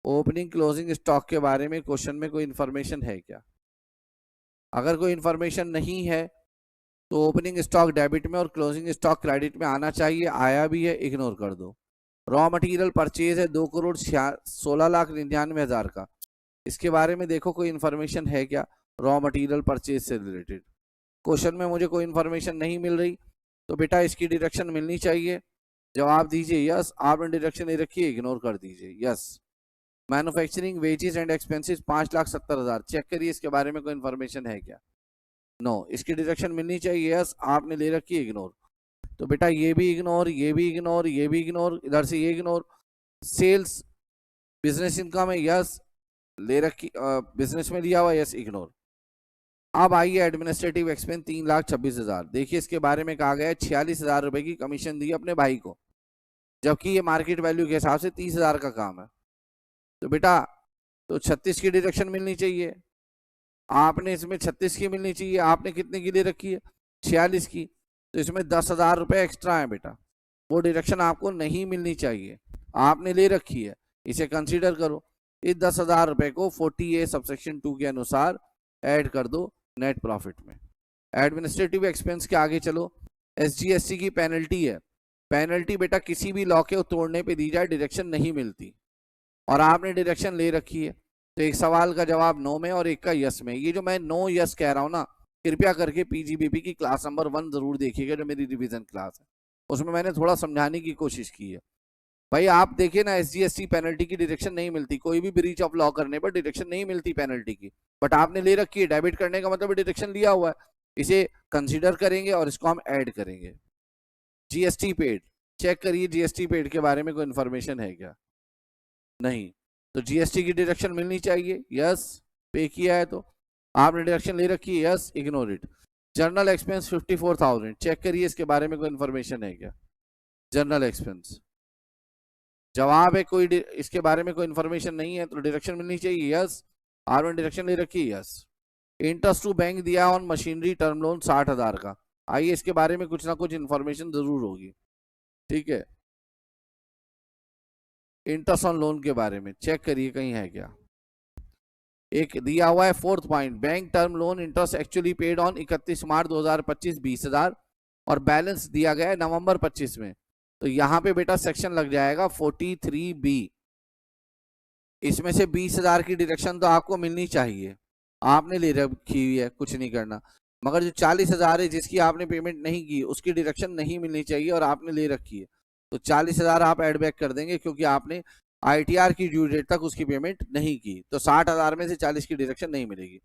ओपनिंग क्लोजिंग स्टॉक के बारे में क्वेश्चन में कोई इंफॉर्मेशन है क्या? अगर कोई इंफॉर्मेशन नहीं है तो ओपनिंग स्टॉक डेबिट में और क्लोजिंग स्टॉक क्रेडिट में आना चाहिए, आया भी है, इग्नोर कर दो। रॉ मटेरियल परचेज है 2,16,99,000 का, इसके बारे में देखो कोई इंफॉर्मेशन है क्या रॉ मटेरियल परचेज से रिलेटेड। क्वेश्चन में मुझे कोई इंफॉर्मेशन नहीं मिल रही तो बेटा इसकी डिडक्शन मिलनी चाहिए, जवाब दीजिए यस। आपने डिडक्शन नहीं रखी है इग्नोर कर दीजिए yes. Manufacturing wages and expenses 5,70,000, check करिए इसके बारे में कोई इंफॉर्मेशन है क्या। नो, इसकी डिडक्शन मिलनी चाहिए यस, आपने ले रखी है इग्नोर। तो बेटा ये भी इग्नोर, ये भी इग्नोर, ये भी इग्नोर, इधर से ये इग्नोर। सेल्स बिजनेस इनकम है यस, ले रखी, बिजनेस में दिया हुआ यस, इग्नोर। अब आइए एडमिनिस्ट्रेटिव एक्सपेंस 3,26,000, देखिए इसके बारे में कहा गया है 46,000 रुपए की कमीशन दी अपने भाई को, जबकि ये मार्केट वैल्यू के हिसाब से 30,000 का काम है। तो बेटा तो 36 की डिडक्शन मिलनी चाहिए, आपने इसमें 36 की मिलनी चाहिए, आपने कितने की ले रखी है 46 की, तो इसमें 10,000 रुपए एक्स्ट्रा है बेटा, वो डिडक्शन आपको नहीं मिलनी चाहिए, आपने ले रखी है, इसे कंसीडर करो। इस 10,000 रुपए को 40A सबसेक्शन 2 के अनुसार ऐड कर दो नेट प्रॉफिट में। एडमिनिस्ट्रेटिव एक्सपेंस के आगे चलो। SGST की पेनल्टी है, पेनल्टी बेटा किसी भी लॉ के तोड़ने पे दी जाए डिडक्शन नहीं मिलती, और आपने डिडक्शन ले रखी है, तो एक सवाल का जवाब नो में और एक का यस में। ये जो मैं नो यस कह रहा हूं ना, कृपया करके पीजीबीपी की क्लास नंबर 1 जरूर देखिएगा जो मेरी रिवीजन क्लास है, उसमें मैंने थोड़ा समझाने की कोशिश की है। भाई आप देखिए ना, SGST पेनल्टी की डिडक्शन नहीं मिलती, कोई भी ब्रीच ऑफ लॉ करने पर डिडक्शन नहीं मिलती पेनल्टी की, बट आपने ले रखी है, डेबिट करने का मतलब डिडक्शन लिया हुआ है, इसे कंसिडर करेंगे और इसको हम ऐड करेंगे। जीएसटी पेड, चेक करिए जीएसटी पेड के बारे में कोई इंफॉर्मेशन है क्या, नहीं, तो जीएसटी की डिडक्शन मिलनी चाहिए यस, पे किया है तो आपने डिडक्शन ले रखी है yes, ignore it. General expense 54,000, check करिए इसके बारे में कोई इंफॉर्मेशन है क्या। जर्नल एक्सपेंस जवाब है कोई इसके बारे में कोई इंफॉर्मेशन नहीं है तो डिडक्शन मिलनी चाहिए यस, आपने डिडक्शन ले रखी है यस। इंटरेस्ट टू बैंक दिया ऑन मशीनरी टर्म लोन 60,000 का, आइए इसके बारे में कुछ ना कुछ इंफॉर्मेशन जरूर होगी, ठीक है। इंटरेस्ट ऑन लोन के बारे में चेक करिए कहीं है क्या। एक दिया हुआ है 4th point, bank term loan interest actually paid on 31 March 2025 20,000 और बैलेंस दिया गया है नवंबर 25 में। तो यहाँ पे बेटा सेक्शन लग जाएगा 43B। इसमें से 20,000 की डिडक्शन तो आपको मिलनी चाहिए, आपने ले रखी हुई है, कुछ नहीं करना। मगर जो 40,000 है जिसकी आपने पेमेंट नहीं की उसकी डिडक्शन नहीं मिलनी चाहिए और आपने ले रखी है, तो 40,000 आप एड बैक कर देंगे क्योंकि आपने ITR की ड्यू डेट तक उसकी पेमेंट नहीं की, तो 60,000 में से 40 की डिडक्शन नहीं मिलेगी।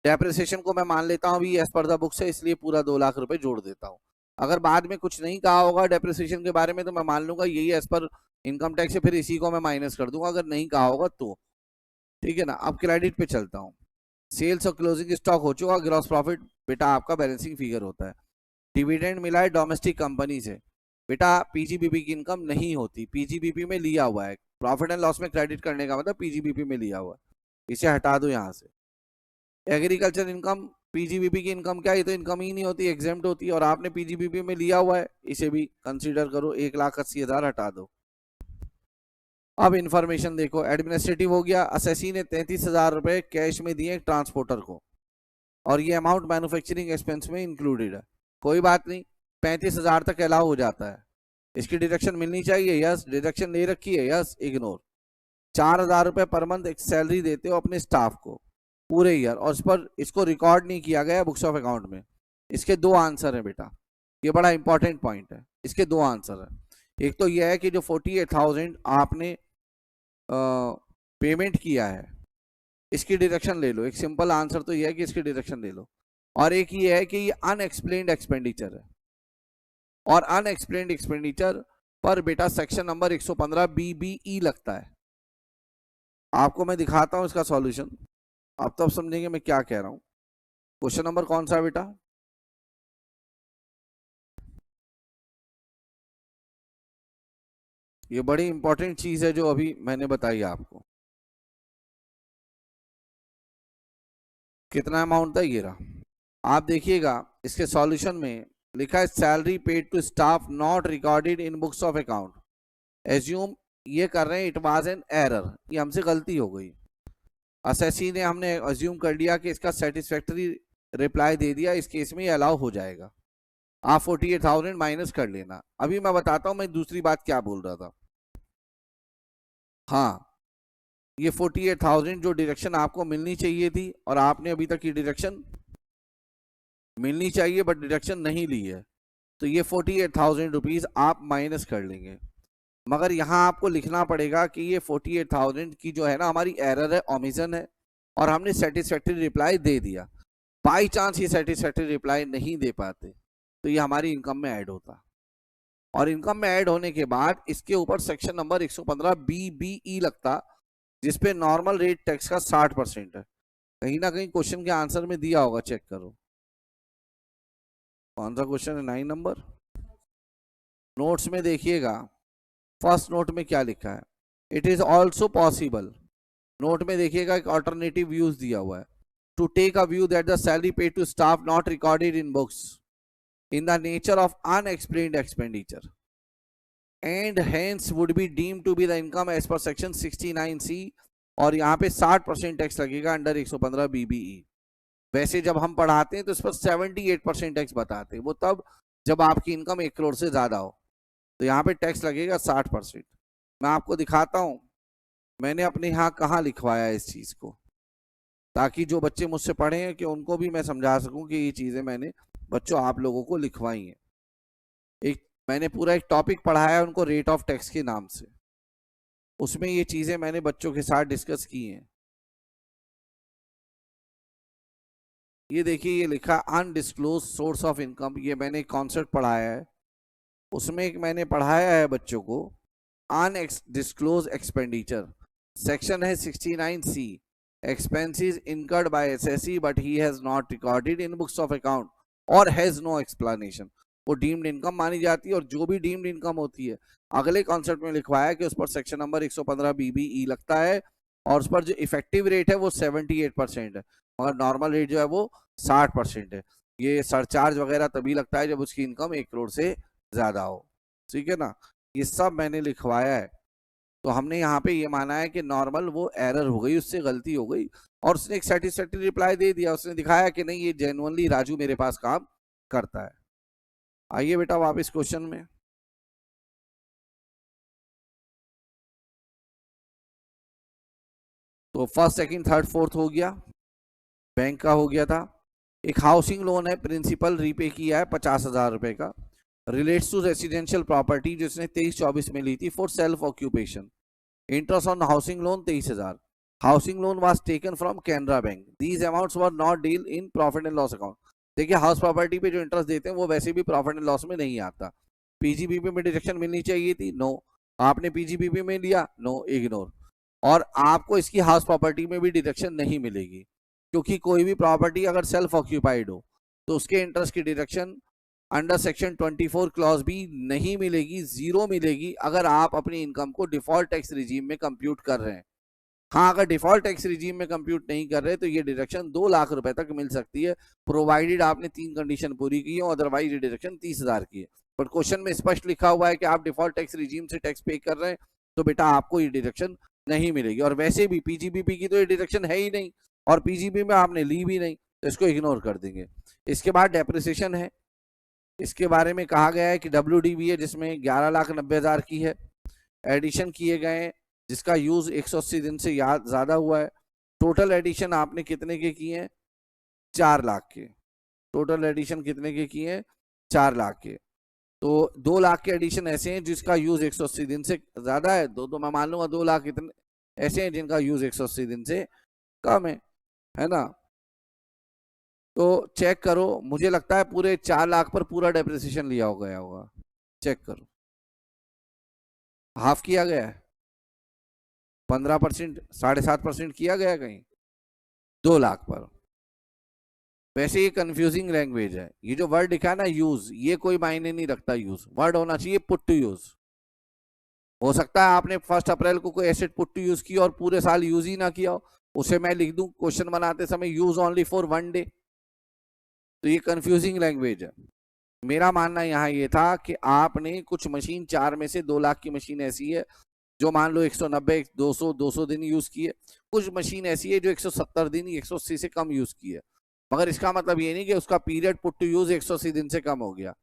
डेप्रिसिएशन को मैं मान लेता हूँ अभी एज पर द बुक्स है, इसलिए पूरा 2 लाख रुपए जोड़ देता हूँ। अगर बाद में कुछ नहीं कहा होगा डेप्रिसिएशन के बारे में तो मैं मान लूंगा यही एज पर इनकम टैक्स है, फिर इसी को मैं माइनस कर दूंगा अगर नहीं कहा होगा तो, ठीक है ना। अब क्रेडिट पे चलता हूँ। सेल्स और क्लोजिंग स्टॉक हो चुका, ग्रॉस प्रॉफिट बेटा आपका बैलेंसिंग फिगर होता है। डिविडेंड मिला है डोमेस्टिक कंपनी से, बेटा पीजीबीपी की इनकम नहीं होती, पीजीबीपी में लिया हुआ है, प्रॉफिट एंड लॉस में क्रेडिट करने का मतलब पीजीबीपी में लिया हुआ है, इसे हटा दो यहाँ से। एग्रीकल्चर इनकम पीजीबीपी की इनकम क्या है, ये तो इनकम ही नहीं होती, एग्जेम्प्ट होती है, और आपने पीजीबीपी में लिया हुआ है, इसे भी कंसीडर करो। 1,80,000 हटा दो। अब इंफॉर्मेशन देखो, एडमिनिस्ट्रेटिव हो गया, असेसी ने 33,000 रुपए कैश में दिए ट्रांसपोर्टर को और ये अमाउंट मैन्युफैक्चरिंग एक्सपेंस में इंक्लूडेड है, कोई बात नहीं, 35,000 तक अलाउ हो जाता है। इसकी डिडक्शन मिलनी चाहिए, यस। डिडक्शन ले रखी है, यस, इग्नोर। 4,000 रुपए पर मंथ एक सैलरी देते हो अपने स्टाफ को पूरे ईयर और इस पर इसको रिकॉर्ड नहीं किया गया बुक्स ऑफ अकाउंट में। इसके 2 आंसर है बेटा, ये बड़ा इंपॉर्टेंट पॉइंट है, इसके 2 आंसर है। एक तो यह है कि जो 48,000 आपने पेमेंट किया है इसकी डिडक्शन ले लो, एक सिंपल आंसर तो यह है कि इसकी डिडक्शन ले लो। और एक ये है कि ये अनएक्सप्लेन्ड एक्सपेंडिचर है और अनएक्सप्लेन्ड एक्सपेंडिचर पर बेटा सेक्शन नंबर 115 BBE लगता है। आपको मैं दिखाता हूं इसका सॉल्यूशन, आप तब समझेंगे मैं क्या कह रहा हूं। क्वेश्चन नंबर कौन सा है बेटा? ये बड़ी इंपॉर्टेंट चीज है जो अभी मैंने बताई आपको। कितना अमाउंट था, ये रहा। आप देखिएगा इसके सॉल्यूशन में लिखा है salary paid to staff not recorded in books of account. Assume ये कर रहे हैं इट वाज एन एरर, ये हमसे गलती हो गई। असेसी ने हमने एज्यूम कर लिया कि इसका सेटिस्फैक्टरी रिप्लाई दे दिया, इस केस में ये अलाउ हो जाएगा। आप 48,000 माइनस कर लेना। अभी मैं बताता हूं मैं दूसरी बात क्या बोल रहा था। हाँ, ये 48,000 जो डिडक्शन आपको मिलनी चाहिए थी और आपने अभी तक की डिडक्शन मिलनी चाहिए बट डिडक्शन नहीं ली है, तो ये 48,000 रुपीज आप माइनस कर लेंगे। मगर यहाँ आपको लिखना पड़ेगा कि ये 48,000 की जो है ना हमारी एरर है, ओमिशन है, और हमने सेटिस्फैक्टरी रिप्लाई दे दिया। बाई चांस ये सेटिस्फैक्टरी रिप्लाई नहीं दे पाते तो ये हमारी इनकम में ऐड होता, और इनकम में ऐड होने के बाद इसके ऊपर सेक्शन नंबर 115 BBE लगता, जिसपे नॉर्मल रेट टैक्स का 60% है। कहीं ना कहीं क्वेश्चन के आंसर में दिया होगा, चेक करो कौन सा क्वेश्चन है। 9 नंबर नोट्स में देखिएगा, फर्स्ट नोट में क्या लिखा है, it is also possible. Note में देखिएगा एक ऑल्टरनेटिव व्यूज दिया हुआ है, to take a view that the salary paid to staff not recorded in books in the nature of unexplained expenditure and hence would be deemed to be the income as per section 69C, और यहाँ पे 60% टैक्स लगेगा अंडर 115 BBE। वैसे जब हम पढ़ाते हैं तो इस पर 78% टैक्स बताते हैं, वो तब जब आपकी इनकम 1 करोड़ से ज्यादा हो, तो यहाँ पे टैक्स लगेगा 60%। मैं आपको दिखाता हूँ मैंने अपने यहाँ कहाँ लिखवाया इस चीज को, ताकि जो बच्चे मुझसे पढ़े हैं कि उनको भी मैं समझा सकूं कि ये चीजें मैंने बच्चों आप लोगों को लिखवाई है। एक मैंने पूरा एक टॉपिक पढ़ाया है उनको रेट ऑफ टैक्स के नाम से, उसमें ये चीजें मैंने बच्चों के साथ डिस्कस की हैं। ये देखिए ये लिखा अनडिस्क्लोज सोर्स ऑफ इनकम, ये मैंने एक कॉन्सेप्ट पढ़ाया है, उसमें एक मैंने पढ़ाया है बच्चों को अनडिस्क्लोज एक्सपेंडिचर। सेक्शन है 69C, expenses incurred by SSE but he has not recorded in books of account or has no explanation, वो डीम्ड इनकम मानी जाती है। और जो भी डीम्ड इनकम होती है अगले कॉन्सेप्ट में लिखवाया है कि उस पर सेक्शन नंबर 115 BBE लगता है और उस पर जो इफेक्टिव रेट है वो 78% है, और नॉर्मल रेट जो है वो 60% है। ये सरचार्ज वगैरह तभी लगता है जब उसकी इनकम 1 करोड़ से ज्यादा हो, ठीक है ना। ये सब मैंने लिखवाया है, तो हमने यहाँ पे ये माना है कि नॉर्मल वो एरर हो गई, उससे गलती हो गई, और उसने एक सेटिस्फैक्टरी रिप्लाई दे दिया, उसने दिखाया कि नहीं ये जेन्युइनली राजू मेरे पास काम करता है। आइए बेटा वापस क्वेश्चन में। तो फर्स्ट सेकंड थर्ड फोर्थ हो गया, बैंक का हो गया था। एक हाउसिंग लोन है, प्रिंसिपल रीपे किया है 50,000 रुपए का, रिलेट्स टू रेसिडेंशियल प्रॉपर्टी जिसने 23-24 में ली थी for self occupation, interest on housing loan 23,000, housing loan was taken from Canara bank, these amounts were not deal in profit and loss account. देखिए हाउस प्रॉपर्टी पे जो इंटरेस्ट देते हैं वो वैसे भी प्रॉफिट एंड लॉस में नहीं आता। पीजीबीपी में डिडक्शन मिलनी चाहिए थी, नो। आपने पीजीबीपी में लिया, नो, इग्नोर। और आपको इसकी हाउस प्रॉपर्टी में भी डिडक्शन नहीं मिलेगी, क्योंकि कोई भी प्रॉपर्टी अगर सेल्फ ऑक्यूपाइड हो तो उसके इंटरेस्ट की डिडक्शन अंडर सेक्शन 24 क्लॉज भी नहीं मिलेगी, जीरो मिलेगी अगर आप अपनी इनकम को डिफॉल्ट टैक्स रिजीम में कंप्यूट कर रहे हैं। हाँ, अगर डिफॉल्ट टैक्स रिजीम में कंप्यूट नहीं कर रहे तो ये डिडक्शन 2 लाख रुपए तक मिल सकती है, प्रोवाइडेड आपने 3 कंडीशन पूरी की है, अदरवाइज ये डिडक्शन 30,000 की है। बट क्वेश्चन में स्पष्ट लिखा हुआ है कि आप डिफॉल्ट टैक्स रिजीम से टैक्स पे कर रहे हैं तो बेटा आपको ये डिडक्शन नहीं मिलेगी। और वैसे भी पीजीबीपी की तो ये डिडक्शन है ही नहीं, और पीजीबी में आपने ली भी नहीं, तो इसको इग्नोर कर देंगे। इसके बाद डेप्रिसिएशन है, इसके बारे में कहा गया है कि WDV है जिसमें 11,90,000 की है, एडिशन किए गए हैं जिसका यूज 180 दिन से ज्यादा हुआ है। टोटल एडिशन आपने कितने के किए हैं? 4 लाख के। टोटल एडिशन कितने के किए हैं? 4 लाख के। तो 2 लाख के एडिशन ऐसे हैं जिसका यूज 180 दिन से ज्यादा है, तो मैं मान लूंगा 2 लाख इतने ऐसे हैं जिनका यूज 180 दिन से कम है ना। तो चेक करो, मुझे लगता है पूरे 4 लाख पर पूरा डेप्रिसिएशन लिया हो गया होगा, चेक करो। हाफ किया गया है, 15%, 7.5% किया गया कहीं 2 लाख पर। वैसे ये कंफ्यूजिंग लैंग्वेज है, ये जो वर्ड लिखा है ना यूज, ये कोई मायने नहीं रखता, यूज वर्ड होना चाहिए पुट टू यूज। हो सकता है आपने 1 अप्रैल को कोई एसेट पुट टू यूज किया और पूरे साल यूज ही ना किया हो, उसे मैं लिख दूं क्वेश्चन बनाते समय यूज ओनली फॉर 1 डे, तो ये कंफ्यूजिंग लैंग्वेज है। मेरा मानना यहाँ ये था कि आपने कुछ मशीन 4 में से 2 लाख की मशीन ऐसी है जो मान लो 190, 200 दिन यूज की है, कुछ मशीन ऐसी है जो 170 दिन, 180 से कम यूज की है, मगर इसका मतलब ये नहीं कि उसका पीरियड पुट टू यूज 180 दिन से कम हो गया।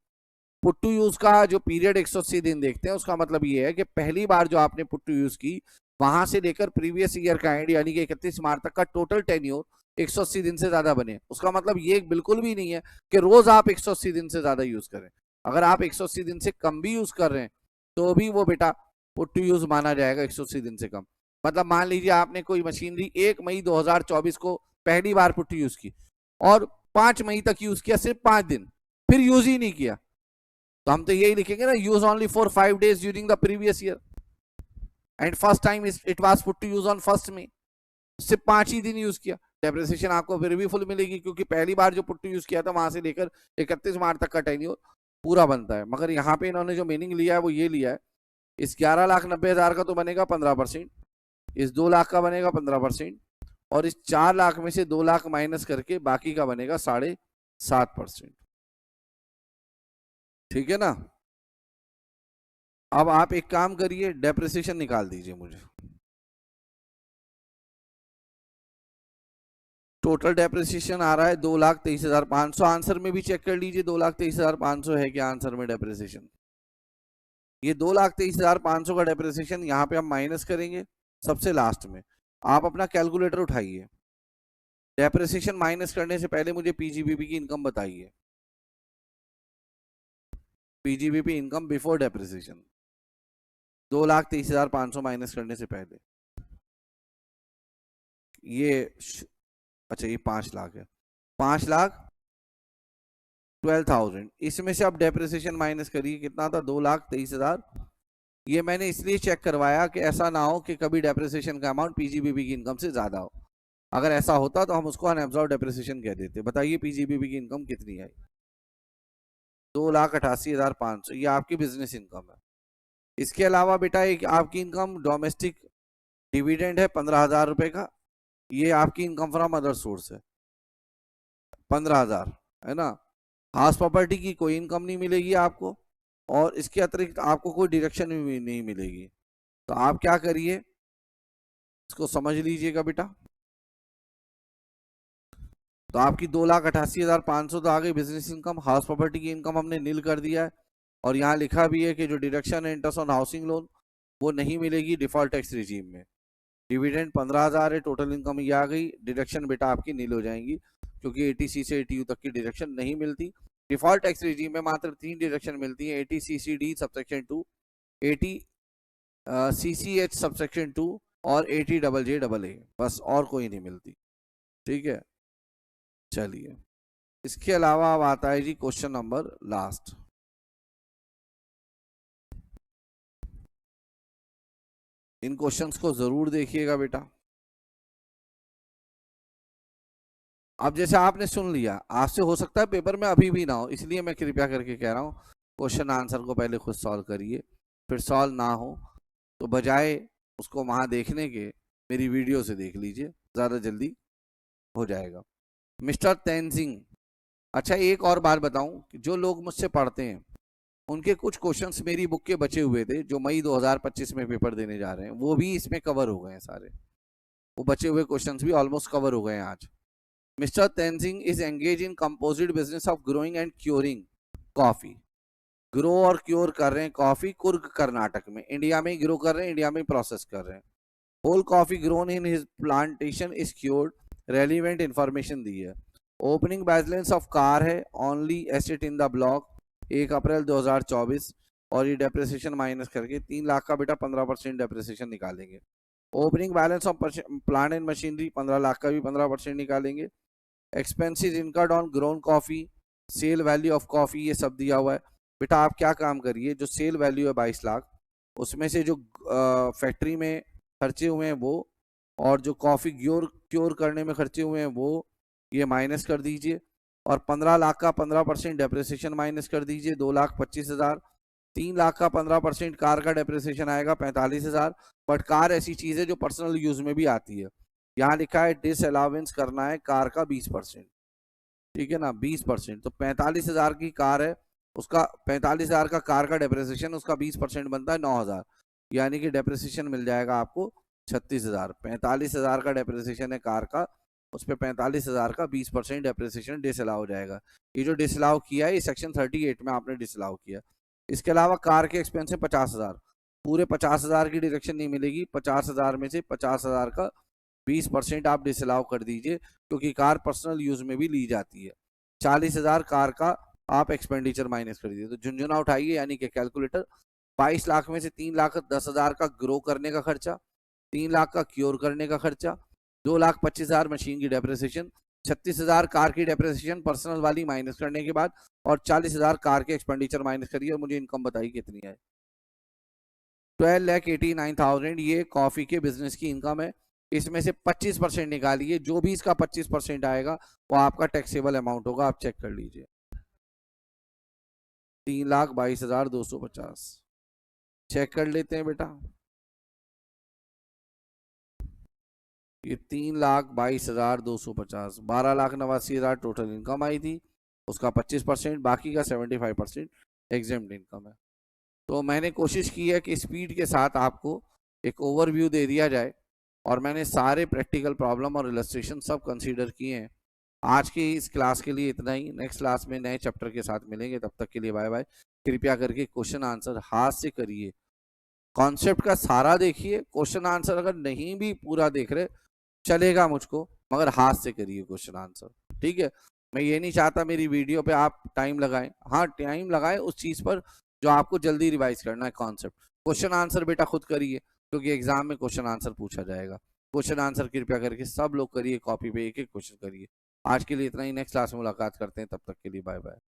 पुट टू यूज का जो पीरियड 180 दिन देखते हैं उसका मतलब ये है कि पहली बार जो आपने पुट टू यूज की वहां से लेकर प्रीवियस ईयर का एंड यानी कि 31 मार्च तक का टोटल टेन्योर 180 दिन से ज्यादा बने। उसका मतलब ये बिल्कुल भी नहीं है कि रोज आप 180 दिन से ज्यादा यूज करें। अगर आप 180 दिन से कम भी यूज कर रहे हैं तो भी वो बेटा पुट टू यूज माना जाएगा 180 दिन से कम। मतलब मान लीजिए आपने कोई मशीनरी 1 मई 2024 को पहली बार पुट टू यूज की और 5 मई तक यूज किया, सिर्फ 5 दिन, फिर यूज ही नहीं किया, तो हम तो यही लिखेंगे ना, use only for 5 days during the previous year and first time it was put to use on 1 May, सिर्फ 5 ही दिन यूज किया। डेप्रिसिएशन आपको फिर भी फुल मिलेगी क्योंकि पहली बार जो पुट टू यूज किया था वहां से लेकर 31 मार्च तक का टेन्योर पूरा बनता है। मगर यहाँ पे इन्होंने जो मीनिंग लिया है वो ये लिया है, इस 11,90,000 का तो बनेगा 15%, इस 2 लाख का बनेगा 15%, और इस 4 लाख में से 2 लाख माइनस करके बाकी का बनेगा 7.5%। ठीक है ना। अब आप एक काम करिए, डेप्रिसिएशन निकाल दीजिए मुझे। टोटल डेप्रिसिएशन आ रहा है 2,23,500। आंसर में भी चेक कर लीजिए 2,23,500 है क्या आंसर में डेप्रिसिएशन। ये 2,23,500 का डेप्रिसिएशन यहाँ पे हम माइनस करेंगे सबसे लास्ट में। आप अपना कैलकुलेटर उठाइए, डेप्रिसिएशन माइनस करने से पहले मुझे पीजीबीपी की इनकम बताइए। PGBP income before depreciation 2,23,500 minus करने से पहले, ये अच्छा ये 5 लाख है, 5,12,000, इसमें से अब डेप्रिसिएशन माइनस करिए, कितना था? 2,23,000। ये मैंने इसलिए चेक करवाया कि ऐसा ना हो कि कभी डेप्रिसिएशन का अमाउंट पीजीबीपी की इनकम से ज्यादा हो। अगर ऐसा होता तो हम उसको अनएब्जॉर्ब डेप्रिसिएशन कह देते। बताइए पीजीबीपी की इनकम कितनी आई? 2,88,500, ये आपकी बिजनेस इनकम है। इसके अलावा बेटा एक आपकी इनकम डोमेस्टिक डिविडेंड है 15,000 रुपए का, ये आपकी इनकम फ्रॉम अदर सोर्स है 15,000, है ना। हाउस प्रॉपर्टी की कोई इनकम नहीं मिलेगी आपको, और इसके अतिरिक्त आपको कोई डिडक्शन भी नहीं मिलेगी। तो आप क्या करिए, इसको समझ लीजिएगा बेटा। तो आपकी 2,88,500 तो आ गई बिजनेस इनकम। हाउस प्रॉपर्टी की इनकम हमने नील कर दिया है, और यहाँ लिखा भी है कि जो डिडक्शन है इंटरेस्ट ऑन हाउसिंग लोन वो नहीं मिलेगी डिफॉल्ट टैक्स रिजीम में। डिविडेंड 15,000 है, टोटल इनकम ये आ गई। डिडक्शन बेटा आपकी नील हो जाएंगी, क्योंकि एटीसी से एटीयू तक की डिडक्शन नहीं मिलती। डिफॉल्ट टैक्स रिजीम में मात्र 3 डिडक्शन मिलती है, एटीसीसीडी सबसेक्शन 2, एटी सीसीएच सबसेक्शन 2 और ATJJA, बस और कोई नहीं मिलती। ठीक है, चलिए इसके अलावा अब आता है जी क्वेश्चन नंबर लास्ट। इन क्वेश्चंस को जरूर देखिएगा बेटा। अब जैसे आपने सुन लिया, आपसे हो सकता है पेपर में अभी भी ना हो, इसलिए मैं कृपया करके कह रहा हूँ क्वेश्चन आंसर को पहले खुद सॉल्व करिए, फिर सॉल्व ना हो तो बजाय उसको वहां देखने के मेरी वीडियो से देख लीजिए, ज़्यादा जल्दी हो जाएगा। मिस्टर तेनजिंग, अच्छा एक और बात बताऊं कि जो लोग मुझसे पढ़ते हैं उनके कुछ क्वेश्चंस मेरी बुक के बचे हुए थे जो मई 2025 में पेपर देने जा रहे हैं, वो भी इसमें कवर हो गए हैं सारे। वो बचे हुए क्वेश्चंस भी ऑलमोस्ट कवर हो गए हैं आज। Mister Tenzing is engage in composite business of growing and curing coffee. Grow और क्योर कर रहे हैं कॉफी कुर्ग कर्नाटक में, इंडिया में ही ग्रो कर रहे हैं, इंडिया में प्रोसेस कर रहे हैं। Whole coffee grown in his plantation is cured, relevant information दी है। ओपनिंग बैलेंस ऑफ कार है only asset in the block 1 April 2024, और ये डेप्रिसिएशन माइनस करके 3 लाख का बेटा 15% डेप्रिसिएशन निकालेंगे। Opening balance of plant and machinery 15 lakh का भी 15% निकालेंगे। Expenses incurred on grown coffee, sale value of coffee, ये सब दिया हुआ है। बेटा आप क्या काम करिए, जो सेल वैल्यू है 22 लाख, उसमें से जो फैक्ट्री में खर्चे हुए हैं वो, और जो कॉफ़ी क्योर करने में खर्चे हुए हैं वो, ये माइनस कर दीजिए। और 15 लाख का 15% डेप्रिसिएशन माइनस कर दीजिए, 2,25,000। 3 लाख का 15% कार का डेप्रिसिएशन आएगा 45,000। बट कार ऐसी चीज़ है जो पर्सनल यूज में भी आती है, यहाँ लिखा है डिस अलावेंस करना है कार का 20%, ठीक है ना, 20%। तो 45,000 की कार है, उसका 45,000 का कार का डेप्रिसिएशन, उसका 20% बनता है 9,000, यानी कि डेप्रिसिएशन मिल जाएगा आपको 36,000। 45,000 का डेप्रिसिएशन है कार का, उस पर 45,000 का 20% डेप्रिसिएशन डिसअलाउ हो जाएगा। ये जो डिसअलाउ किया है ये सेक्शन 38 में आपने डिसअलाउ किया। इसके अलावा कार के एक्सपेंस है 50,000, पूरे 50,000 की डिडक्शन नहीं मिलेगी, 50,000 में से 50,000 का 20% आप डिसअलाउ कर दीजिए, क्योंकि कार पर्सनल यूज में भी ली जाती है। 40,000 कार का आप एक्सपेंडिचर माइनस कर दीजिए। तो झुंझुना उठाइए, यानी कि कैलकुलेटर। 22 लाख में से 3,10,000 का ग्रो करने का खर्चा, 3 लाख का क्योर करने का खर्चा, 2,25,000 मशीन की डेप्रिसिएशन, 36,000 कार की डेप्रिसिएशन पर्सनल वाली माइनस करने के बाद, और 40,000 कार के एक्सपेंडिचर माइनस करिए, और मुझे इनकम बताइए कितनी है। 12,89,000 ये कॉफी के बिजनेस की इनकम है। इसमें से 25% निकालिए, जो भी इसका 25% आएगा वो आपका टैक्सेबल अमाउंट होगा, आप चेक कर लीजिए। 3,22,250 चेक कर लेते हैं बेटा। ये 3,22,250, 12,89,000 टोटल इनकम आई थी, उसका 25%, बाकी का 75% एग्जेम्प्ट इनकम है। तो मैंने कोशिश की है कि स्पीड के साथ आपको एक ओवरव्यू दे दिया जाए, और मैंने सारे प्रैक्टिकल प्रॉब्लम और इलस्ट्रेशन सब कंसीडर किए हैं। आज की इस क्लास के लिए इतना ही, नेक्स्ट क्लास में नए चैप्टर के साथ मिलेंगे, तब तक के लिए बाय बाय। कृपया करके क्वेश्चन आंसर हाथ से करिए, कॉन्सेप्ट का सारा देखिए, क्वेश्चन आंसर अगर नहीं भी पूरा देख रहे चलेगा मुझको, मगर हाथ से करिए क्वेश्चन आंसर, ठीक है। मैं ये नहीं चाहता मेरी वीडियो पे आप टाइम लगाएं, हाँ टाइम लगाएं उस चीज़ पर जो आपको जल्दी रिवाइज करना है कॉन्सेप्ट। क्वेश्चन आंसर बेटा खुद करिए, क्योंकि एग्जाम में क्वेश्चन आंसर पूछा जाएगा। क्वेश्चन आंसर कृपया करके सब लोग करिए, कॉपी पे एक एक क्वेश्चन करिए। आज के लिए इतना ही, नेक्स्ट क्लास में मुलाकात करते हैं, तब तक के लिए बाय बाय।